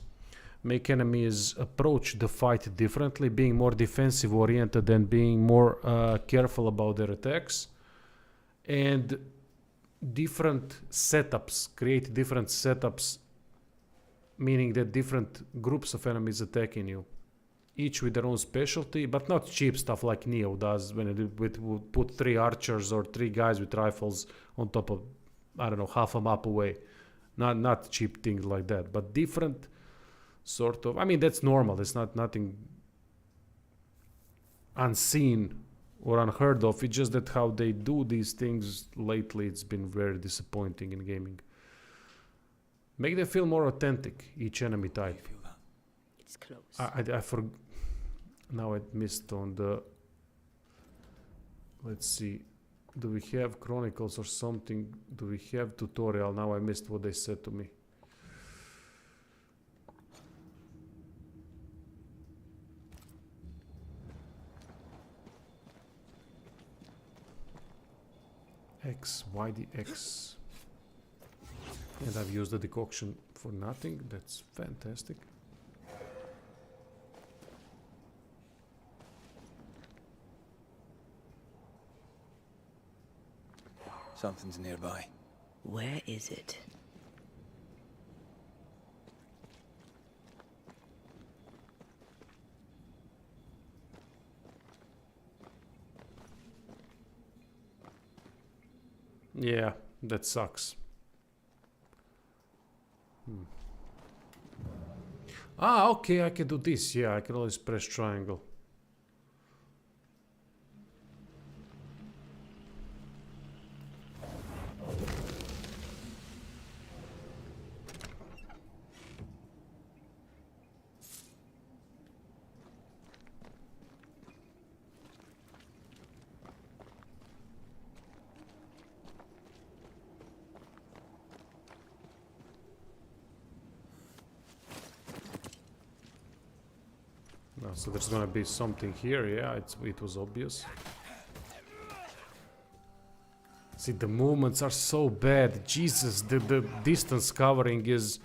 make enemies approach the fight differently, being more defensive oriented and being more careful about their attacks, and different setups, create different setups, meaning that different groups of enemies attacking you, each with their own specialty, but not cheap stuff like Neo does when it would put 3 archers or 3 guys with rifles on top of, I don't know, half a map away. Not cheap things like that, but different sort of. I mean, that's normal. It's not nothing unseen or unheard of. It's just that how they do these things lately, it's been very disappointing in gaming. Make them feel more authentic, each enemy type. It's close. I now I missed on the, let's see, do we have Chronicles or something? Do we have tutorial? Now I missed what they said to me. X, why the X? And I've used the decoction for nothing. That's fantastic. Something's nearby. Where is it? Yeah, that sucks. Ah, okay, I can do this. Yeah, I can always press triangle. So there's gonna be something here, yeah, it was obvious. See, the movements are so bad. Jesus, the distance covering is...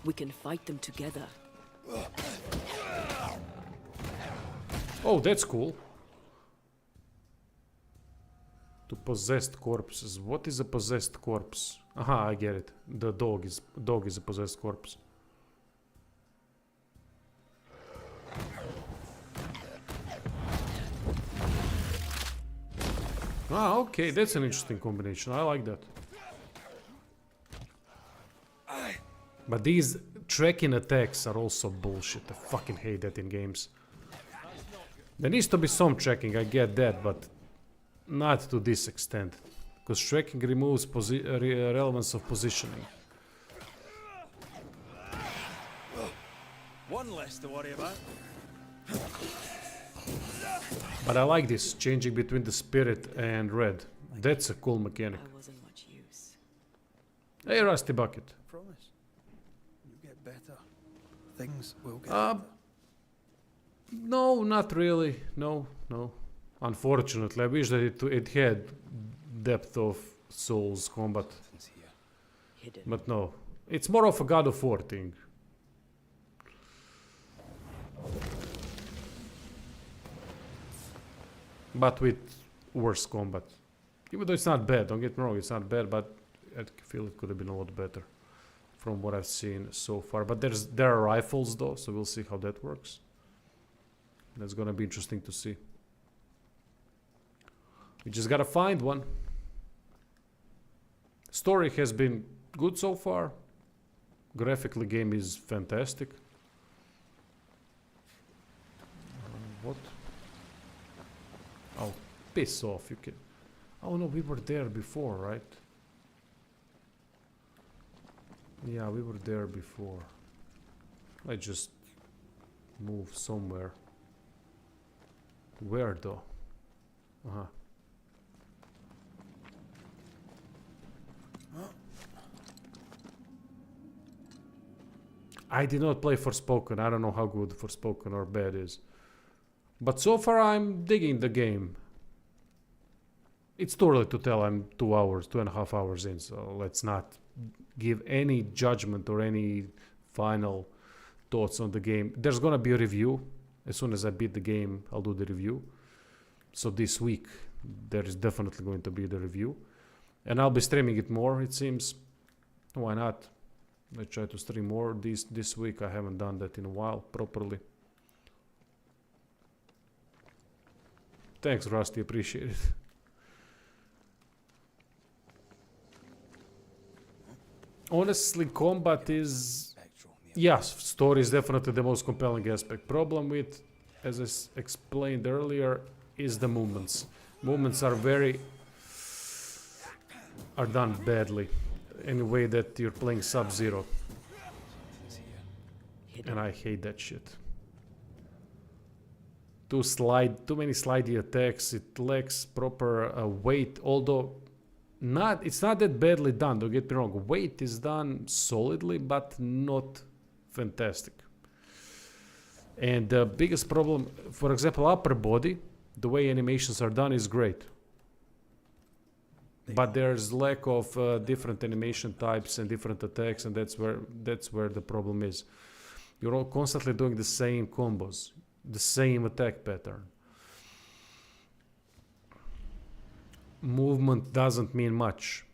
We can fight them together. Oh, that's cool. To possessed corpses. What is a possessed corpse? Aha, I get it. The dog is a possessed corpse. Ah, okay, that's an interesting combination. I like that. But these tracking attacks are also bullshit. I fucking hate that in games. There needs to be some tracking, I get that, but not to this extent. Because tracking removes relevance of positioning. One less to worry about. But I like this, changing between the spirit and red. That's a cool mechanic. I wasn't much use. Hey, Rusty Bucket. Promise. You get better. Things will get better. No, not really. No. Unfortunately, I wish that it had depth of Souls combat. Hidden. But no. It's more of a God of War thing. But with worse combat. Even though it's not bad, don't get me wrong, it's not bad, but I feel it could have been a lot better from what I've seen so far. But there are rifles though, so we'll see how that works. That's gonna be interesting to see. We just gotta find one. Story has been good so far. Graphically, game is fantastic. What? Oh, piss off, you can... Oh no, we were there before, right? Yeah, we were there before. I just move somewhere. Where though? Uh-huh. I did not play Forspoken. I don't know how good Forspoken or bad is. But so far I'm digging the game. It's too early to tell. I'm 2.5 hours in, so let's not give any judgment or any final thoughts on the game. There's gonna be a review. As soon as I beat the game, I'll do the review. So this week, there is definitely going to be the review. And I'll be streaming it more, it seems. Why not? I try to stream more this week. I haven't done that in a while properly. Thanks, Rusty. Appreciate it. Honestly, combat is... Yes, story is definitely the most compelling aspect. Problem with, as I explained earlier, is the movements. Movements are done badly. In a way that you're playing Sub-Zero. And I hate that shit. Too many slidey attacks. It lacks proper weight, although it's not that badly done, don't get me wrong. Weight is done solidly, but not fantastic. And the biggest problem, for example, upper body, the way animations are done is great. But there's lack of different animation types and different attacks, and that's where the problem is. You're all constantly doing the same combos, the same attack pattern. Movement doesn't mean much.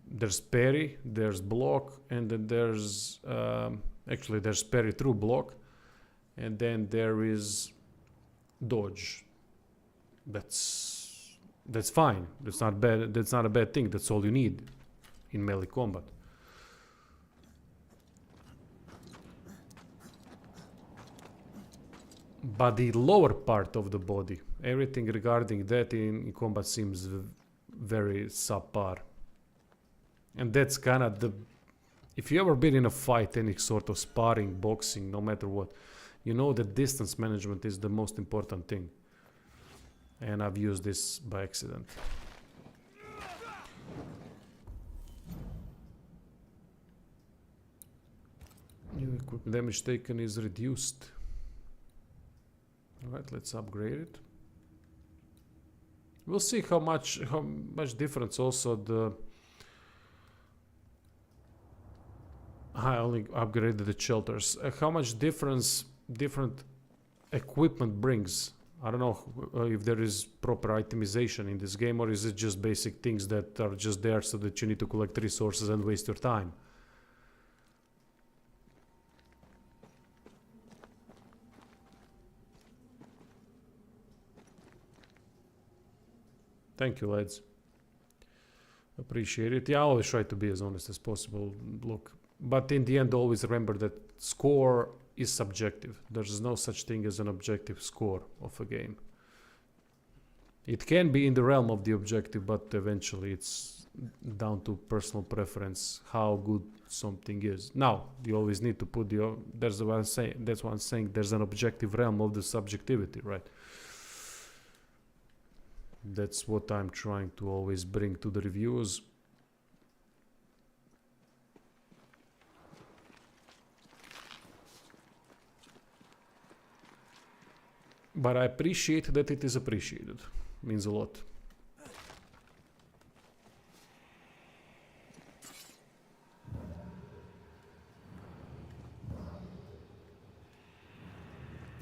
There's parry, there's block, and then there's actually there's parry through block, and then there is dodge. That's fine. That's not bad. That's not a bad thing. That's all you need in melee combat. But the lower part of the body, everything regarding that in combat seems very subpar. And that's kind of the... If you ever been in a fight, any sort of sparring, boxing, no matter what, you know that distance management is the most important thing. And I've used this by accident. New equipment damage taken is reduced. Alright, let's upgrade it. We'll see how much difference also the... I only upgraded the shelters. How much difference different equipment brings. I don't know if there is proper itemization in this game, or is it just basic things that are just there so that you need to collect resources and waste your time. Thank you, lads. Appreciate it. Yeah, I always try to be as honest as possible. Look, but in the end, always remember that score is subjective. There's no such thing as an objective score of a game. It can be in the realm of the objective, but eventually it's down to personal preference how good something is. Now, you always need to put the... That's what I'm saying. There's an objective realm of the subjectivity, right? That's what I'm trying to always bring to the reviews. But I appreciate that it is appreciated. Means a lot.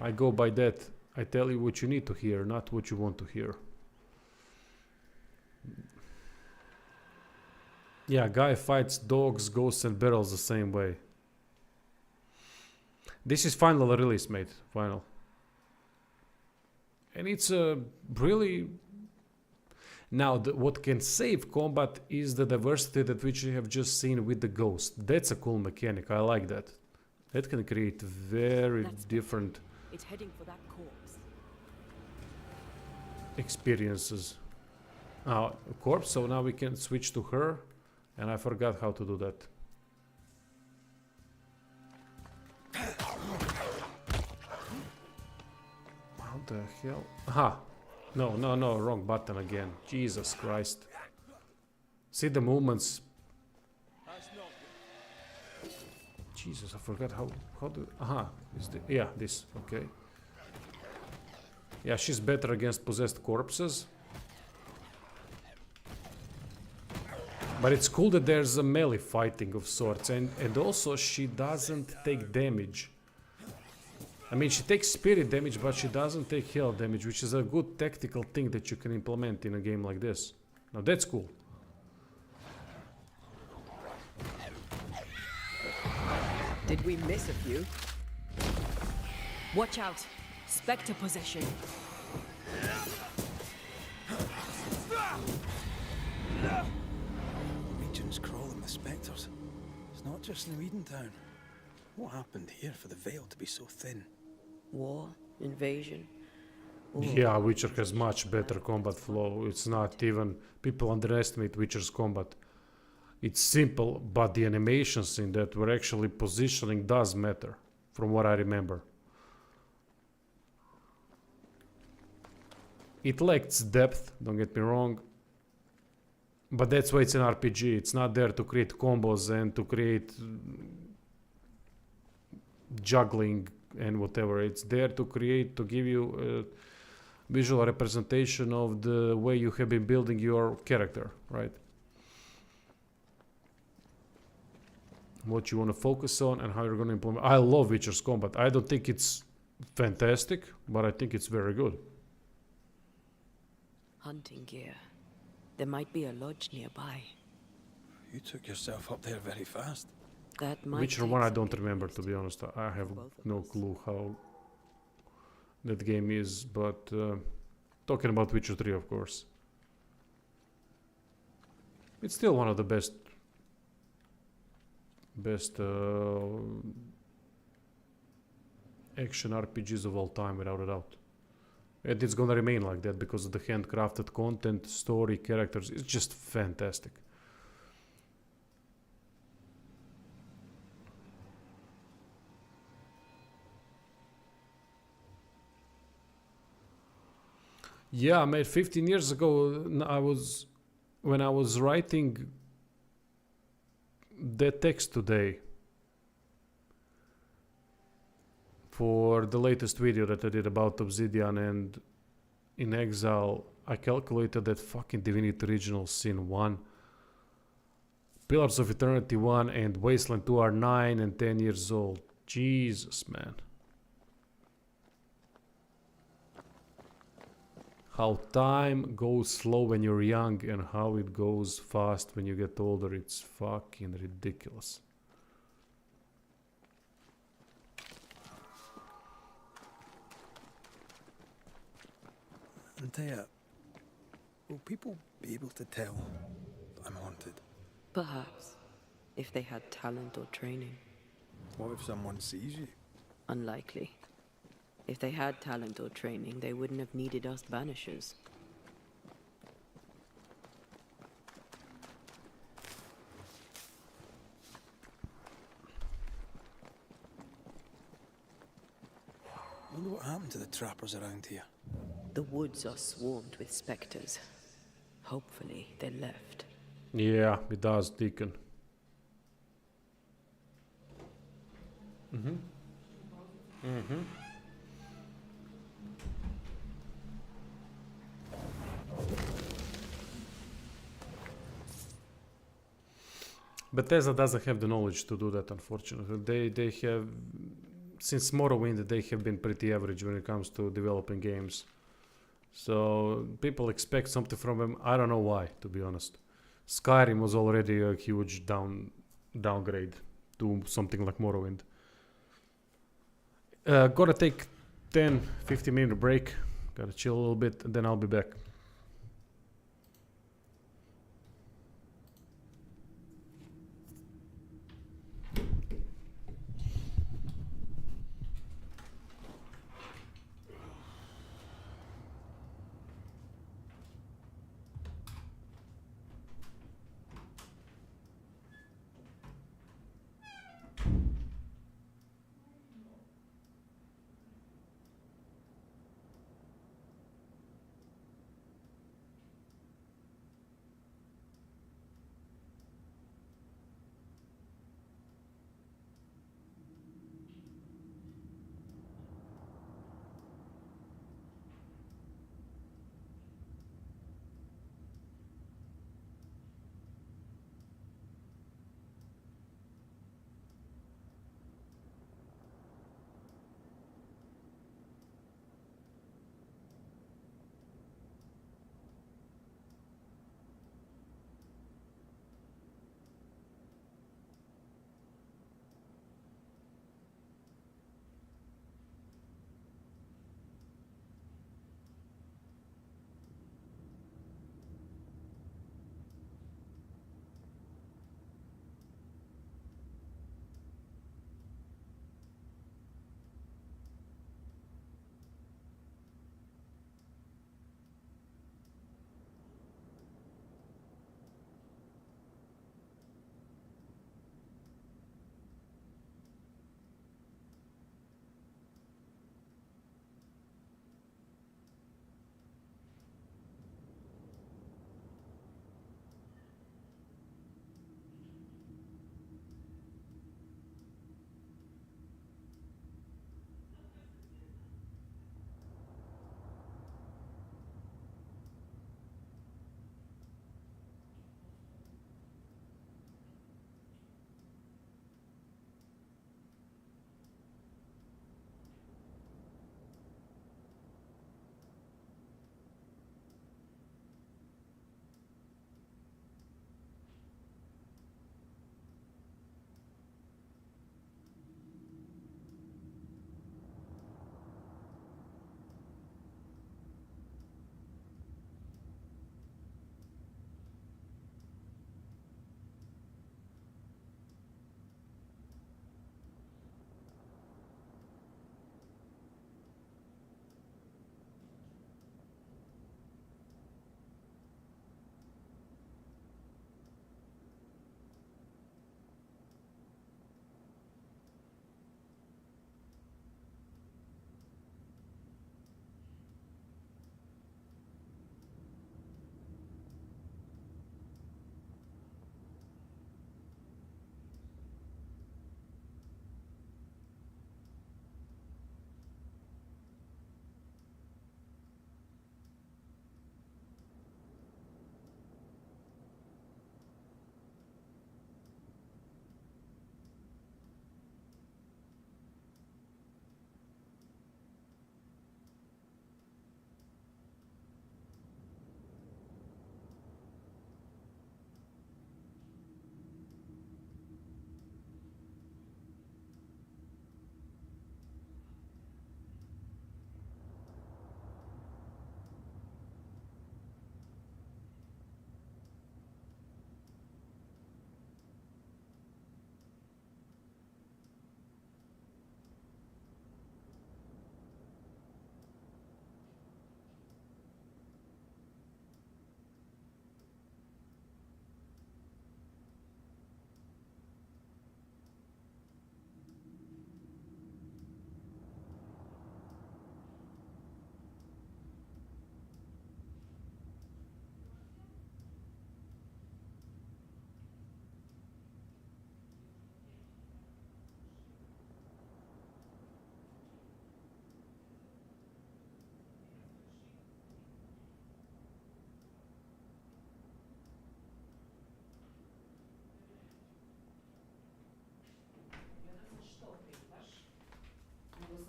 I go by that. I tell you what you need to hear, not what you want to hear. Yeah, guy fights dogs, ghosts and barrels the same way. This is final release, mate. Final. And it's a really... Now, what can save combat is the diversity that which you have just seen with the ghost. That's a cool mechanic. I like that. That can create very different... It's heading for that corpse. Experiences. A corpse, so now we can switch to her. And I forgot how to do that. How the hell? Aha! No, wrong button again. Jesus Christ. See the movements. Jesus, I forgot how to... Aha, yeah, this, okay. Yeah, she's better against possessed corpses. But it's cool that there's a melee fighting of sorts, and also she doesn't take damage I mean, she takes spirit damage, but she doesn't take health damage, which is a good tactical thing that you can implement in a game like this. Now that's cool. Did we miss a few? Watch out! Spectre possession. Regions crawling with spectres. It's not just New Eden Town. What happened here for the veil to be so thin? War, invasion. Yeah, Witcher has much better combat flow. It's not even... People underestimate Witcher's combat. It's simple, but the animations in that were actually positioning does matter, from what I remember. It lacks depth, don't get me wrong. But that's why it's an RPG. It's not there to create combos and to create juggling and whatever. It's there to create, to give you a visual representation of the way you have been building your character, right? What you want to focus on and how you're going to implement. I love Witcher's combat. I don't think it's fantastic, but I think it's very good. Hunting gear. There might be a lodge nearby. You took yourself up there very fast. That might Witcher 1 I don't remember, to be honest. I have no clue how that game is, but talking about Witcher 3, of course. It's still one of the best action RPGs of all time, without a doubt. And it's gonna remain like that because of the handcrafted content, story, characters. It's just fantastic. Yeah, mate, 15 years ago, when I was writing that text today for the latest video that I did about Obsidian and In Exile, I calculated that fucking Divinity Original Sin 1, Pillars of Eternity 1 and Wasteland 2 are 9 and 10 years old. Jesus, man. How time goes slow when you're young and how it goes fast when you get older. It's fucking ridiculous. Antea, will people be able to tell I'm haunted? Perhaps, if they had talent or training. What if someone sees you? Unlikely. If they had talent or training, they wouldn't have needed us banishers. Wonder what happened to the trappers around here. The woods are swarmed with spectres. Hopefully, they left. Yeah, it does, Deacon. Bethesda doesn't have the knowledge to do that, unfortunately. They have, since Morrowind, they have been pretty average when it comes to developing games. So people expect something from them. I don't know why, to be honest. Skyrim was already a huge downgrade to something like Morrowind. Gotta take 10-15 minute break. Gotta chill a little bit, and then I'll be back.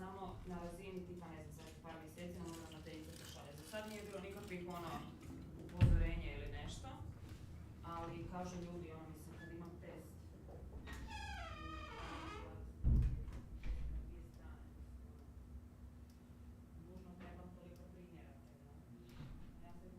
samo na razini tipa, ne znam, sad par mjeseci nam ravnateljica pošalje. Za sad nije bilo nikakvih upozorenja ili nešto, ali kažu ljudi, mislim, kad imam test, nužno trebam toliko primjeraka, ja se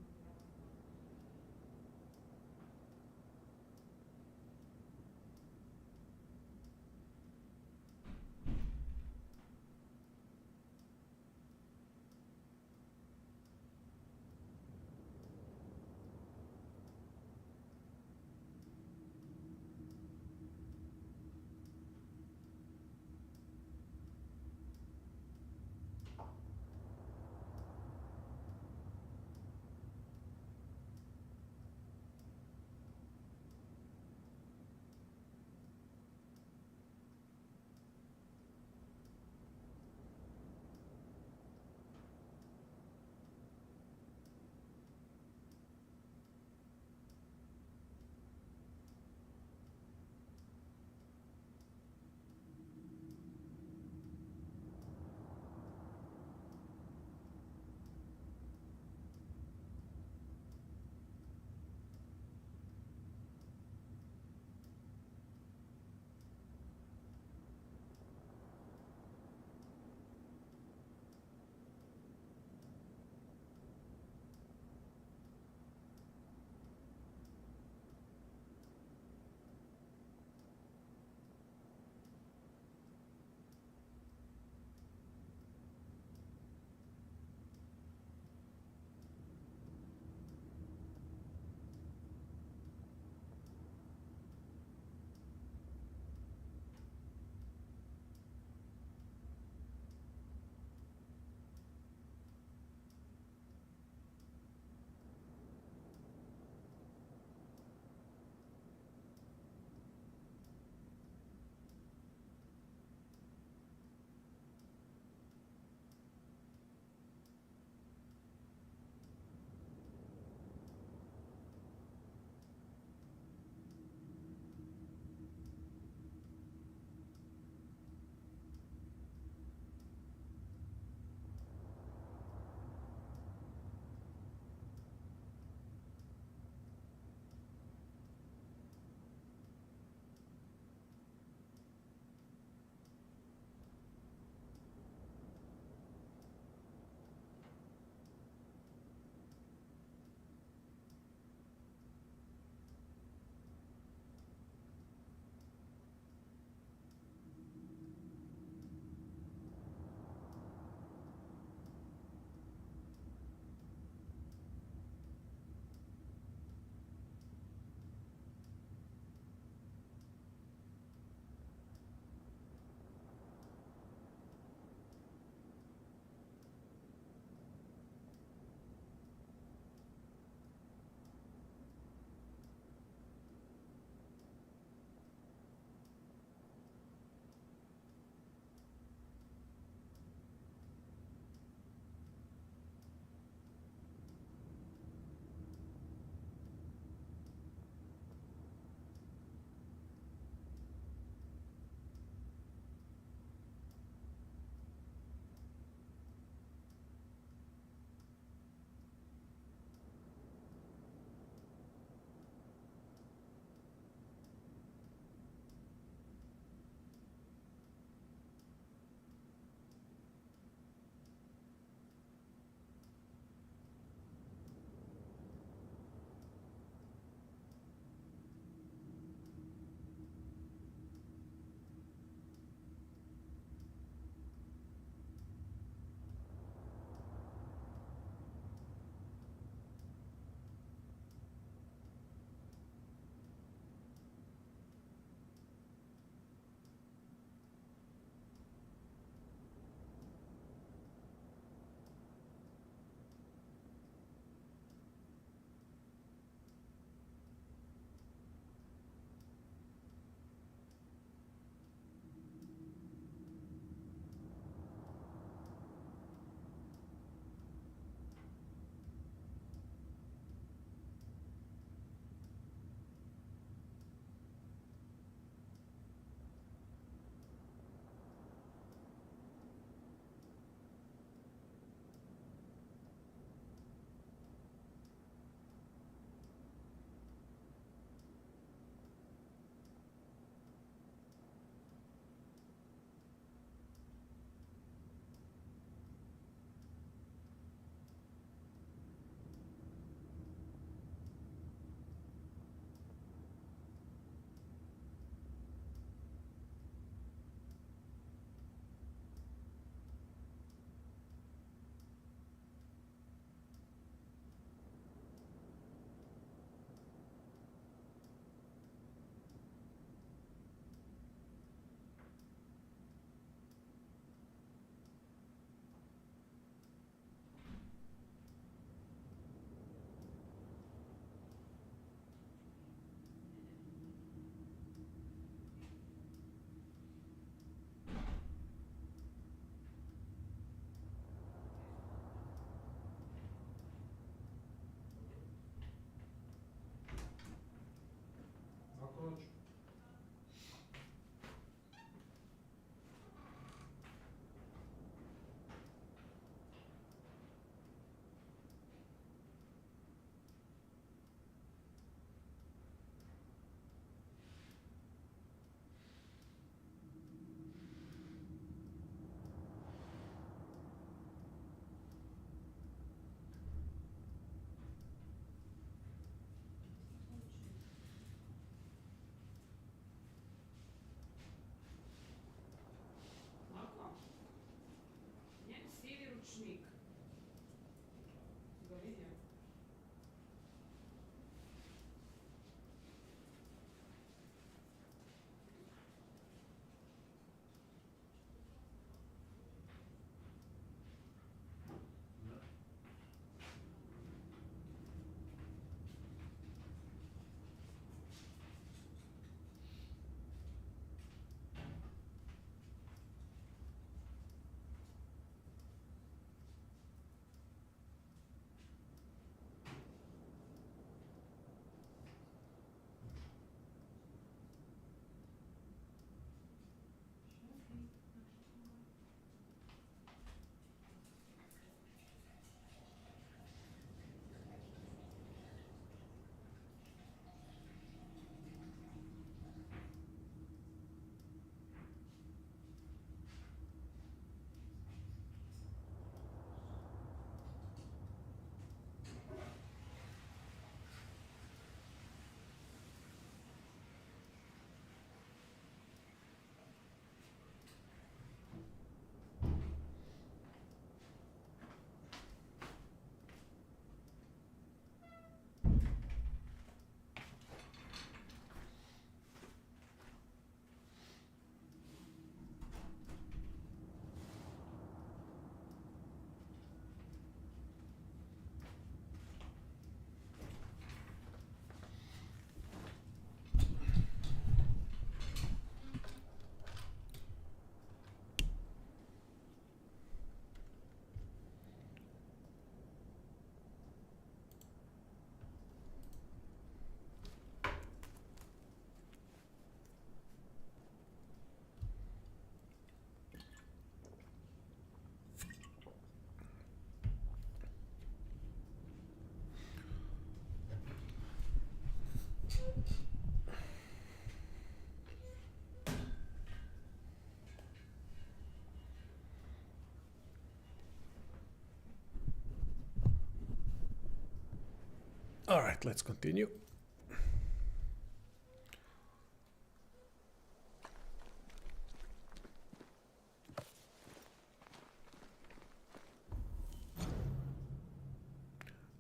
Alright, let's continue.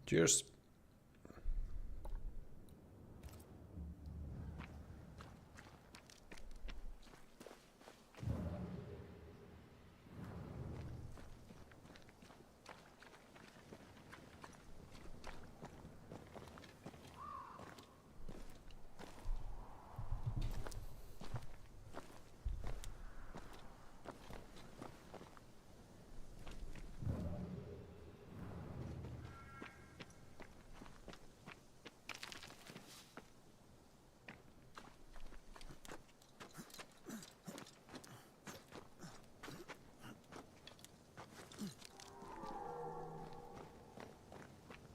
Cheers.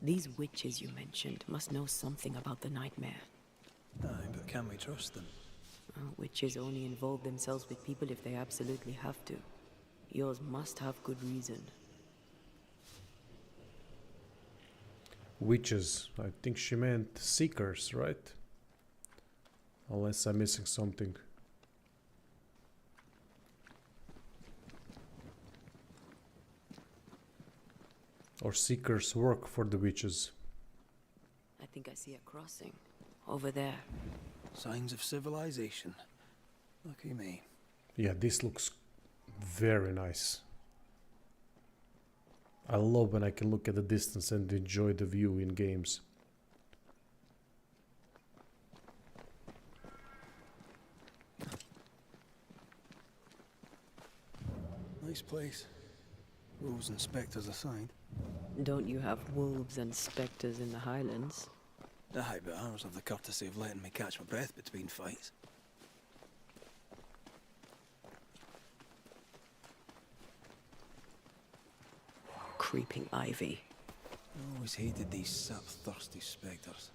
These witches you mentioned must know something about the nightmare. Aye, but can we trust them? Witches only involve themselves with people if they absolutely have to. Yours must have good reason. Witches. I think she meant seekers, right? Unless I'm missing something. Or seekers work for the witches. I think I see a crossing. Over there. Signs of civilization. Lucky me. Yeah, this looks very nice. I love when I can look at the distance and enjoy the view in games. Nice place. Wolves and spectres aside. Don't you have wolves and spectres in the Highlands? Aye, but ours have the courtesy of letting me catch my breath between fights. Creeping ivy. I always hated these sap-thirsty spectres.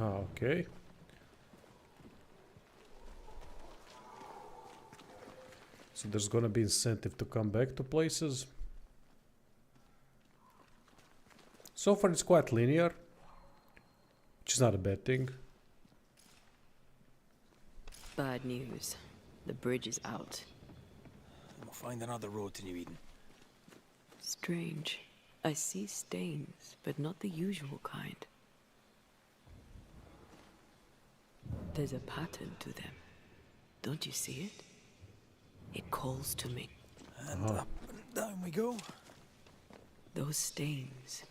Okay. So there's gonna be incentive to come back to places. So far it's quite linear, which is not a bad thing. Bad news. The bridge is out. We'll find another road to New Eden. Strange. I see stains, but not the usual kind. There's a pattern to them. Don't you see it? It calls to me. And up and down we go. Those stains,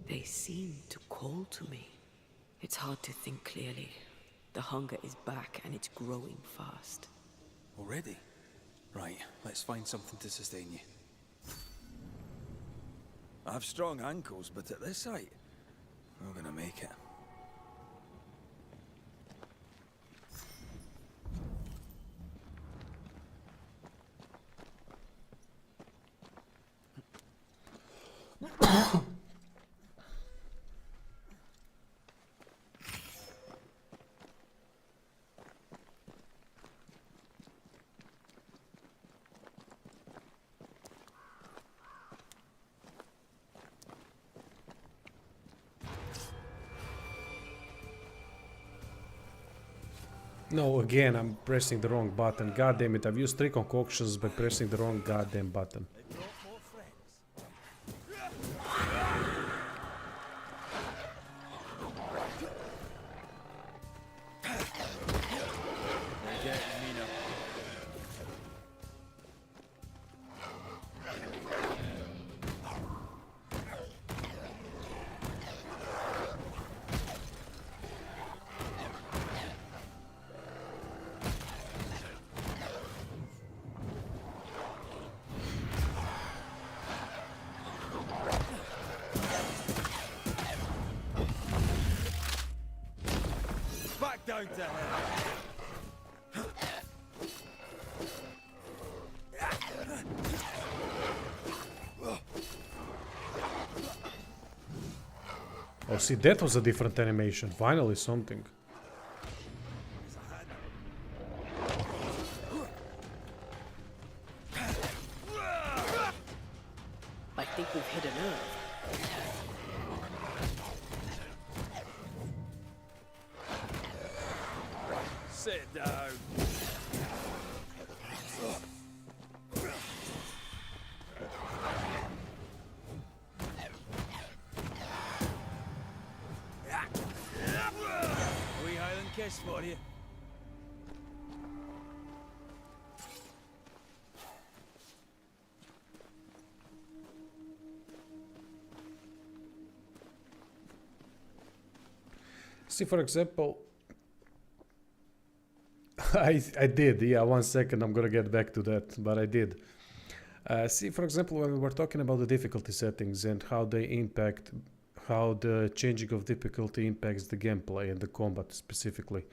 they seem to call to me. It's hard to think clearly. The hunger is back and it's growing fast. Already? Right, let's find something to sustain you. I have strong ankles, but at this height, we're gonna make it. No, again, I'm pressing the wrong button. God damn it, I've used 3 concoctions by pressing the wrong goddamn button. Down to hell. Oh, see, that was a different animation. Finally something. I think we've hit a nerve. Sit down. A wee Highland kiss for you. See, for example, I did, yeah, 1 second, I'm gonna get back to that, but I did. See, for example, when we were talking about the difficulty settings and how they impact, how the changing of difficulty impacts the gameplay and the combat specifically.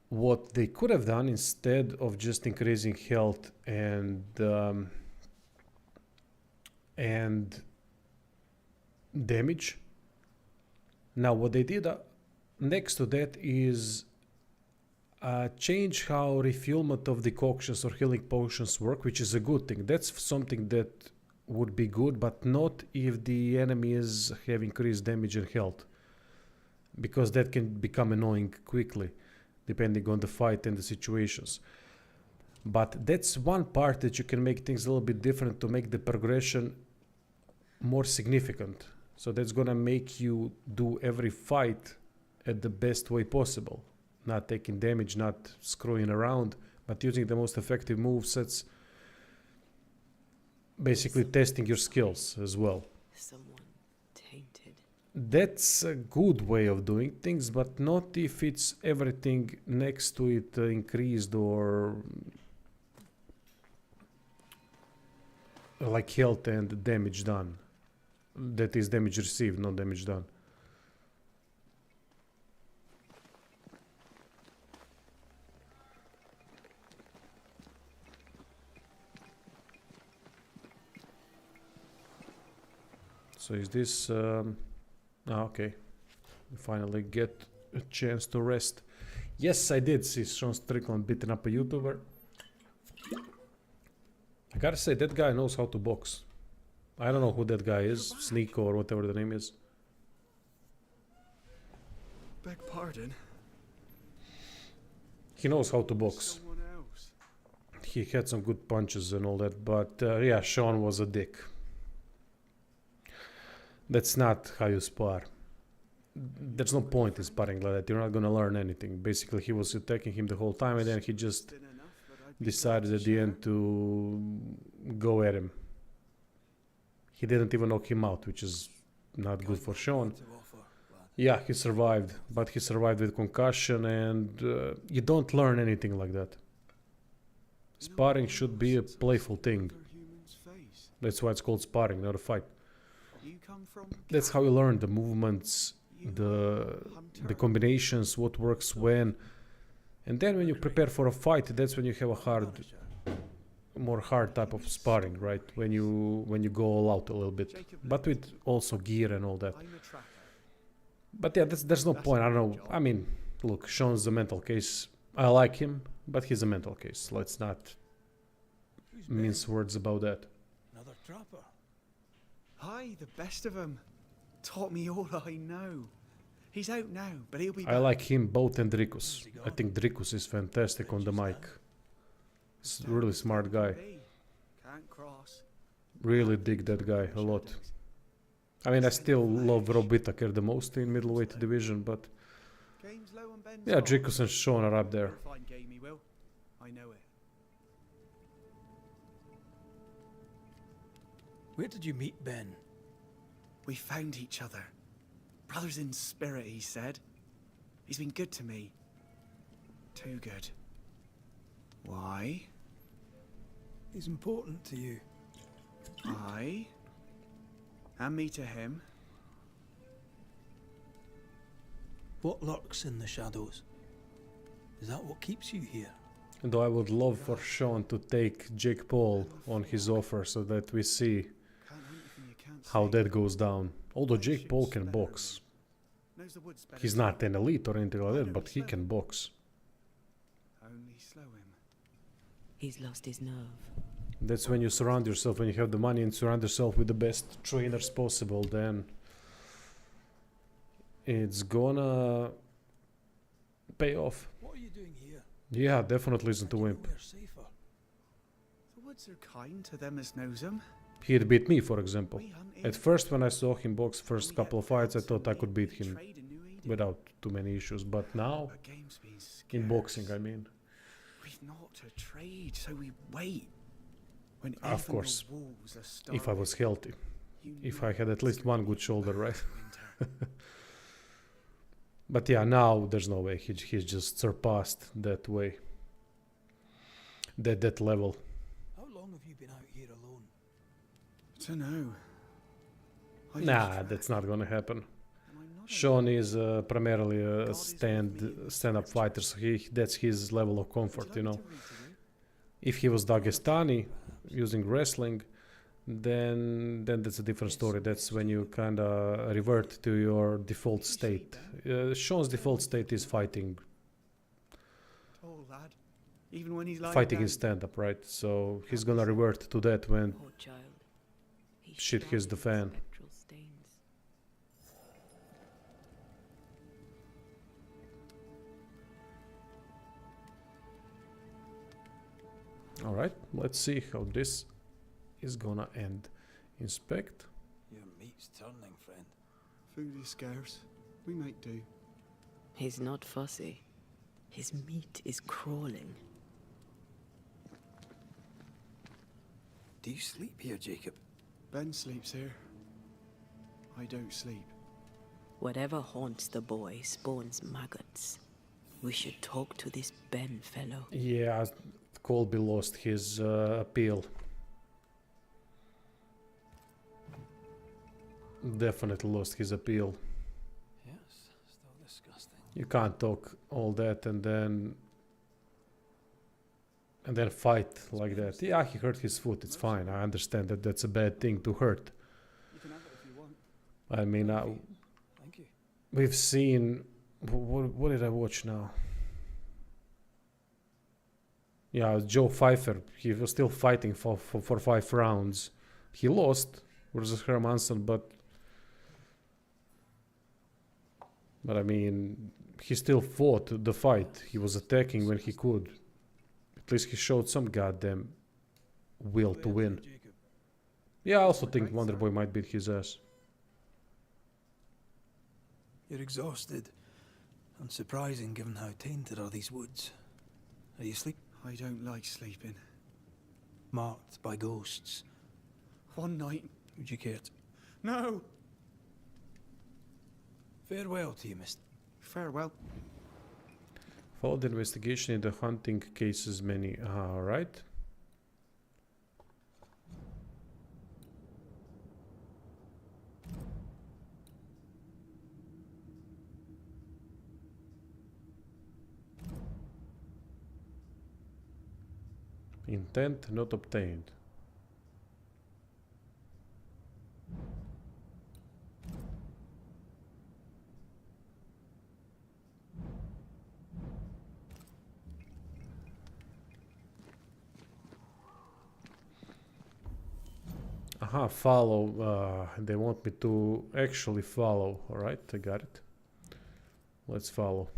What they could have done instead of just increasing health and damage. Now, what they did next to that is change how refuelment of decoctions or healing potions work, which is a good thing. That's something that would be good, but not if the enemies have increased damage and health, because that can become annoying quickly, depending on the fight and the situations. But that's one part that you can make things a little bit different to make the progression more significant. So that's gonna make you do every fight at the best way possible. Not taking damage, not screwing around, but using the most effective movesets. Basically testing your skills as well. Someone tainted. That's a good way of doing things, but not if it's everything next to it increased or like health and damage done. That is damage received, not damage done. So is this... okay. We finally get a chance to rest. Yes, I did see Sean Strickland beating up a YouTuber. I gotta say, that guy knows how to box. I don't know who that guy is. Sneeko or whatever the name is. Beg pardon? He knows how to box. Someone else. He had some good punches and all that, but yeah, Sean was a dick. That's not how you spar. There's no point in sparring like that. You're not gonna learn anything. Basically, he was attacking him the whole time, and then he just decided at the end to go at him. He didn't even knock him out, which is not good for Sean. Yeah, he survived, but he survived with concussion, and you don't learn anything like that. Sparring should be a playful thing. That's why it's called sparring, not a fight. That's how you learn the movements, the combinations, what works when. And then when you prepare for a fight, that's when you have a more hard type of sparring, right? When you go all out a little bit, but with also gear and all that. But yeah, there's no point. I don't know. I mean, look, Sean's a mental case. I like him, but he's a mental case. Let's not mince words about that. Another trapper. Hi, the best of them. Taught me all I know. He's out now, but he'll be I back. like him both and Dricus. I think Dricus is fantastic on the mic. He's a really smart guy. Can't cross. Really dig that guy a lot. I mean, I still love Rob Whittaker the most in middleweight division, but yeah, Dricus and Sean are up there. Fine game, he will. I know it. Where did you meet Ben? We found each other. Brothers in spirit, he said. He's been good to me. Too good. Why? He's important to you. I? And me to him. What lurks in the shadows? Is that what keeps you here? Though I would love for Sean to take Jake Paul on his offer so that we see how that goes down. Although Jake Paul can box. He's not an elite or anything like that, but he can box. Only slow him. He's lost his nerve. That's when you surround yourself, when you have the money and surround yourself with the best trainers possible, then it's gonna pay off. What are you doing here? Yeah, definitely isn't a wimp. We're safer. The woods are kind to them as knows them. He'd beat me, for example. At first, when I saw him box first couple of fights, I thought I could beat him without too many issues. But now, in boxing, I mean. We've not to trade, so we wait. When Of course, if I was healthy. If I had at least one good shoulder, right? But yeah, now there's no way. He's just surpassed that way. That level. How long have you been out here alone? I don't know. Nah, that's not gonna happen. Sean is primarily a stand-up fighter, so that's his level of comfort, you know. If he was Dagestani, using wrestling, then that's a different story. That's when you kind of revert to your default state. Sean's default state is fighting. Tall lad, even when he's lying Fighting down. in stand-up, right? So he's gonna revert to that when shit hits the fan. Alright, let's see how this is gonna end. Inspect. Your meat's turning, friend. Food is scarce. We might do. He's not fussy. His meat is crawling. Do you sleep here, Jacob? Ben sleeps here. I don't sleep. Whatever haunts the boy spawns maggots. We should talk to this Ben fellow. Yeah, Colby lost his appeal. Definitely lost his appeal. Yes, still disgusting. You can't talk all that and then fight like that. Yeah, he hurt his foot. It's fine. I understand that that's a bad thing to hurt. You can have it if you want. I mean, Thank you. we've seen. What did I watch now? Yeah, Joe Pfeiffer. He was still fighting for 5 rounds. He lost versus Hermanson, but I mean, he still fought the fight. He was attacking when he could. At least he showed some goddamn will to win. Yeah, I also think Wonderboy might beat his ass. You're exhausted. Unsurprising given how tainted are these woods. Are you asleep? I don't like sleeping. Marked by ghosts. One night. Would you care to? No! Farewell to you, Mr. Farewell. Follow the investigation in the hunting cases many. Alright. Intent not obtained. Aha, follow. They want me to actually follow. Alright, I got it. Let's follow.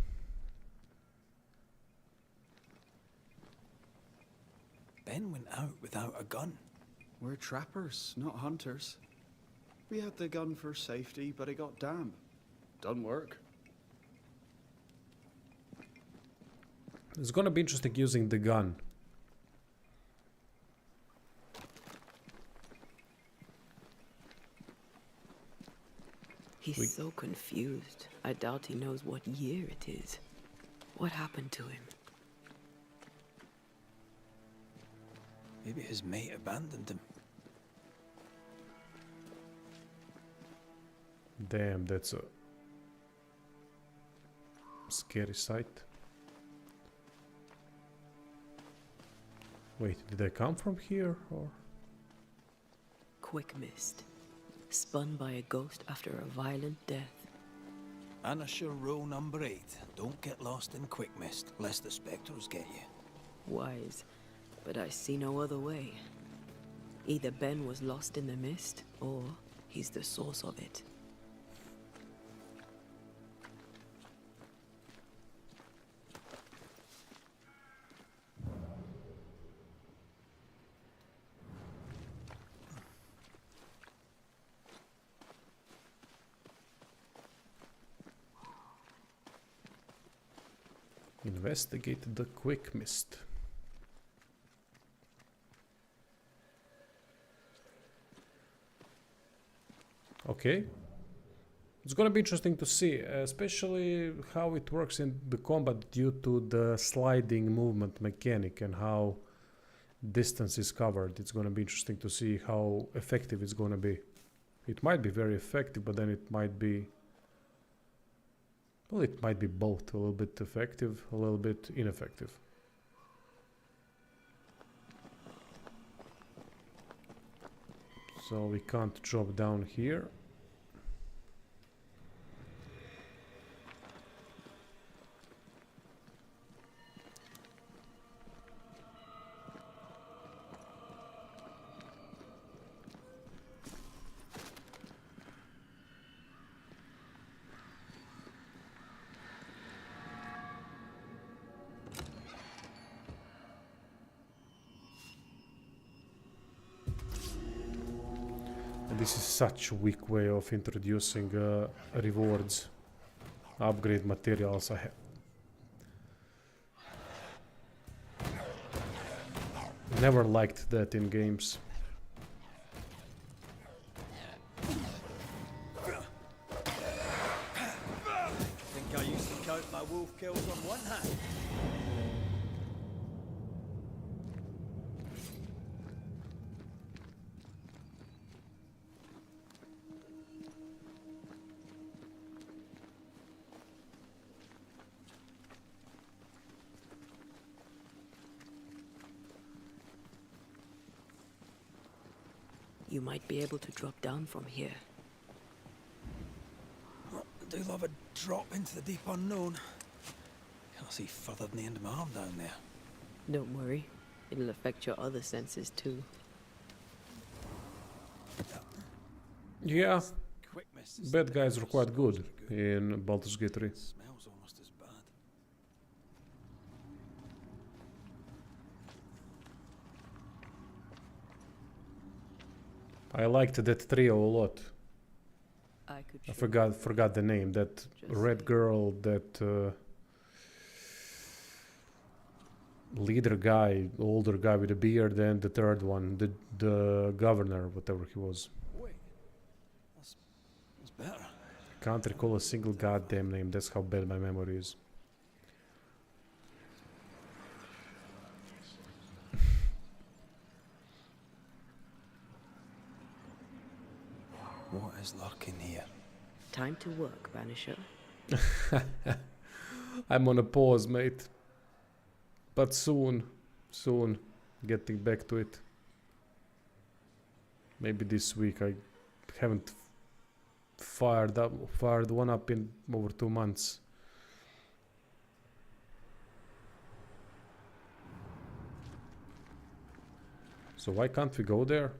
Ben went out without a gun. We're trappers, not hunters. We had the gun for safety, but it got damp. Doesn't work. It's gonna be interesting using the gun. He's so confused. I doubt he knows what year it is. What happened to him? Maybe his mate abandoned him. Damn, that's a scary sight. Wait, did they come from here or? Quick mist. Spun by a ghost after a violent death. Banisher rule number 8. Don't get lost in quick mist, lest the spectres get you. Wise, but I see no other way. Either Ben was lost in the mist, or he's the source of it. Investigate the quick mist. Okay. It's gonna be interesting to see, especially how it works in the combat due to the sliding movement mechanic and how distance is covered. It's gonna be interesting to see how effective it's gonna be. It might be very effective, but then it might be... Well, it might be both, a little bit effective, a little bit ineffective. So we can't drop down here. This is such a weak way of introducing rewards, upgrade materials. I never liked that in games. Think I used to count my wolf kills on one hand. You might be able to drop down from here. I do love a drop into the deep unknown. Can't see further than the end of my arm down there. Don't worry. It'll affect your other senses too. Yeah, bad guys are quite good in Baldur's Gate 3. Smells almost as bad. I liked that trio a lot. I forgot the name. That red girl, that leader guy, older guy with a beard, and the third one, the governor, whatever he was. Wait, that's better. Can't recall a single goddamn name. That's how bad my memory is. What is lurking here? Time to work, Banisher. I'm on a pause, mate. But soon, getting back to it. Maybe this week. I haven't fired one up in over 2 months. So why can't we go there?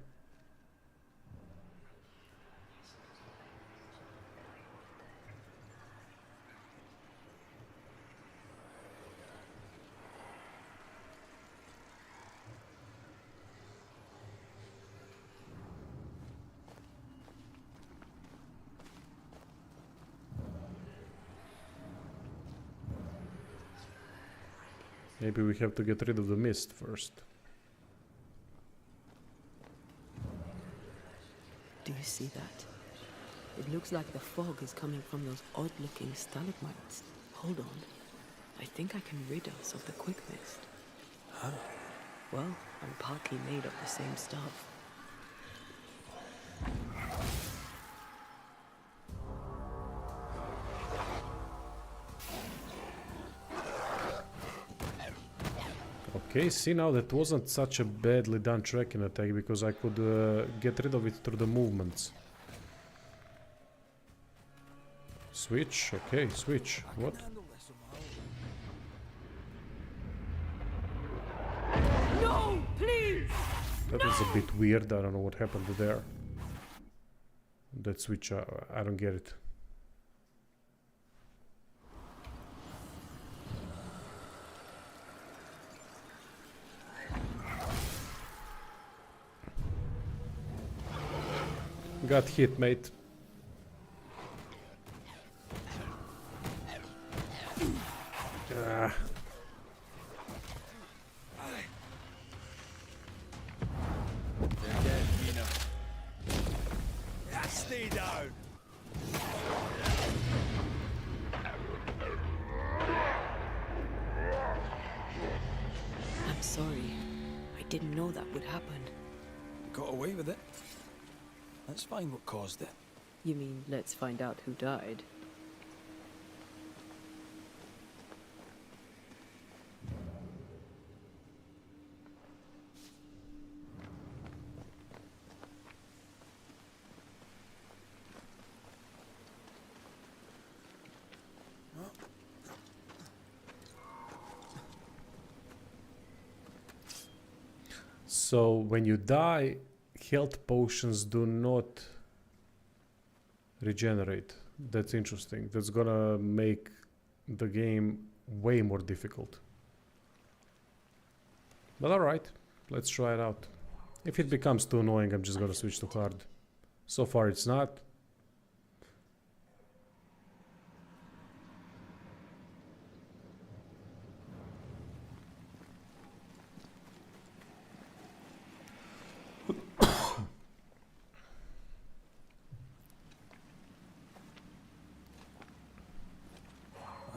Maybe we have to get rid of the mist first. Do you see that? It looks like the fog is coming from those odd-looking stalagmites. Hold on. I think I can rid us of the quick mist. How? Well, I'm partly made of the same stuff. Okay, see now that wasn't such a badly done tracking attack because I could get rid of it through the movements. Switch, okay, switch. What? No, please! That was a bit weird. I don't know what happened there. That switch, I don't get it. Got hit, mate. Ah. They're dead, Mina. Stay down. I'm sorry. I didn't know that would happen. Got away with it. Let's find what caused it. You mean, let's find out who died? So when you die, health potions do not regenerate. That's interesting. That's gonna make the game way more difficult. But alright, let's try it out. If it becomes too annoying, I'm just gonna switch to hard. So far it's not.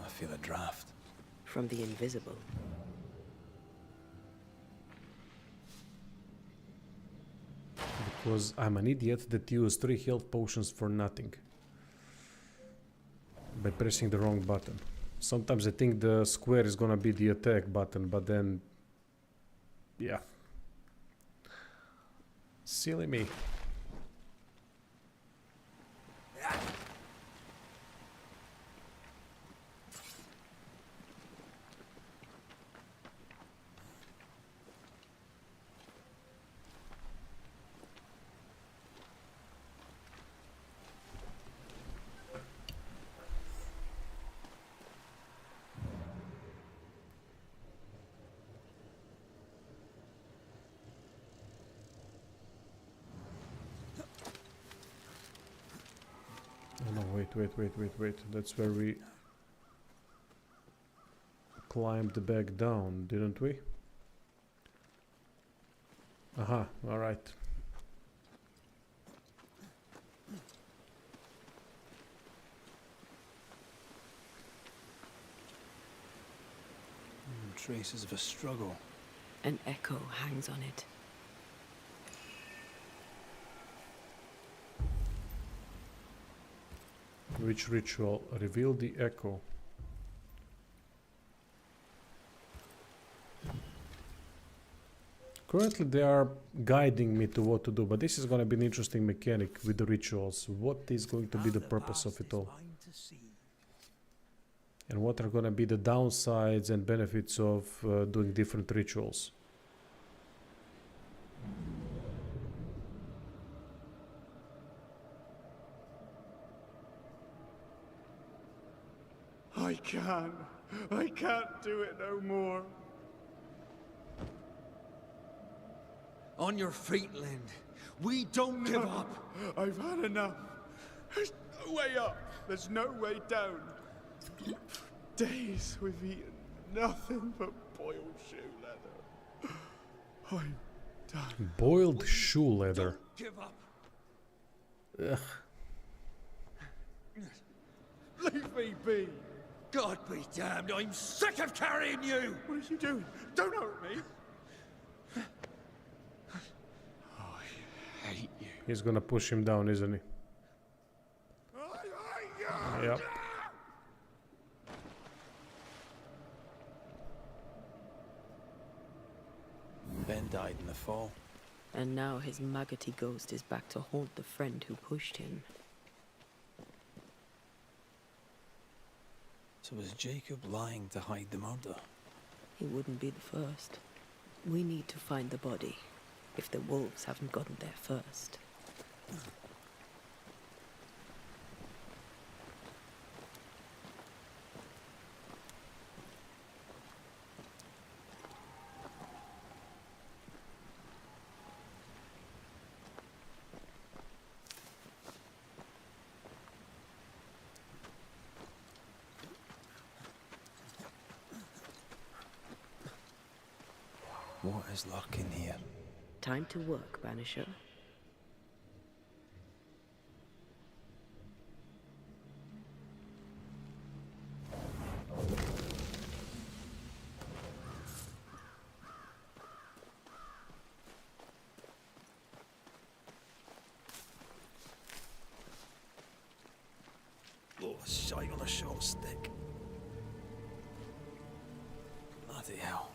I feel a draft. From the invisible. Because I'm an idiot that used 3 health potions for nothing. By pressing the wrong button. Sometimes I think the square is gonna be the attack button, but then... yeah. Silly me. Oh no, wait. That's where we climbed back down, didn't we? Aha, alright. Traces of a struggle. An echo hangs on it. Which ritual? Reveal the echo. Currently they are guiding me to what to do, but this is going to be an interesting mechanic with the rituals. What is going to be the purpose of it all? And what are going to be the downsides and benefits of doing different rituals? I can't do it no more. On your feet, Lind. We don't give up. I've had enough. There's no way up. There's no way down. For days we've eaten nothing but boiled shoe leather. I'm done. Boiled shoe leather. Don't give up. Ugh. Leave me be. God be damned, I'm sick of carrying you! What are you doing? Don't hurt me. I hate you. He's gonna push him down, isn't he? Yep. Ben died in the fall. And now his maggoty ghost is back to haunt the friend who pushed him. So was Jacob lying to hide the murder? He wouldn't be the first. We need to find the body. if the wolves haven't gotten there first. What is lurking here? Time to work, Banisher. Oh, a shite on a short stick. Bloody hell.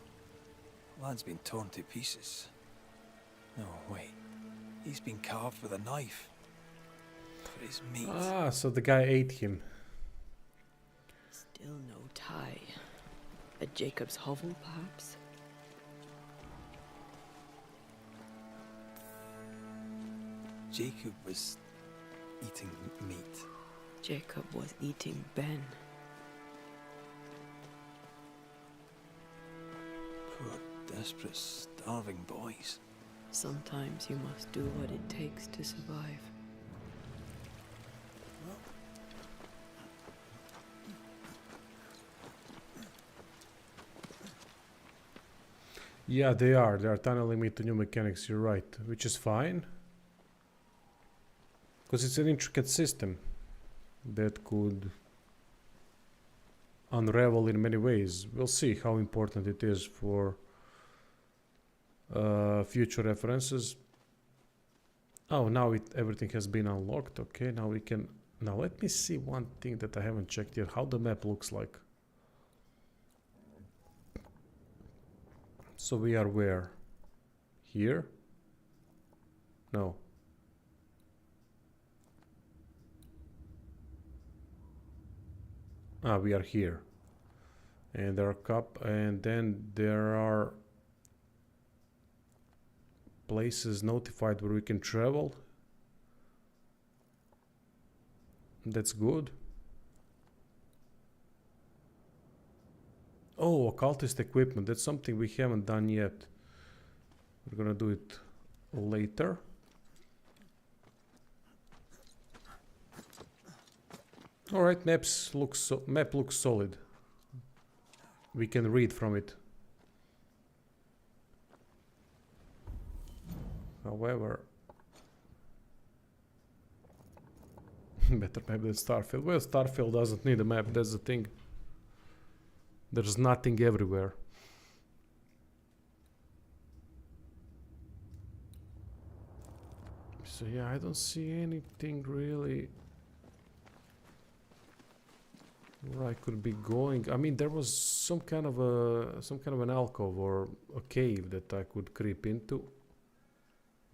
Lad's been torn to pieces. No, wait. He's been carved with a knife. For his meat. Ah, so the guy ate him. Still no tie. At Jacob's hovel, perhaps? Jacob was eating meat. Jacob was eating Ben. Poor, desperate, starving boys. Sometimes you must do what it takes to survive. Yeah, they are. They are tunneling me to new mechanics, you're right. Which is fine. Because it's an intricate system that could unravel in many ways. We'll see how important it is for future references. Oh, now everything has been unlocked. Okay, now we can... Now let me see one thing that I haven't checked yet. How the map looks like. So we are where? Here? No. Ah, we are here. And there are and then there are places notified where we can travel. That's good. Oh, occultist equipment. That's something we haven't done yet. We're gonna do it later. All right, map looks solid. We can read from it. However, better map than Starfield. Well, Starfield doesn't need a map. That's the thing. There's nothing everywhere. So yeah, I don't see anything really where I could be going. I mean, there was some kind of an alcove or a cave that I could creep into.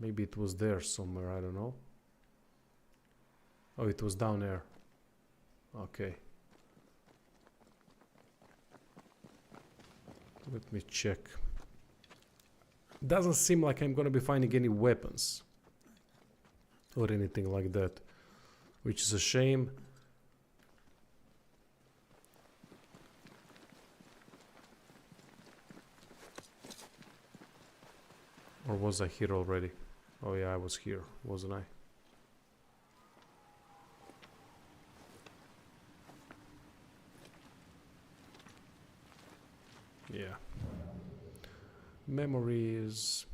Maybe it was there somewhere, I don't know. Oh, it was down there. Okay. Let me check. Doesn't seem like I'm gonna be finding any weapons or anything like that, which is a shame. Or was I here already? Oh yeah, I was here, wasn't I? Yeah. Memories.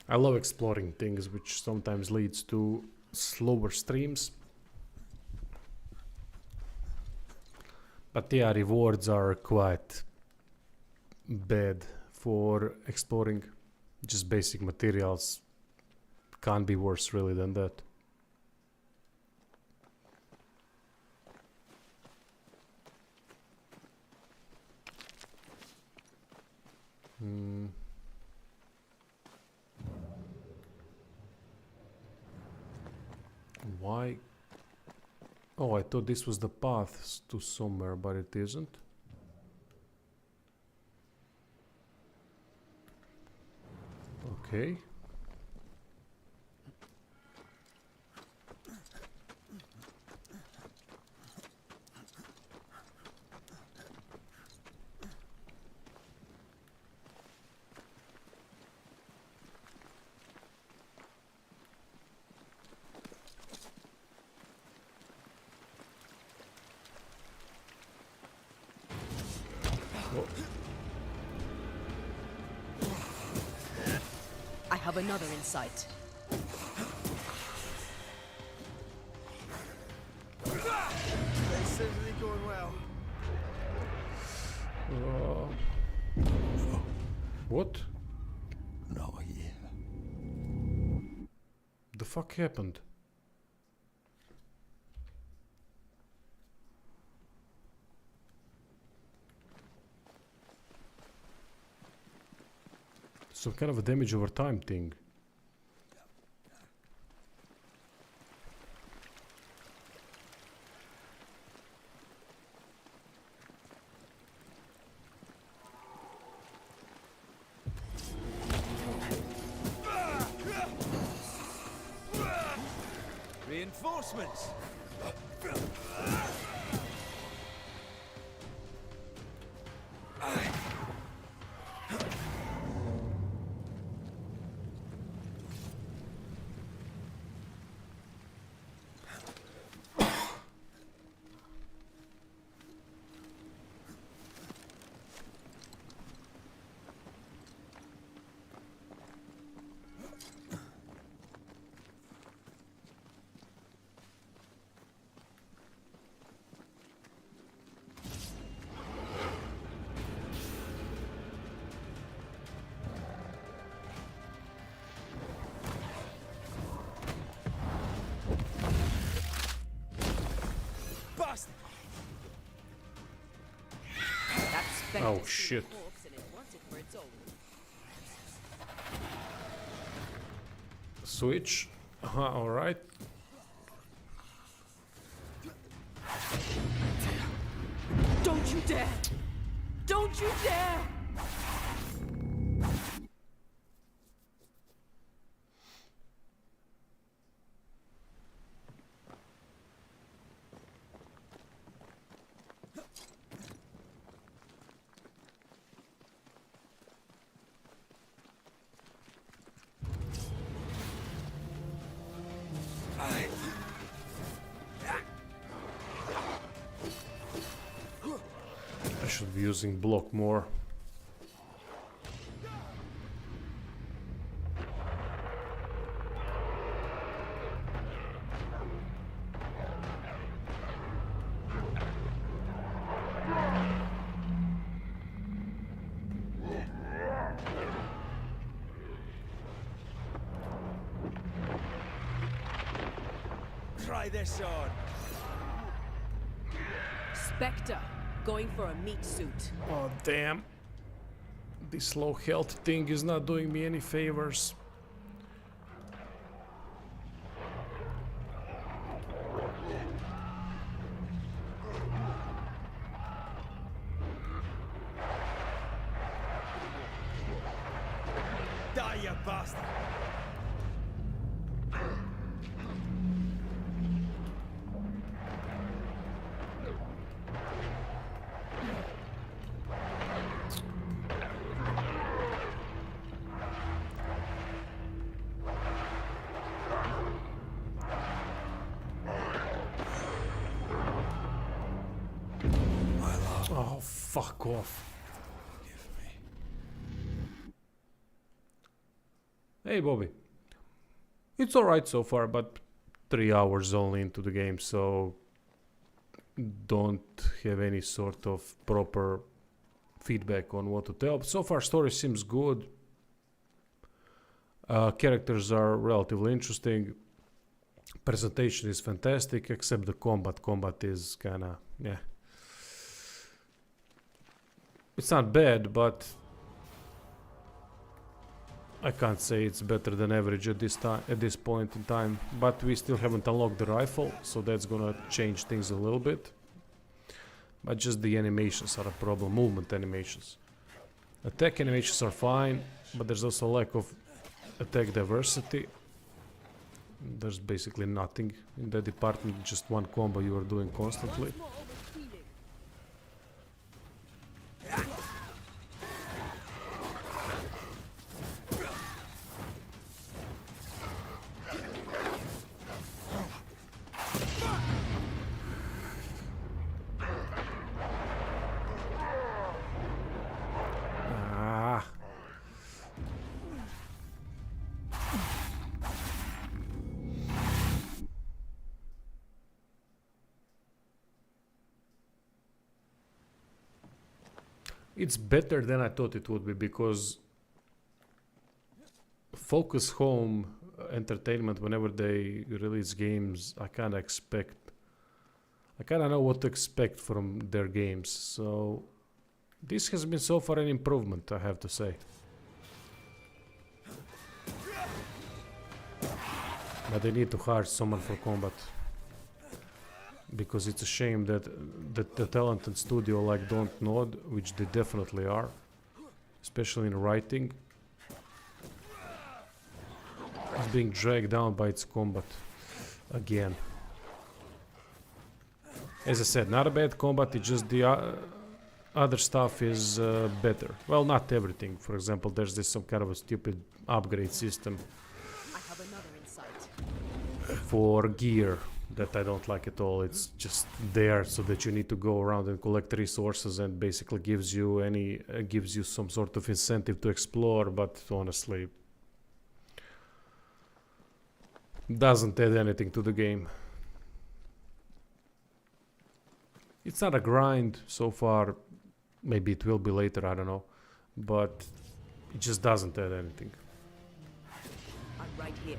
I love exploring things, which sometimes leads to slower streams. But yeah, rewards are quite bad for exploring. Just basic materials. Can't be worse really than that. Why? Oh, I thought this was the path to somewhere, but it isn't. Okay. I have another in sight. This isn't going well. What? Not here. The fuck happened? Some kind of a damage over time thing. Reinforcements! Oh shit. Switch. Alright. Don't you dare! Don't you dare! I should be using block more. Try this on. Spectre, going for a meat suit. Oh damn. This low health thing is not doing me any favors. Die, you bastard! Oh, fuck off. Hey, Bobby. It's alright so far, but 3 hours only into the game, so don't have any sort of proper feedback on what to tell. So far, story seems good. Characters are relatively interesting. Presentation is fantastic, except the combat. Combat is kinda, yeah. It's not bad, but I can't say it's better than average at this point in time. But we still haven't unlocked the rifle, so that's gonna change things a little bit. But just the animations are a problem, movement animations. Attack animations are fine, but there's also lack of attack diversity. There's basically nothing in that department, just one combo you are doing constantly. It's better than I thought it would be, because Focus Home Entertainment, whenever they release games, I kind of know what to expect from their games. So this has been so far an improvement, I have to say. But they need to hire someone for combat, because it's a shame that the talented studio like Dontnod, which they definitely are, especially in writing, is being dragged down by its combat again. As I said, not a bad combat, it's just the other stuff is better. Well, not everything. For example, there's this some kind of a stupid upgrade system for gear that I don't like at all. It's just there so that you need to go around and collect resources, and basically gives you some sort of incentive to explore, but honestly doesn't add anything to the game. It's not a grind so far. Maybe it will be later, I don't know, but it just doesn't add anything. I'm right here.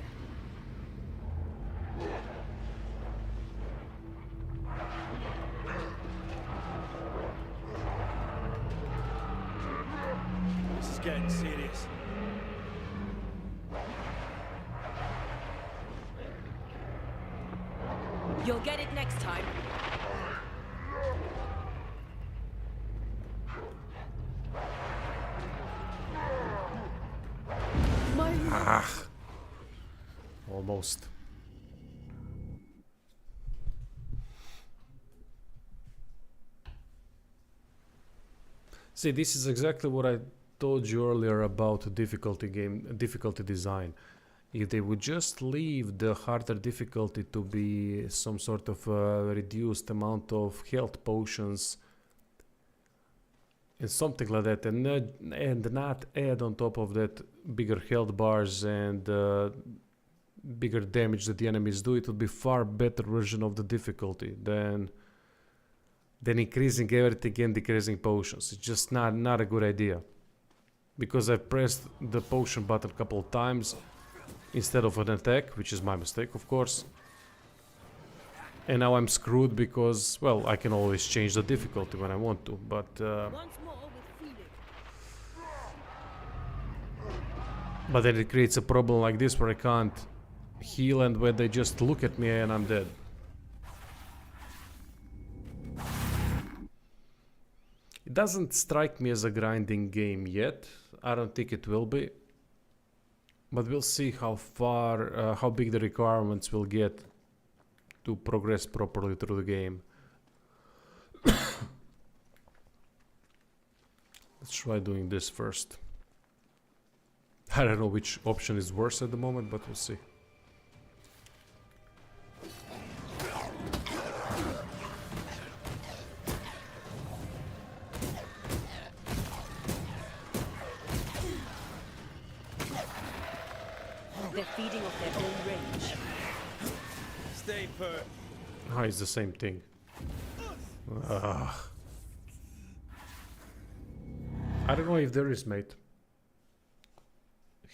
This is getting serious. You'll get it next time. Almost. See, this is exactly what I told you earlier about difficulty design. If they would just leave the harder difficulty to be some sort of reduced amount of health potions and something like that, and not add on top of that bigger health bars and bigger damage that the enemies do, it would be far better version of the difficulty than increasing everything and decreasing potions. It's just not a good idea, because I pressed the potion button a couple of times instead of an attack, which is my mistake, of course. And now I'm screwed because, well, I can always change the difficulty when I want to, but then it creates a problem like this where I can't heal, and where they just look at me and I'm dead. It doesn't strike me as a grinding game yet. I don't think it will be. But we'll see how far, how big the requirements will get to progress properly through the game. Let's try doing this first. I don't know which option is worse at the moment, but we'll see. They're feeding off their own rage. Stay put. Ah, it's the same thing. Ugh. I don't know if there is, mate.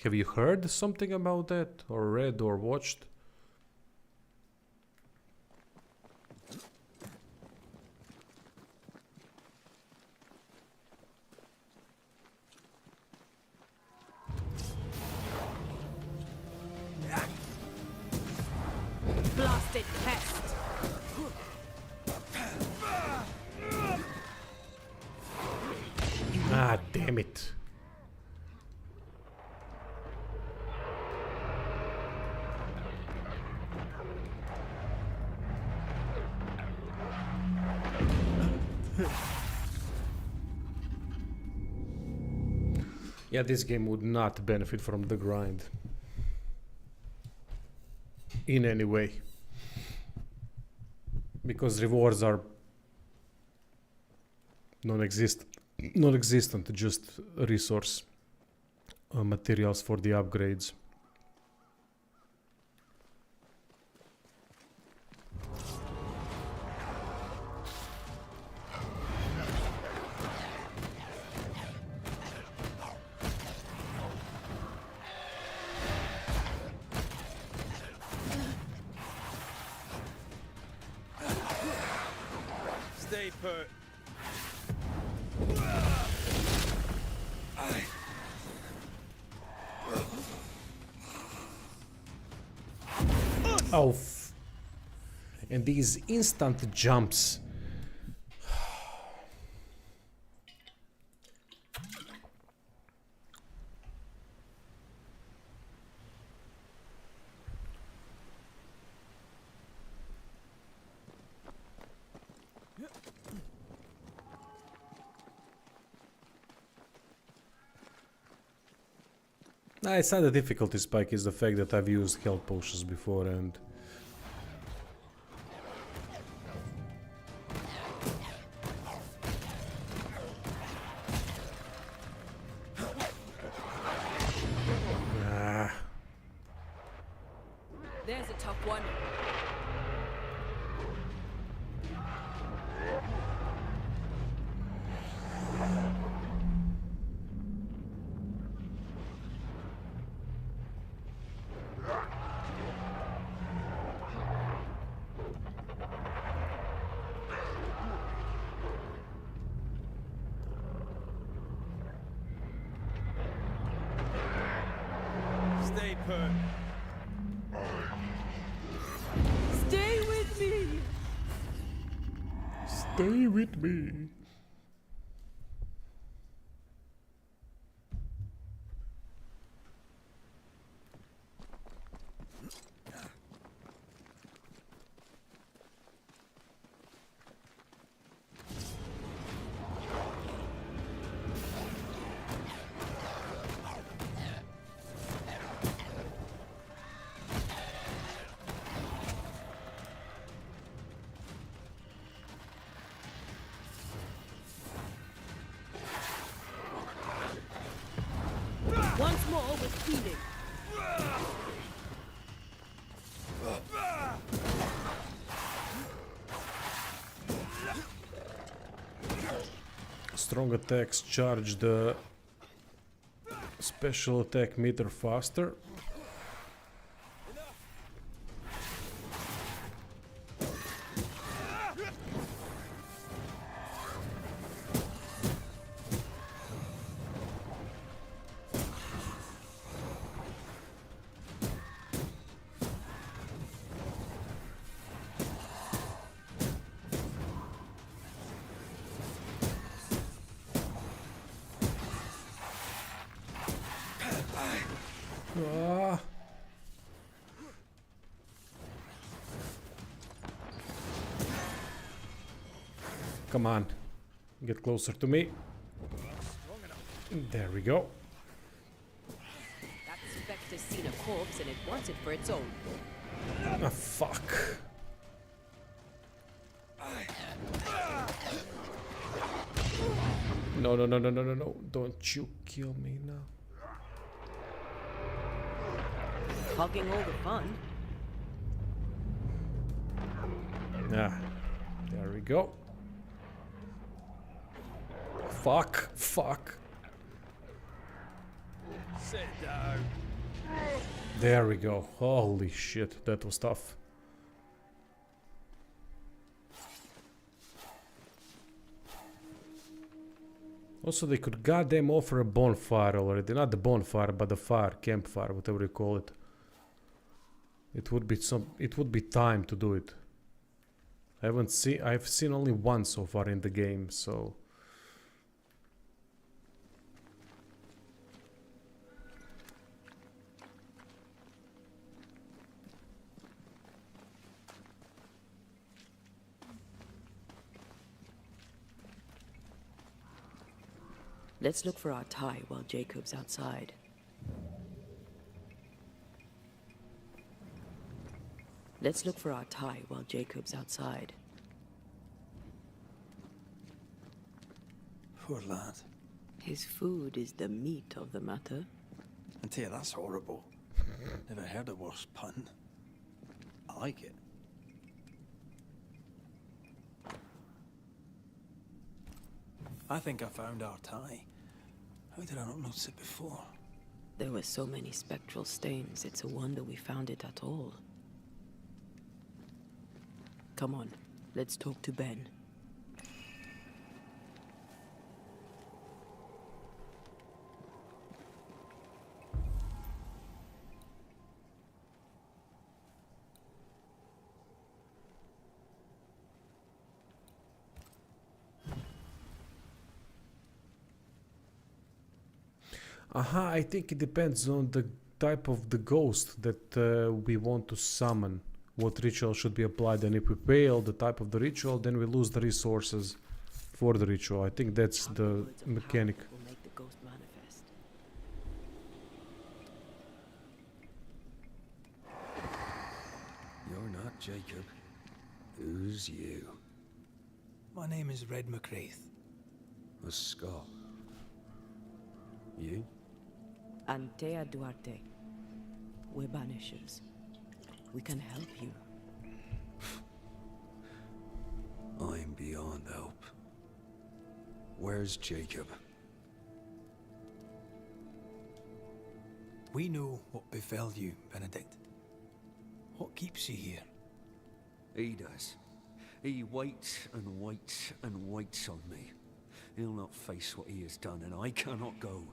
Have you heard something about that, or read, or watched? Blasted pest! Ah, damn it. Yeah, this game would not benefit from the grind in any way, because rewards are non-existent, just resource materials for the upgrades. Stay put. Oh, and these instant jumps. Nah, it's not the difficulty spike, it's the fact that I've used health potions before and... Ah. There's a tough one. Stay put. Stay with me! Stay with me. Once more with healing. Strong attacks charge the special attack meter faster. Ah. Come on, get closer to me. There we go. That spectre's seen a corpse and it wants it for its own. Ah, fuck. No, no, no, no, no, no, no. Don't you kill me now. Hogging all the fun. Yeah, there we go. Fuck, fuck. Sit down. There we go. Holy shit, that was tough. Also, they could goddamn offer a bonfire already. Not the bonfire, but the fire, campfire, whatever you call it. It would be time to do it. I've seen only one so far in the game, so. Let's look for our tie while Jacob's outside. Let's look for our tie while Jacob's outside. Poor lad. His food is the meat of the matter. I tell you, that's horrible. Never heard a worse pun. I like it. I think I found our tie. How did I not notice it before? There were so many spectral stains, it's a wonder we found it at all. Come on, let's talk to Ben. Aha, I think it depends on the type of the ghost that we want to summon. What ritual should be applied, and if we fail the type of the ritual, then we lose the resources for the ritual. I think that's the mechanic. You're not Jacob. Who's you? My name is Red McCraith. A Scot. You? Antea Duarte. We're banishers. We can help you. I'm beyond help. Where's Jacob? We know what befell you, Benedict. What keeps you here? He does. He waits and waits and waits on me. He'll not face what he has done, and I cannot go.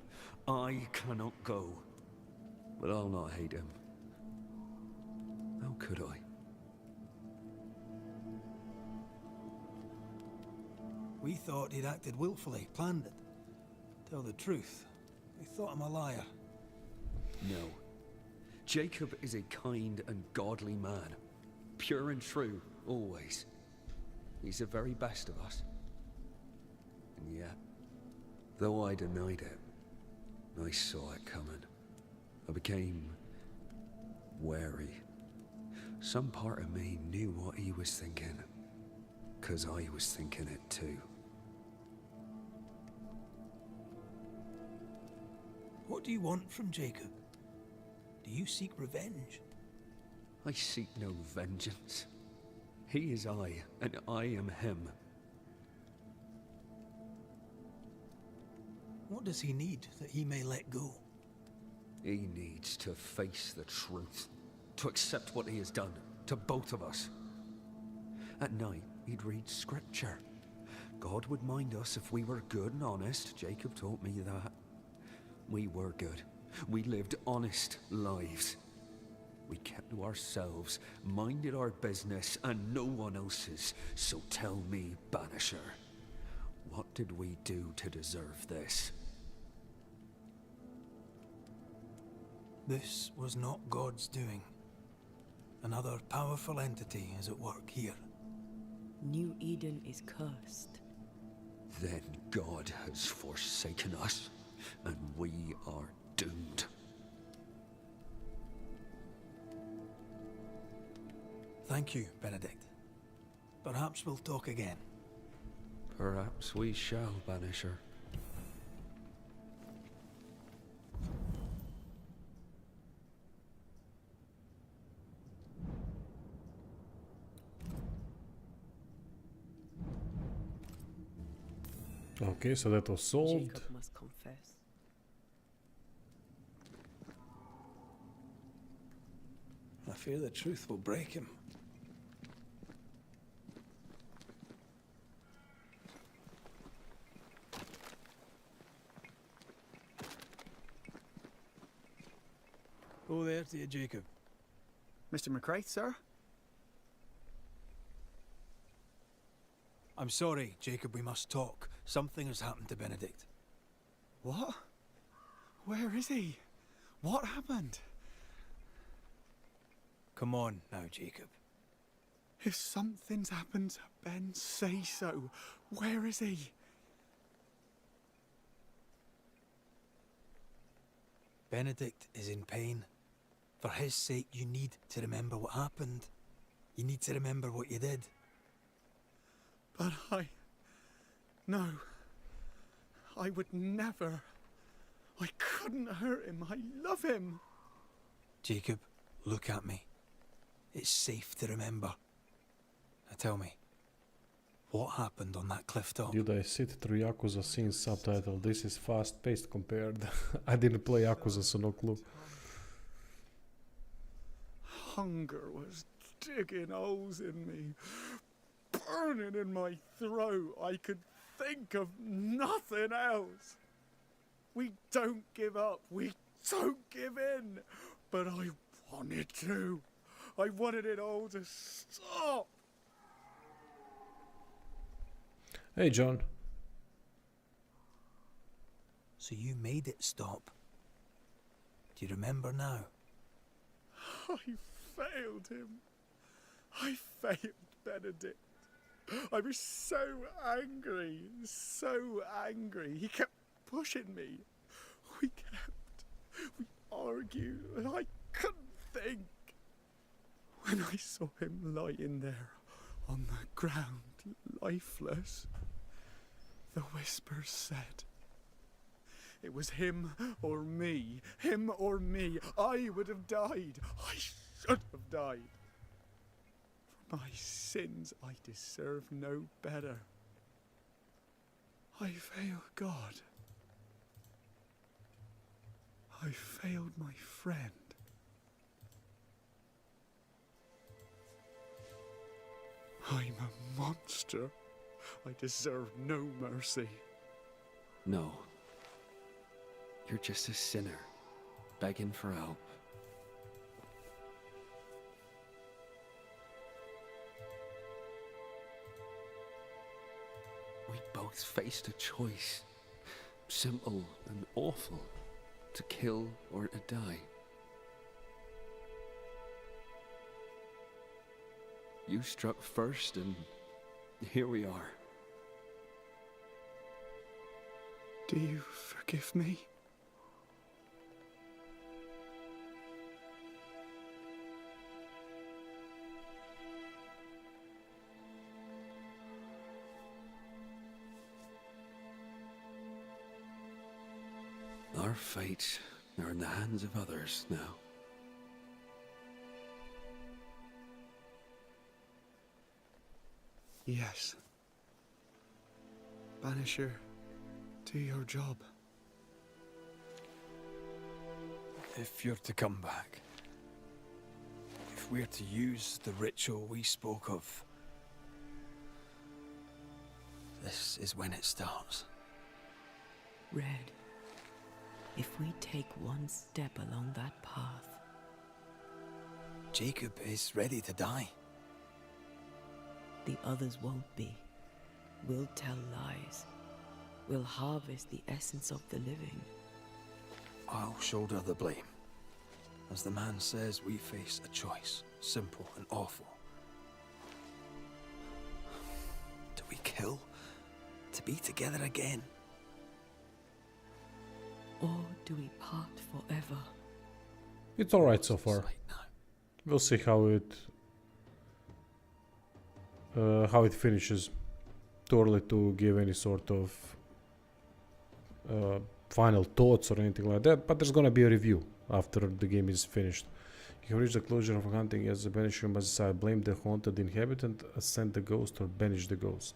I cannot go. But I'll not hate him. How could I? We thought he'd acted willfully, planned it. Tell the truth, we thought him a liar. No. Jacob is a kind and godly man. Pure and true, always. He's the very best of us. And yet, though I denied it, I saw it coming. I became wary. Some part of me knew what he was thinking, 'cause I was thinking it too. What do you want from Jacob? Do you seek revenge? I seek no vengeance. He is I, and I am him. What does he need that he may let go? He needs to face the truth, to accept what he has done to both of us. At night, he'd read scripture. God would mind us if we were good and honest. Jacob taught me that. We were good. We lived honest lives. We kept to ourselves, minded our business and no one else's. So tell me, Banisher, what did we do to deserve this? This was not God's doing. Another powerful entity is at work here. New Eden is cursed. Then God has forsaken us, and we are doomed. Thank you, Benedict. Perhaps we'll talk again. Perhaps we shall, Banisher. Okay, so that was solved. Jacob must confess. fear the truth will break him. Oh, there to you, Jacob. Mr. McCraith, sir? I'm sorry, Jacob, we must talk. Something has happened to Benedict. What? Where is he? What happened? Come on now, Jacob. If something's happened to Ben, say so. Where is he? Benedict is in pain. For his sake, you need to remember what happened. You need to remember what you did. But No. I would never. I couldn't hurt him. I love him. Jacob, look at me. It's safe to remember. Now tell me, what happened on that cliff top? Did I sit through Yakuza scene subtitle? This is fast paced compared. I didn't play Yakuza, so no clue. Hunger was digging holes in me, burning in my throat. I could think of nothing else. We don't give up. We don't give in. But I wanted to. I wanted it all to stop. Hey, John. So you made it stop. Do you remember now? I failed him. I failed Benedict. I was so angry, so angry. He kept pushing me. We argued, and I couldn't think. When I saw him lying there on the ground, lifeless, the whispers said, it was him or me, him or me. I would have died. I should have died. For my sins, I deserve no better. I failed God. I failed my friend. I'm a monster. I deserve no mercy. No. You're just a sinner, begging for help. We both faced a choice, simple and awful, to kill or to die. You struck first, and here we are. Do you forgive me? Our fate are in the hands of others now. Yes. Banisher, do your job. If you're to come back, if we're to use the ritual we spoke of, this is when it starts. Red, if we take one step along that path... Jacob is ready to die. The others won't be. We'll tell lies. We'll harvest the essence of the living. I'll shoulder the blame. As the man says, we face a choice, simple and awful. Do we kill to be together again? Or do we part forever? It's alright so far. We'll see how it finishes. Too early to give any sort of final thoughts or anything like that, but there's gonna be a review after the game is finished. You have reached the closure of hunting. As a banisher, you must decide: blame the haunted inhabitant, ascend the ghost, or banish the ghost.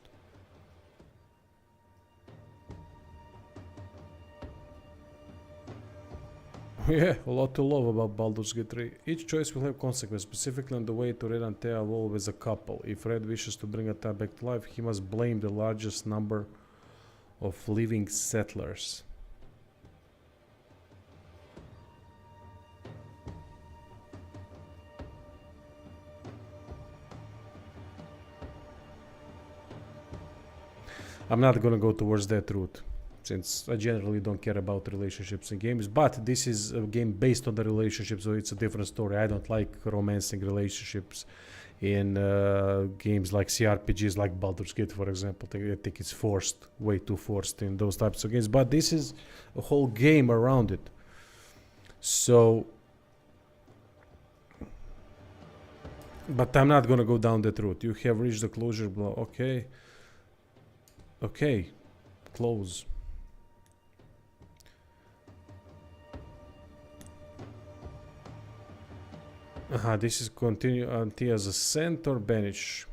Yeah, a lot to love about Baldur's Gate 3. Each choice will have consequences, specifically on the way to Red and Thea evolve as a couple. If Red wishes to bring Thea back to life, he must blame the largest number of living settlers. I'm not gonna go towards that route, since I generally don't care about relationships in games, but this is a game based on the relationship, so it's a different story. I don't like romancing relationships in games like CRPGs, like Baldur's Gate, for example. I think it's forced, way too forced in those types of games, but this is a whole game around it. So, but I'm not gonna go down that route. You have reached the closure, blah, okay. Okay, close. This is continue until as a scent or banish.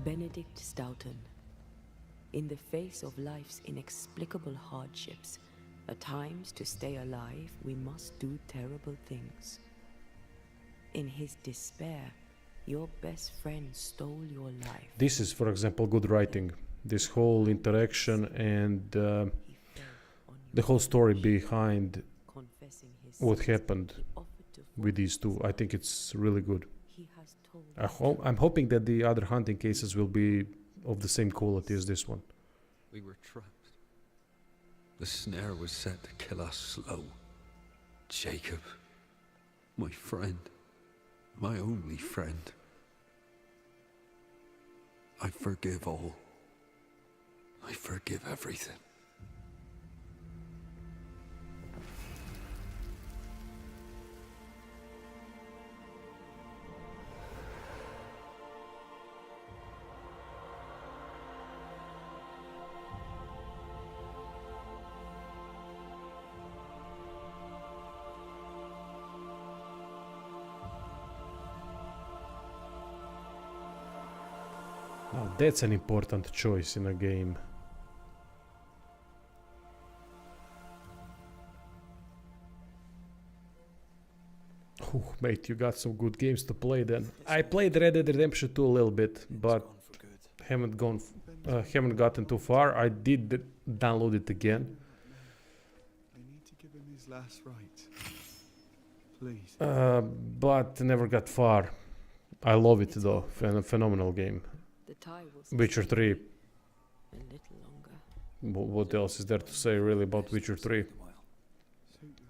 Benedict Stoughton. In the face of life's inexplicable hardships, at times, to stay alive, we must do terrible things. In his despair, your best friend stole your life. This is, for example, good writing. This whole interaction and the whole story behind what happened with these two. I think it's really good. I'm hoping that the other hunting cases will be of the same quality as this one. We were trapped. The snare was set to kill us slow. Jacob, my friend, my only friend. I forgive all. I forgive everything. Now that's an important choice in a game. Oh, mate, you got some good games to play then. I played Red Dead Redemption 2 a little bit, but haven't gotten too far. I did download it again. I need to give him his last rites. Please. But never got far. I love it though. Phenomenal game. Witcher 3. What else is there to say really about Witcher 3?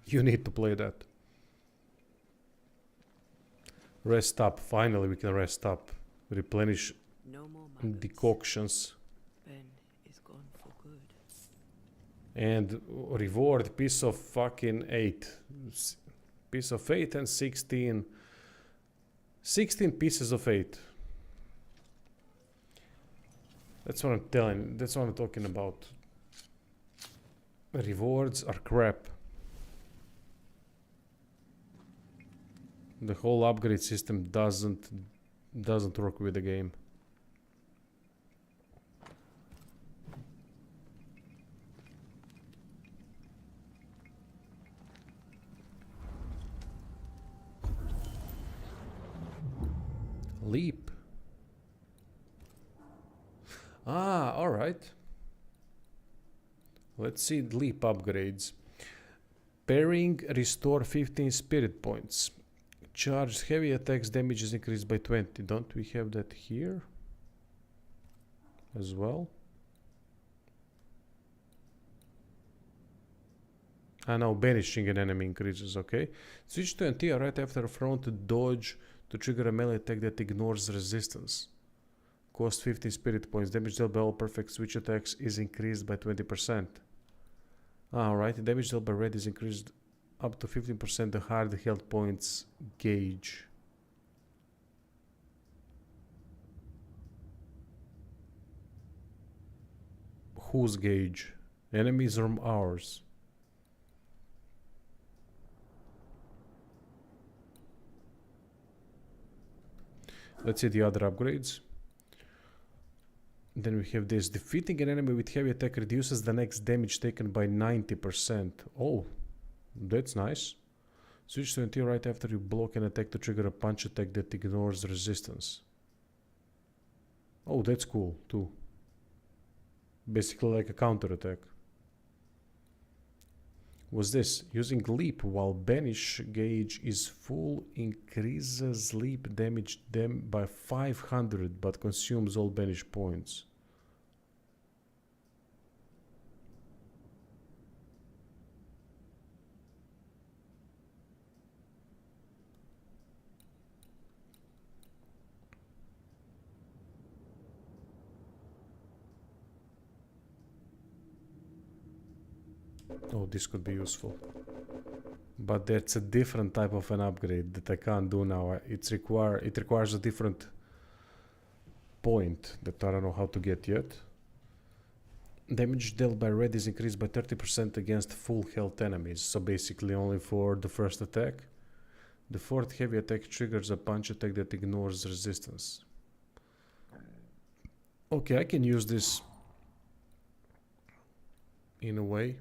You need to play that. Rest up. Finally we can rest up. Replenish decoctions. And reward piece of fucking 8. Piece of 8 and 16. 16 pieces of 8. That's what I'm telling. That's what I'm talking about. Rewards are crap. The whole upgrade system doesn't work with the game. Leap. All right. Let's see leap upgrades. Pairing restore 15 spirit points. Charged heavy attacks damage is increased by 20. Don't we have that here as well? Now banishing an enemy increases. Okay. Switch to Antia right after a front dodge to trigger a melee attack that ignores resistance. Cost 15 spirit points. Damage dealt by all perfect switch attacks is increased by 20%. Alright, damage dealt by red is increased up to 15% the higher the health points gauge. Whose gauge? Enemies or ours? Let's see the other upgrades. Then we have this. Defeating an enemy with heavy attack reduces the next damage taken by 90%. Oh, that's nice. Switch to NT right after you block an attack to trigger a punch attack that ignores resistance. Oh, that's cool too. Basically like a counter attack. Was this using leap while banish gauge is full increases leap damage by 500 but consumes all banish points. Oh, this could be useful. But that's a different type of an upgrade that I can't do now. It requires a different point that I don't know how to get yet. Damage dealt by red is increased by 30% against full health enemies. So basically only for the first attack. The fourth heavy attack triggers a punch attack that ignores resistance. Okay, I can use this in a way.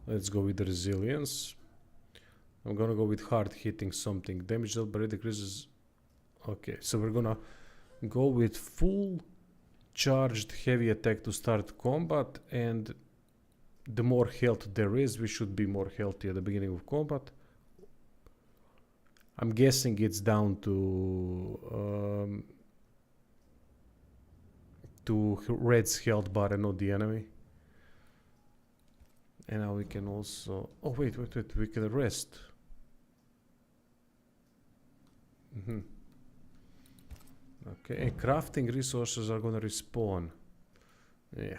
Let's go with the resilience. I'm gonna go with hard hitting something. Damage dealt by red decreases. Okay, so we're gonna go with full charged heavy attack to start combat, and the more health there is, we should be more healthy at the beginning of combat. I'm guessing it's down to red's health bar and not the enemy. And now we can also... Oh, wait, we can rest. Okay, and crafting resources are gonna respawn. Yeah.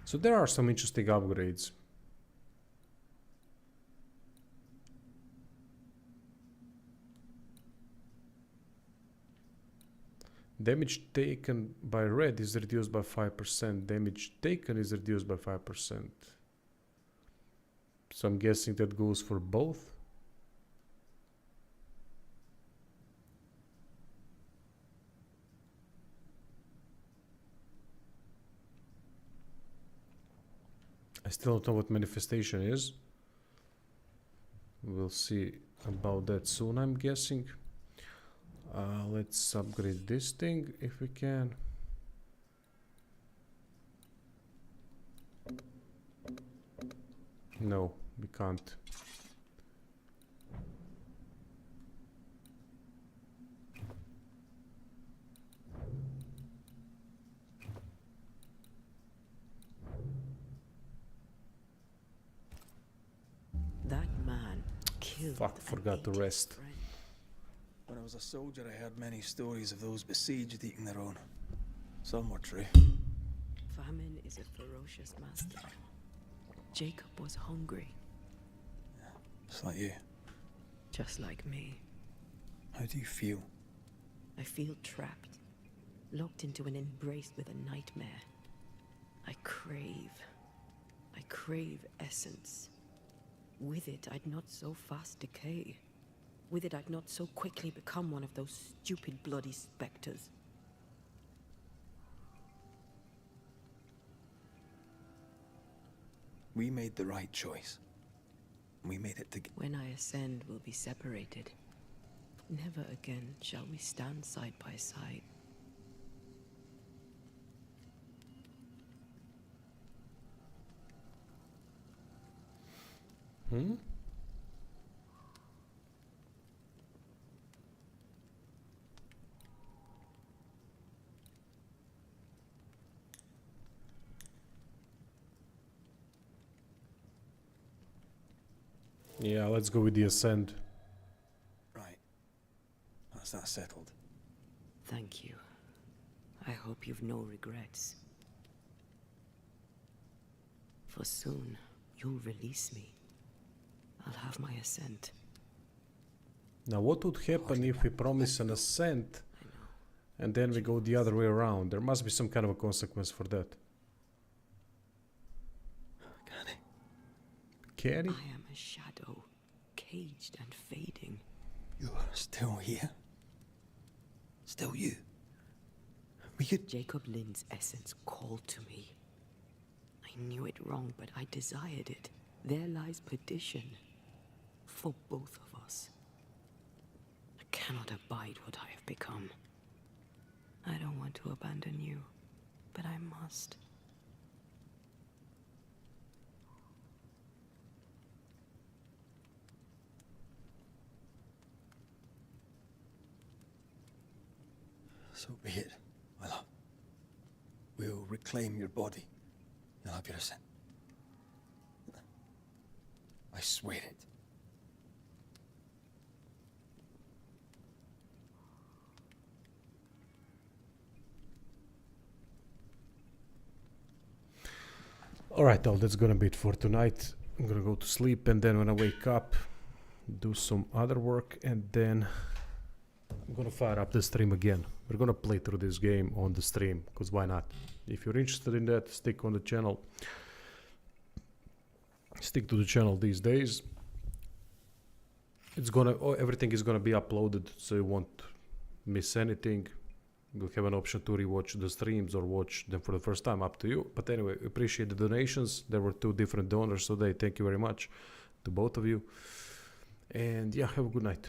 So there are some interesting upgrades. Damage taken by red is reduced by 5%. Damage taken is reduced by 5%. So I'm guessing that goes for both. I still don't know what manifestation is. We'll see about that soon, I'm guessing. Let's upgrade this thing if we can. No, we can't. That man killed. Fuck, forgot to rest. When I was a soldier, I heard many stories of those besieged eating their own. Some were true. Famine is a ferocious master. Jacob was hungry. Just like you. Just like me. How do you feel? I feel trapped. Locked into an embrace with a nightmare. I crave essence. With it, I'd not so fast decay. With it, I'd not so quickly become one of those stupid bloody specters. We made the right choice. We made it together. When I ascend, we'll be separated. Never again shall we stand side by side. Yeah, let's go with the ascent. Right. That's that settled. Thank you. I hope you've no regrets. For soon, you'll release me. I'll have my ascent. Now, what would happen if we promise an ascent and then we go the other way around? There must be some kind of a consequence for that. Can he? I am a shadow, caged and fading. You're still here? Still you? We could... Jacob Lynn's essence called to me. I knew it wrong, but I desired it. There lies perdition. For both of us. I cannot abide what I have become. I don't want to abandon you, but I must. So be it, my love. We'll reclaim your body. You'll have your ascent. I swear it. Alright, that's gonna be it for tonight. I'm gonna go to sleep, and then when I wake up, do some other work, and then I'm gonna fire up the stream again. We're gonna play through this game on the stream, because why not? If you're interested in that, stick on the channel. Stick to the channel these days. It's gonna, everything is gonna be uploaded, so you won't miss anything. You'll have an option to rewatch the streams or watch them for the first time, up to you. But anyway, appreciate the donations. There were 2 different donors today. Thank you very much to both of you. And yeah, have a good night.